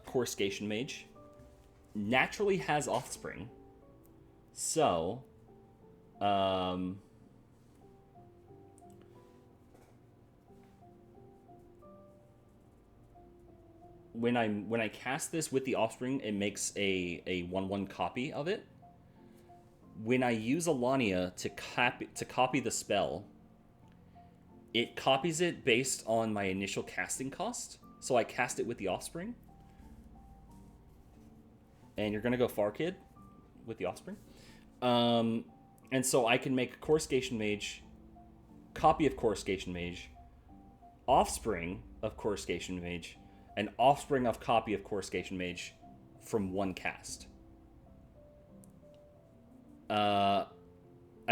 Coruscation Mage naturally has Offspring, so when I cast this with the Offspring, it makes a 1/1 copy of it. When I use Alania to copy the spell, it copies it based on my initial casting cost. So I cast it with the Offspring. And you're going to go Far Kid with the Offspring. And so I can make Coruscation Mage, copy of Coruscation Mage, Offspring of Coruscation Mage, and Offspring of copy of Coruscation Mage from one cast. I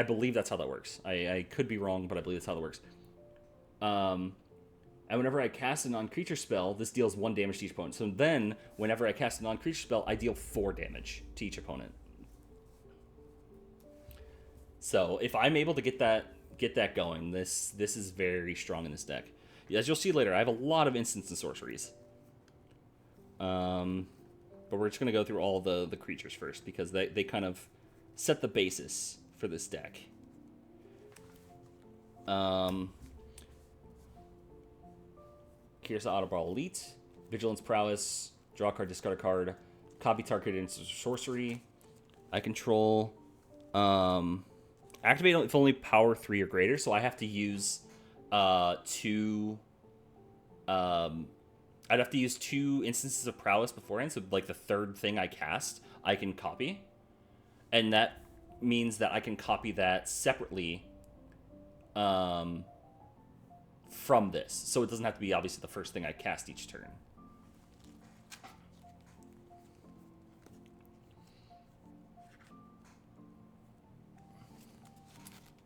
believe that's how that works. I could be wrong, but I believe that's how that works. And whenever I cast a non-creature spell, this deals 1 damage to each opponent. So then, whenever I cast a non-creature spell, I deal 4 damage to each opponent. So if I'm able to get that going, this is very strong in this deck. As you'll see later, I have a lot of instants and sorceries. But we're just going to go through all the creatures first, because they kind of set the basis for this deck. Kirsa Autoball Elite, Vigilance Prowess, draw a card, discard a card, copy target instant sorcery. I control activate if only power 3 or greater, so I have to use two I'd have to use 2 instances of prowess beforehand, so like the third thing I cast, I can copy. And that means that I can copy that separately from this. So it doesn't have to be obviously the first thing I cast each turn.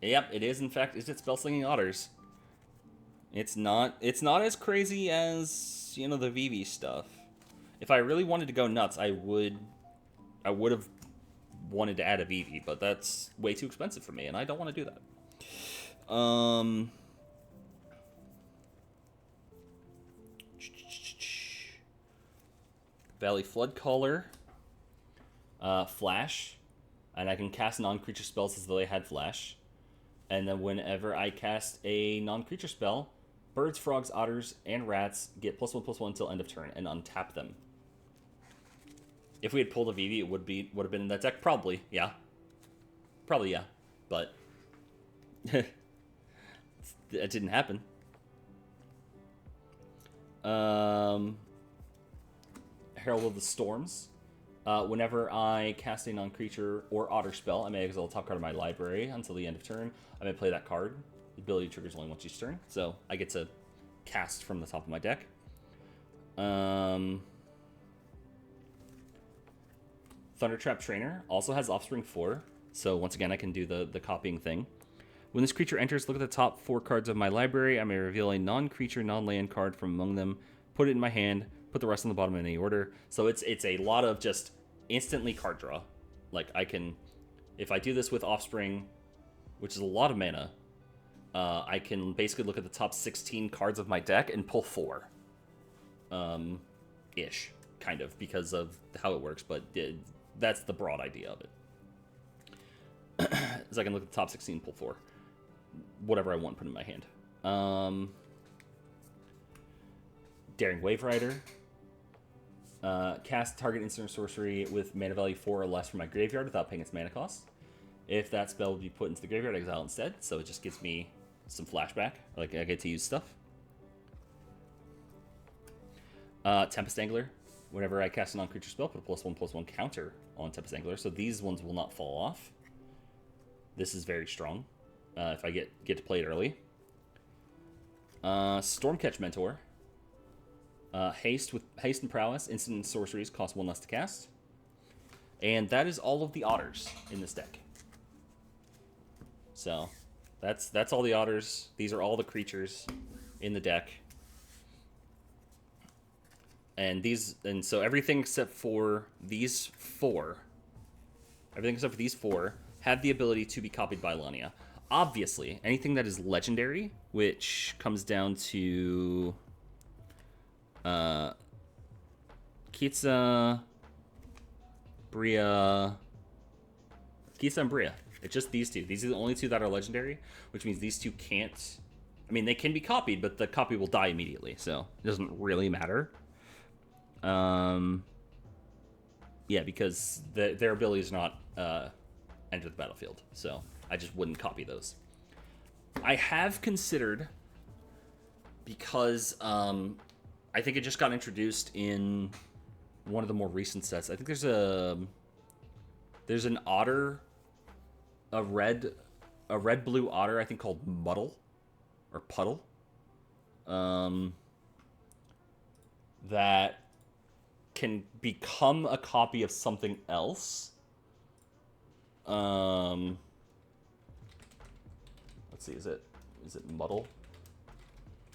Yep, it is in fact, is it Spellslinging Otters? It's not as crazy as, you know, the VV stuff. If I really wanted to go nuts, I would have wanted to add a VV, but that's way too expensive for me, and I don't want to do that. Valley Flood Caller, Flash, and I can cast non-creature spells as though they had Flash. And then whenever I cast a non-creature spell, birds, frogs, otters, and rats get +1/+1 until end of turn and untap them. If we had pulled a VV, it would have been in that deck. Probably, yeah. Probably, yeah. But that didn't happen. Herald of the Storms. Whenever I cast a non-creature or otter spell, I may exile a top card of my library until the end of turn. I may play that card. The ability triggers only once each turn, so I get to cast from the top of my deck. Thundertrap Trainer also has Offspring 4, so once again I can do the copying thing. When this creature enters, look at the top 4 cards of my library. I may reveal a non-creature, non-land card from among them, put it in my hand, put the rest on the bottom in any order. So it's a lot of just instantly card draw. Like I can, if I do this with Offspring, which is a lot of mana, I can basically look at the top 16 cards of my deck and pull 4. Ish, kind of, because of how it works, but that's the broad idea of it. So I can look at the top 16 and pull 4. Whatever I want put in my hand. Daring Wave Rider. Cast target instant or sorcery with mana value 4 or less from my graveyard without paying its mana cost. If that spell would be put into the graveyard, exile instead, so it just gives me some flashback. Like, I get to use stuff. Tempest Angler. Whenever I cast a non-creature spell, put a +1/+1 counter on Tempest Angler, so these ones will not fall off. This is very strong, if I get to play it early. Stormcatch Mentor. Haste and Prowess. Instant and sorceries cost 1 less to cast. And that is all of the otters in this deck. So, that's all the otters. These are all the creatures in the deck. And so everything except for these 4, have the ability to be copied by Lania. Obviously, anything that is legendary, which comes down to Kitsa, Bria, and Bria. It's just these 2. These are the only 2 that are legendary, which means these 2 can't... I mean, they can be copied, but the copy will die immediately, so it doesn't really matter. Yeah, because their abilities not enter the battlefield, so I just wouldn't copy those. I have considered, because I think it just got introduced in one of the more recent sets. I think there's an otter, a red-blue otter, I think called Muddle or Puddle, that can become a copy of something else. Let's see, is it Muddle?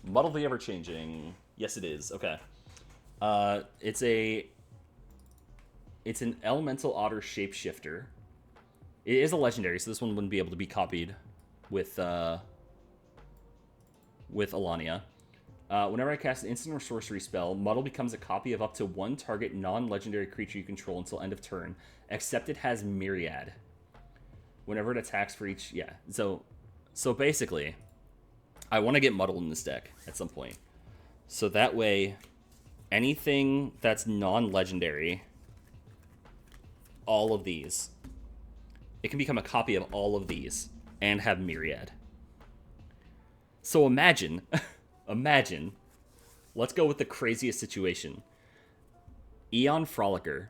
Muddle the Ever-Changing. Yes, it is. Okay. It's an elemental otter shapeshifter. It is a legendary, so this one wouldn't be able to be copied with Alania. Whenever I cast an instant or sorcery spell, Muddle becomes a copy of up to 1 target non-legendary creature you control until end of turn, except it has Myriad. Whenever it attacks for each... Yeah, so basically, I want to get Muddle in this deck at some point. So that way, anything that's non-legendary, all of these, it can become a copy of all of these and have Myriad. So imagine... Imagine, let's go with the craziest situation. Eon Frolicker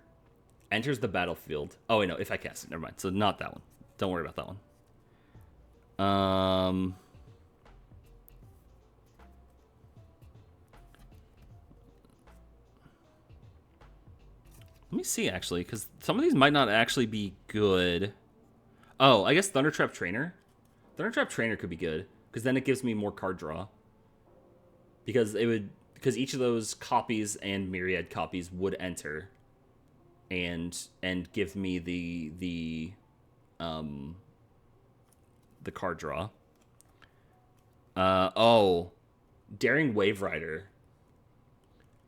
enters the battlefield. Oh, wait, no, if I cast it. Never mind. So not that one. Don't worry about that one. Let me see, actually, because some of these might not actually be good. Oh, I guess Thundertrap Trainer. Thundertrap Trainer could be good, because then it gives me more card draw. Because each of those copies and Myriad copies would enter, and give me the card draw. Daring Wave Rider.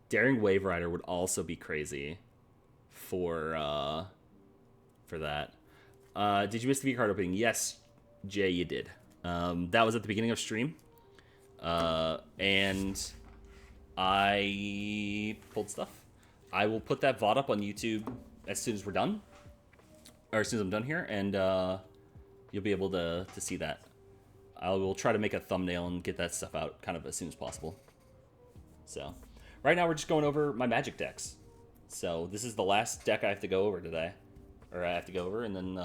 Daring Wave Rider would also be crazy for that. Did you miss the V card opening? Yes, Jay, you did. That was at the beginning of stream. And I pulled stuff. I will put that VOD up on YouTube as soon as we're done. Or as soon as I'm done here, and you'll be able to see that. I will try to make a thumbnail and get that stuff out kind of as soon as possible. So, right now we're just going over my Magic decks. So, this is the last deck I have to go over today. Or I have to go over, and then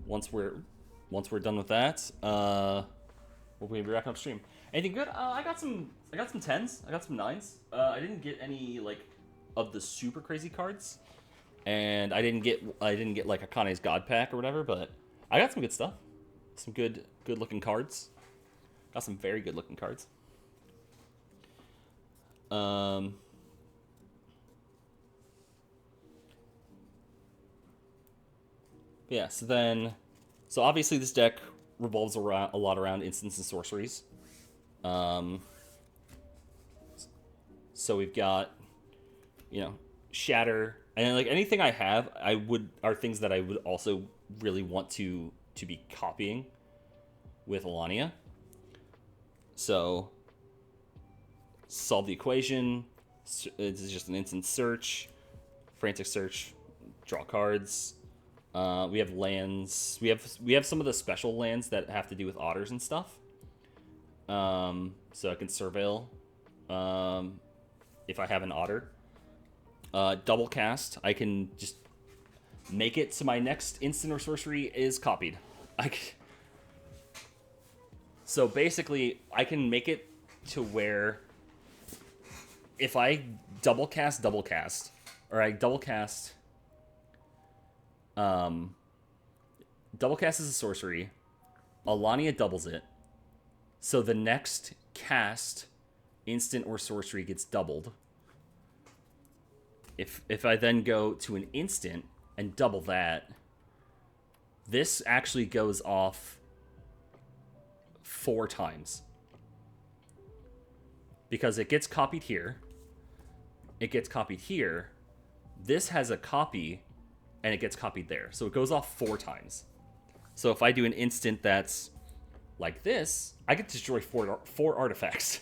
once we're done with that, we'll be wrapping up stream. Anything good? I got some 10s. I got some 9s. I didn't get any like of the super crazy cards, and I didn't get like Akane's God Pack or whatever. But I got some good stuff. Some good looking cards. Got some very good looking cards. Yeah. So obviously this deck revolves around a lot around instants and sorceries. Um, so we've got, Shatter, and like anything I have, are things that I would also really want to be copying with Alania. So solve the equation. This is just an instant search, frantic search, draw cards. We have lands. We have some of the special lands that have to do with otters and stuff. So I can surveil if I have an otter. Double cast. I can just make it so my next instant or sorcery is copied. So basically, I can make it to where if I double cast, or I double cast is a sorcery, Alania doubles it, so the next cast, instant or sorcery, gets doubled. If I then go to an instant and double that, this actually goes off 4 times. Because it gets copied here. It gets copied here. This has a copy, and it gets copied there. So it goes off 4 times. So if I do an instant that's like this, I get to destroy 4 artifacts.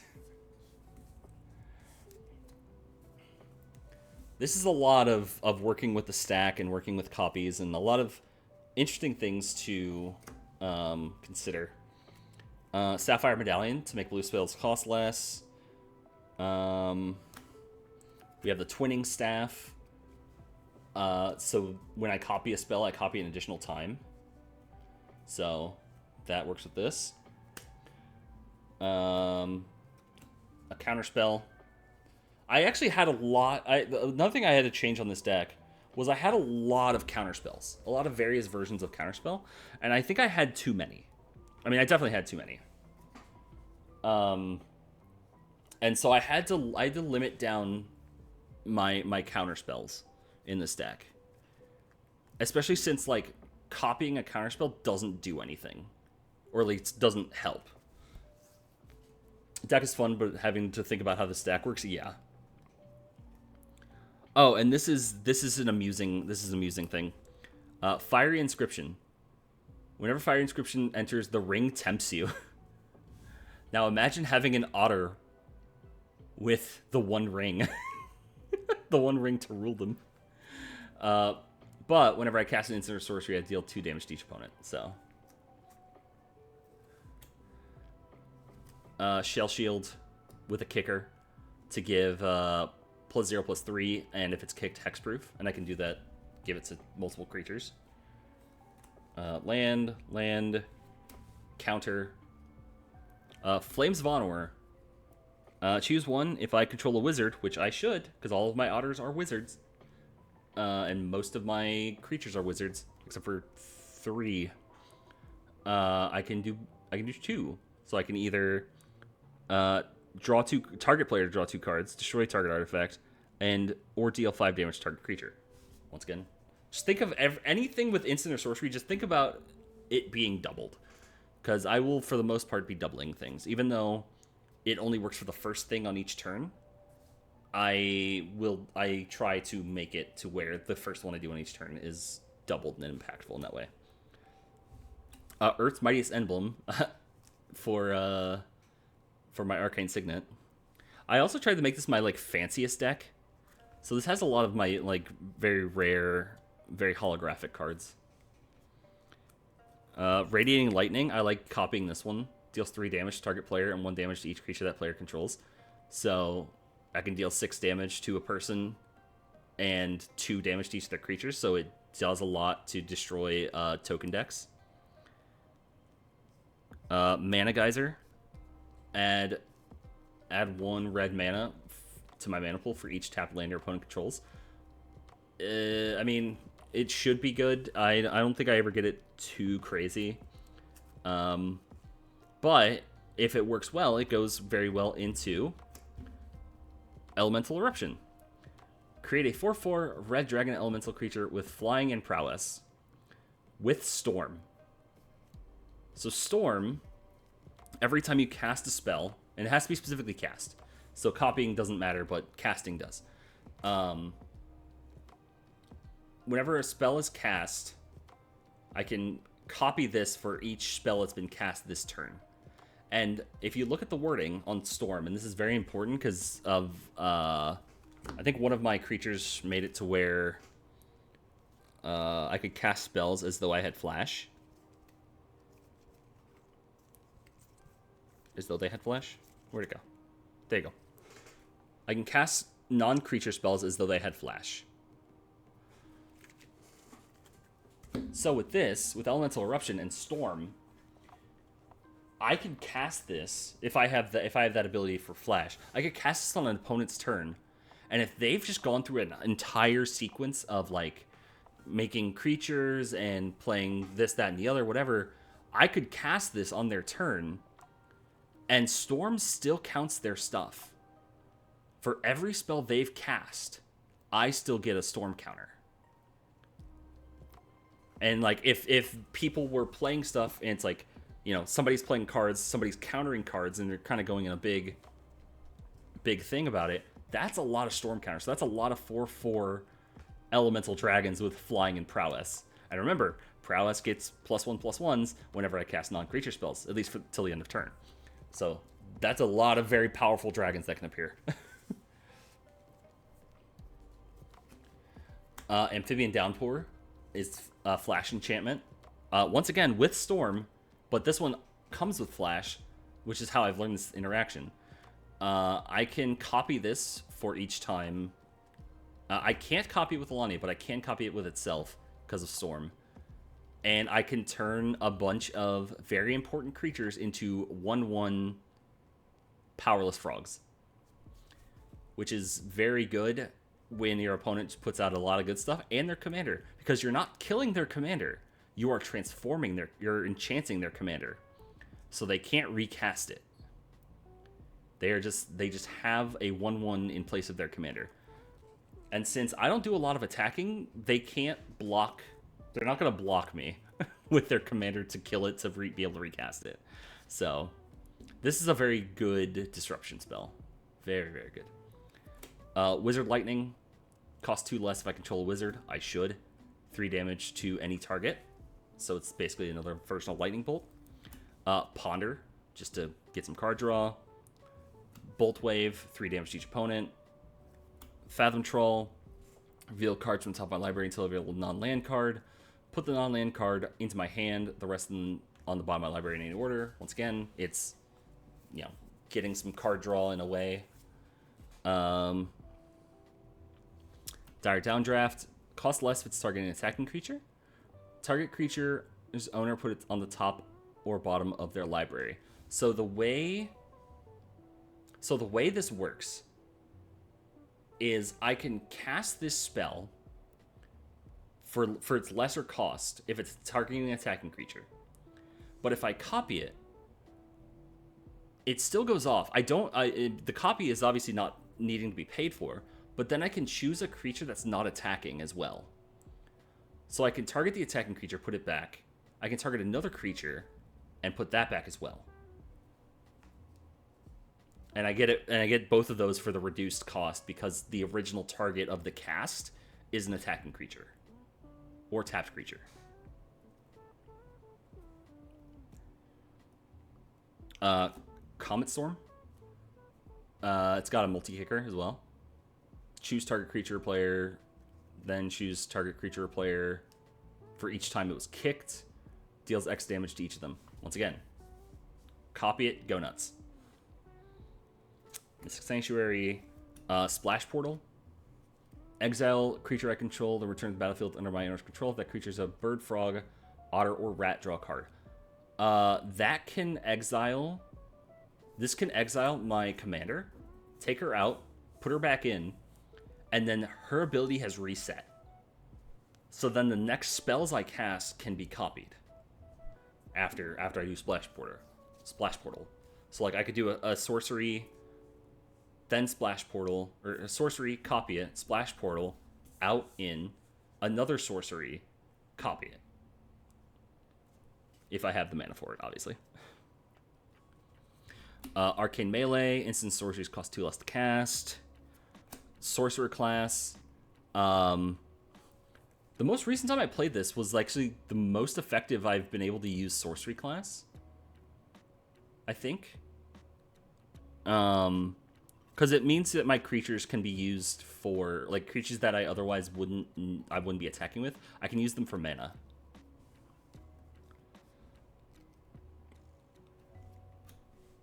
This is a lot of working with the stack and working with copies, and a lot of interesting things to consider. Sapphire Medallion to make blue spells cost less. We have the Twinning Staff. So when I copy a spell, I copy an additional time. So that works with this. A counterspell. I actually had a lot. Another thing I had to change on this deck was I had a lot of counterspells, a lot of various versions of counterspell, and I think I had too many. I mean, I definitely had too many. And so I had to limit down my counterspells in this deck, especially since like copying a counterspell doesn't do anything, or at least doesn't help. The deck is fun, but having to think about how the stack works, yeah. Oh, and this is an amusing thing. Fiery Inscription. Whenever Fiery Inscription enters, the ring tempts you. Now imagine having an otter with the one ring. The one ring to rule them. But whenever I cast an instant or sorcery, I deal 2 damage to each opponent. So Shell Shield with a kicker to give +0/+3, and if it's kicked, hexproof, and I can do that, give it to multiple creatures. Land, counter. Flames of Honor. Choose one if I control a wizard, which I should, because all of my otters are wizards. And most of my creatures are wizards, except for 3. I can do 2. So I can either draw 2, target player to draw 2 cards, destroy target artifact, or deal 5 damage to target creature. Once again, just think of anything with instant or sorcery. Just think about it being doubled, because I will, for the most part, be doubling things, even though it only works for the first thing on each turn. I try to make it to where the first one I do on each turn is doubled and impactful in that way. Earth's Mightiest Emblem for my Arcane Signet. I also tried to make this my fanciest deck. So this has a lot of my very rare, very holographic cards. Radiating Lightning, I like copying this one. Deals 3 damage to target player and 1 damage to each creature that player controls. So I can deal 6 damage to a person and 2 damage to each of their creatures. So it does a lot to destroy token decks. Mana Geyser. Add 1 red mana to my mana pool for each tapped land your opponent controls. I mean, it should be good. I don't think I ever get it too crazy. But if it works well, it goes very well into Elemental Eruption. Create a 4/4 red dragon elemental creature with flying and prowess with storm. So Storm, every time you cast a spell, and it has to be specifically cast. So copying doesn't matter, but casting does. Whenever a spell is cast, I can copy this for each spell that's been cast this turn. And if you look at the wording on Storm, and this is very important because of, I think one of my creatures made it to where I could cast spells as though I had Flash. As though they had Flash? Where'd it go? There you go. I can cast non-creature spells as though they had Flash. So with this, with Elemental Eruption and Storm, I can cast this if I have that ability for Flash. I could cast this on an opponent's turn, and if they've just gone through an entire sequence of like making creatures and playing this, that, and the other, whatever, I could cast this on their turn, and Storm still counts their stuff. For every spell they've cast, I still get a Storm counter. And like if people were playing stuff and it's like, you know, somebody's playing cards, somebody's countering cards, and they're kind of going in a big thing about it, that's a lot of Storm counters. So that's a lot of 4/4 elemental dragons with flying and prowess. And remember, prowess gets +1/+1s whenever I cast non-creature spells, at least for till the end of turn. So that's a lot of very powerful dragons that can appear. Amphibian Downpour is a Flash enchantment. Once again, with Storm, but this one comes with Flash, which is how I've learned this interaction. I can copy this for each time. I can't copy it with Alani, but I can copy it with itself because of Storm. And I can turn a bunch of very important creatures into 1/1 powerless frogs, which is very good when your opponent puts out a lot of good stuff and their commander, because you're not killing their commander, you are transforming you're enchanting their commander, so they can't recast it. They just have a 1/1 in place of their commander. And since I don't do a lot of attacking, they can't block. They're not going to block me with their commander to kill it to be able to recast it. So this is a very good disruption spell. Very, very good. Wizard Lightning costs 2 less if I control a wizard. I should. 3 damage to any target. So it's basically another personal lightning bolt. Ponder, just to get some card draw. Bolt Wave, 3 damage to each opponent. Fathom Troll, reveal cards from the top of my library until available non-land card. Put the non-land card into my hand, the rest of them on the bottom of my library in any order. Once again, it's, you know, getting some card draw in a way. Dire Downdraft, costs less if it's targeting an attacking creature. Target creature's owner put it on the top or bottom of their library. So the way this works is I can cast this spell for its lesser cost if it's targeting an attacking creature. But if I copy it, it still goes off. The copy is obviously not needing to be paid for, but then I can choose a creature that's not attacking as well. So I can target the attacking creature, put it back. I can target another creature and put that back as well. And I get both of those for the reduced cost because the original target of the cast is an attacking creature or tapped creature. Comet Storm. It's got a multi-kicker as well. Choose target creature or player, then choose target creature or player for each time it was kicked. Deals X damage to each of them. Once again, copy it, go nuts. Mystic Sanctuary, Splash Portal. Exile creature I control, then return to the battlefield under my owner's control. If that creature is a bird, frog, otter, or rat, draw a card. That can exile. This can exile my commander, take her out, put her back in, and then her ability has reset. So then the next spells I cast can be copied after I do Splash Portal. So like I could do a sorcery, then Splash Portal, or a sorcery, copy it, Splash Portal, out, in, another sorcery, copy it. if I have the mana for it, obviously. Arcane Melee, instant sorceries cost 2 less to cast. Sorcerer class. The most recent time I played this was actually the most effective I've been able to use sorcery class, I think. Because it means that my creatures can be used for, like, creatures that I otherwise wouldn't be attacking with. I can use them for mana.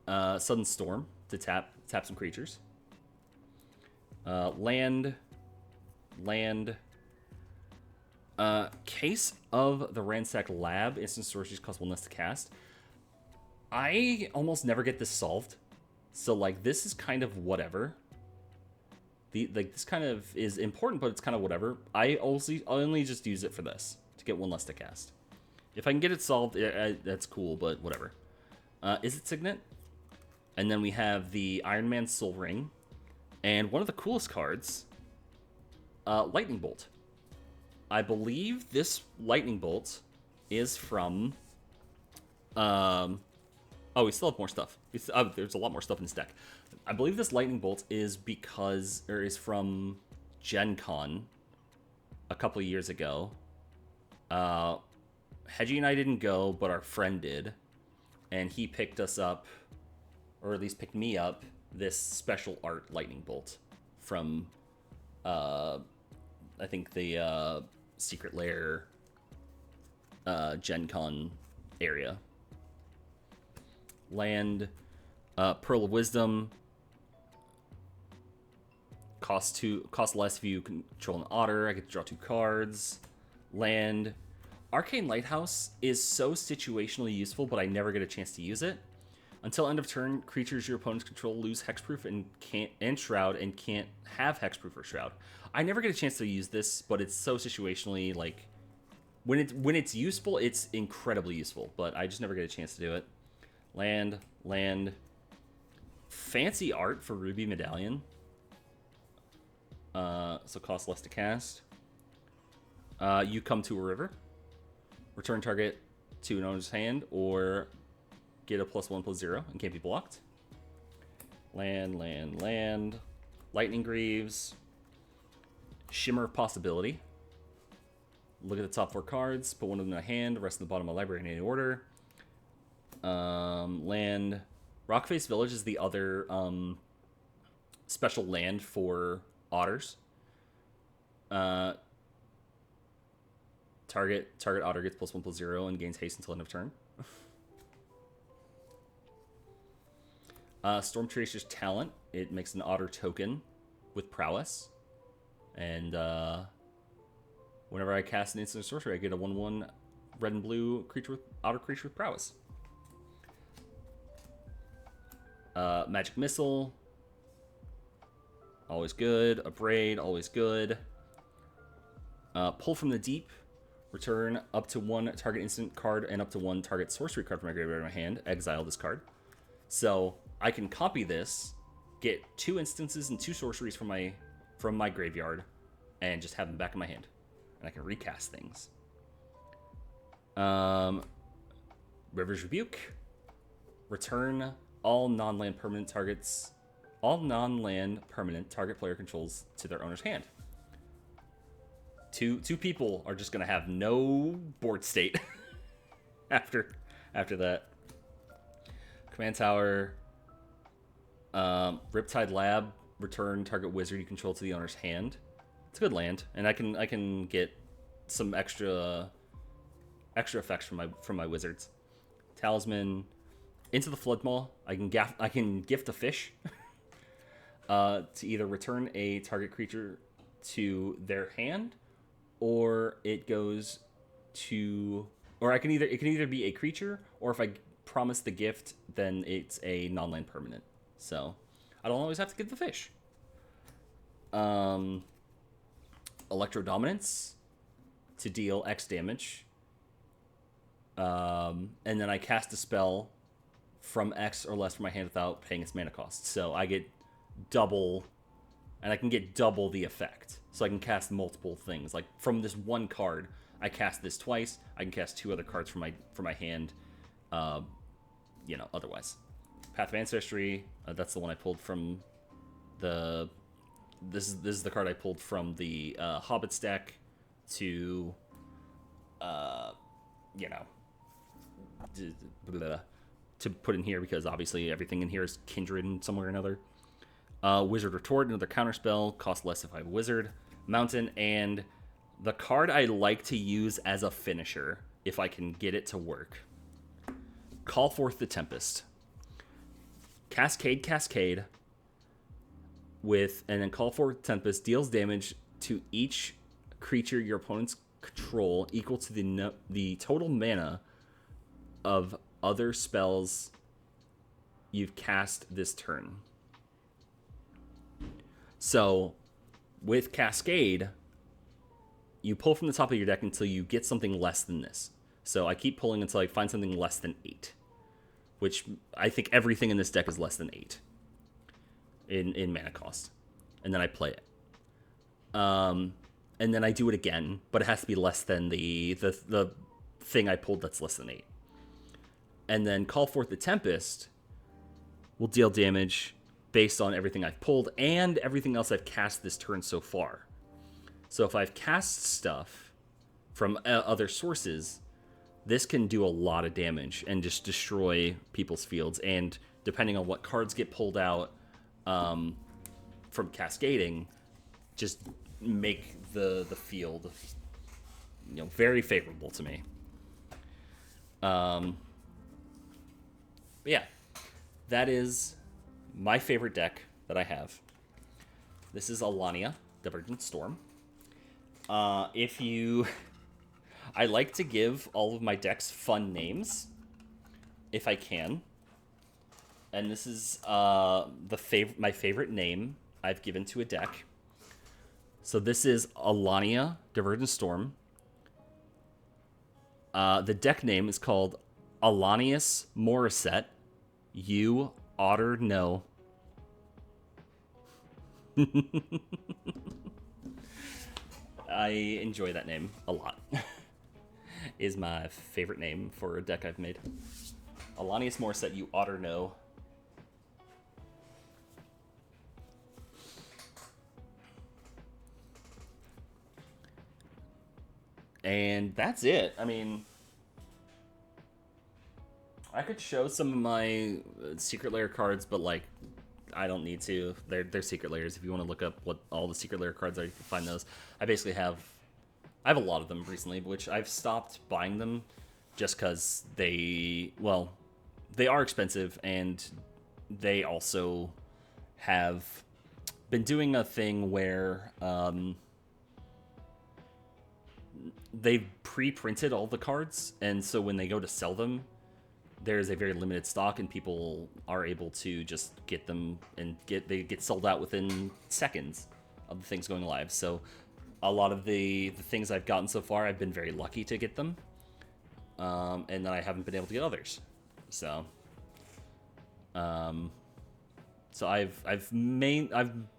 Sudden Storm to tap some creatures. Land. Case of the Ransack Lab. Instant sorceries cost 1 less to cast. I almost never get this solved. So, like, this is kind of whatever. This kind of is important, but it's kind of whatever. I only just use it for this, to get 1 less to cast. If I can get it solved, that's cool, but whatever. Is it Signet? And then we have the Iron Man Soul Ring. And one of the coolest cards, Lightning Bolt. I believe this Lightning Bolt is from... oh, we still have more stuff. There's a lot more stuff in this deck. I believe this Lightning Bolt is from Gen Con a couple of years ago. Hedgie and I didn't go, but our friend did. And he picked us up, or at least picked me up, this special art Lightning Bolt from, I think the Secret Lair Gen Con area. Land, Pearl of Wisdom, cost less if you control an otter. I get to draw 2 cards. Land, Arcane Lighthouse is so situationally useful, but I never get a chance to use it. Until end of turn, creatures your opponents control lose hexproof and shroud and can't have hexproof or shroud. I never get a chance to use this, but it's so situationally, like, when it's useful, it's incredibly useful, but I just never get a chance to do it. Land. Fancy art for Ruby Medallion. So cost less to cast. You come to a river. Return target to an owner's hand, or get a +1/+0 and can't be blocked. Land. Lightning Greaves. Shimmer of Possibility. Look at the top 4 cards, put one of them in a hand, the rest in the bottom of the library in any order. Land. Rockface Village is the other special land for otters. Target otter gets +1/+0 and gains haste until end of turn. Storm Tracer's Talent. It makes an otter token with prowess. And whenever I cast an instant sorcery, I get a 1/1 red and blue otter creature with prowess. Magic Missile. Always good. Abrade. Always good. Pull from the Deep. Return up to 1 target instant card and up to 1 target sorcery card from my graveyard in my hand. Exile this card. So I can copy this, get 2 instances and 2 sorceries from my graveyard, and just have them back in my hand. And I can recast things. River's Rebuke. Return all non-land permanent target player controls to their owner's hand. Two people are just gonna have no board state after that. Command Tower. Riptide Lab. Return target wizard you control to the owner's hand. It's a good land, and I can get some extra effects from my wizards. Talisman. Into the Flood Maw. I can gift a fish to either return a target creature to their hand, or it goes to, or it can either be a creature, or if I promise the gift, then it's a non-land permanent. So I don't always have to get the fish. Electro Dominance to deal X damage. And then I cast a spell from X or less from my hand without paying its mana cost. So I get double, and I can get double the effect. So I can cast multiple things. Like, from this one card, I cast this twice. I can cast 2 other cards from my hand. Otherwise, Path of Ancestry. That's the one I pulled from the. This is the card I pulled from the Hobbits deck to, to put in here, because obviously everything in here is kindred in some way or another. Wizard Retort, another counterspell, costs less if I have a wizard. Mountain, and the card I like to use as a finisher, if I can get it to work. Call Forth the Tempest. Cascade, and then Call Forth Tempest deals damage to each creature your opponents control equal to the total mana of other spells you've cast this turn. So, with Cascade, you pull from the top of your deck until you get something less than this. So I keep pulling until I find something less than 8. Which, I think everything in this deck is less than 8. In mana cost. And then I play it. And then I do it again, but it has to be less than the thing I pulled that's less than 8. And then Call Forth the Tempest will deal damage based on everything I've pulled and everything else I've cast this turn so far. So if I've cast stuff from other sources, this can do a lot of damage and just destroy people's fields. And depending on what cards get pulled out from cascading, just make the field very favorable to me. But yeah, that is my favorite deck that I have. This is Alania, Divergent Storm. I like to give all of my decks fun names, if I can. And this is my favorite name I've given to a deck. So this is Alania, Divergent Storm. The deck name is called Alanius Morissette. You Otter No. I enjoy that name a lot. Is my favorite name for a deck I've made. Alanius Morissette, You Otter No. And that's it. I mean, I could show some of my Secret Lair cards, but I don't need to. They're Secret Lairs. If you want to look up what all the Secret Lair cards are, you can find those. I have a lot of them recently, which I've stopped buying them just because they are expensive, and they also have been doing a thing where they've pre-printed all the cards, and so when they go to sell them, there's a very limited stock, and people are able to just get them, and they get sold out within seconds of the things going live. So a lot of the things I've gotten so far, I've been very lucky to get them, and then I haven't been able to get others. So I've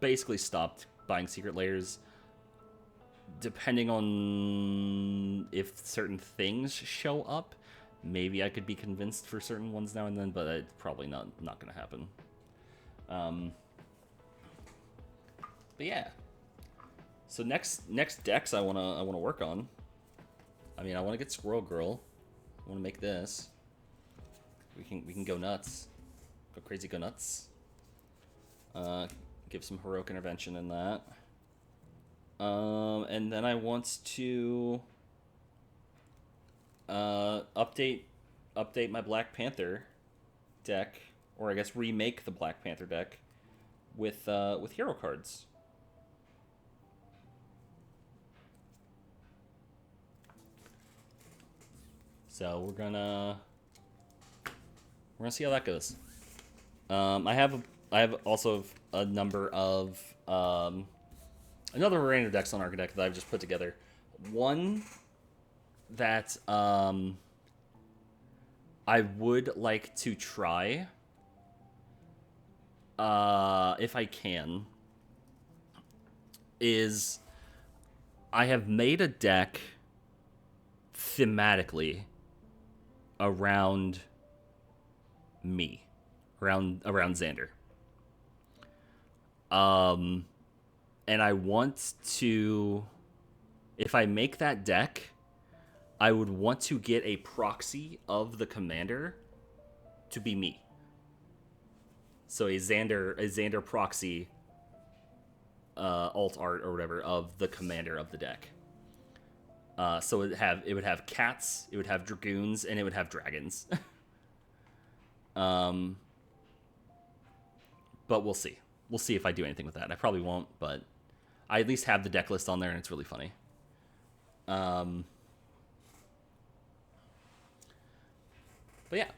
basically stopped buying Secret Lairs, depending on if certain things show up. Maybe I could be convinced for certain ones now and then, but it's probably not going to happen. But yeah. So next decks I wanna work on. I mean, I want to get Squirrel Girl. I want to make this. We can go nuts, go crazy, go nuts. Give some heroic intervention in that. And then I want to update my Black Panther deck, or I guess remake the Black Panther deck with hero cards. So we're gonna see how that goes. I have also a number of another random decks on Architect that I've just put together. One that I would like to try, if I can, is I have made a deck thematically around me, around Xander. And I want to, if I make that deck, I would want to get a proxy of the commander to be me. So a Xander proxy, alt art or whatever of the commander of the deck. So it would have cats, it would have dragoons, and it would have dragons. But we'll see. We'll see if I do anything with that. I probably won't, but I at least have the deck list on there, and it's really funny. But yeah.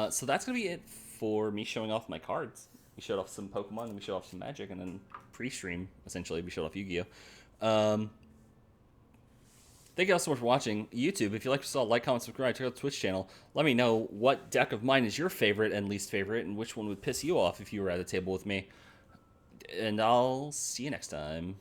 So that's going to be it for me showing off my cards. We showed off some Pokemon, and we showed off some Magic, and then pre-stream, essentially, we showed off Yu-Gi-Oh! Thank you all so much for watching. YouTube, if you like what you saw, like, comment, subscribe, check out the Twitch channel. Let me know what deck of mine is your favorite and least favorite, and which one would piss you off if you were at a table with me. And I'll see you next time.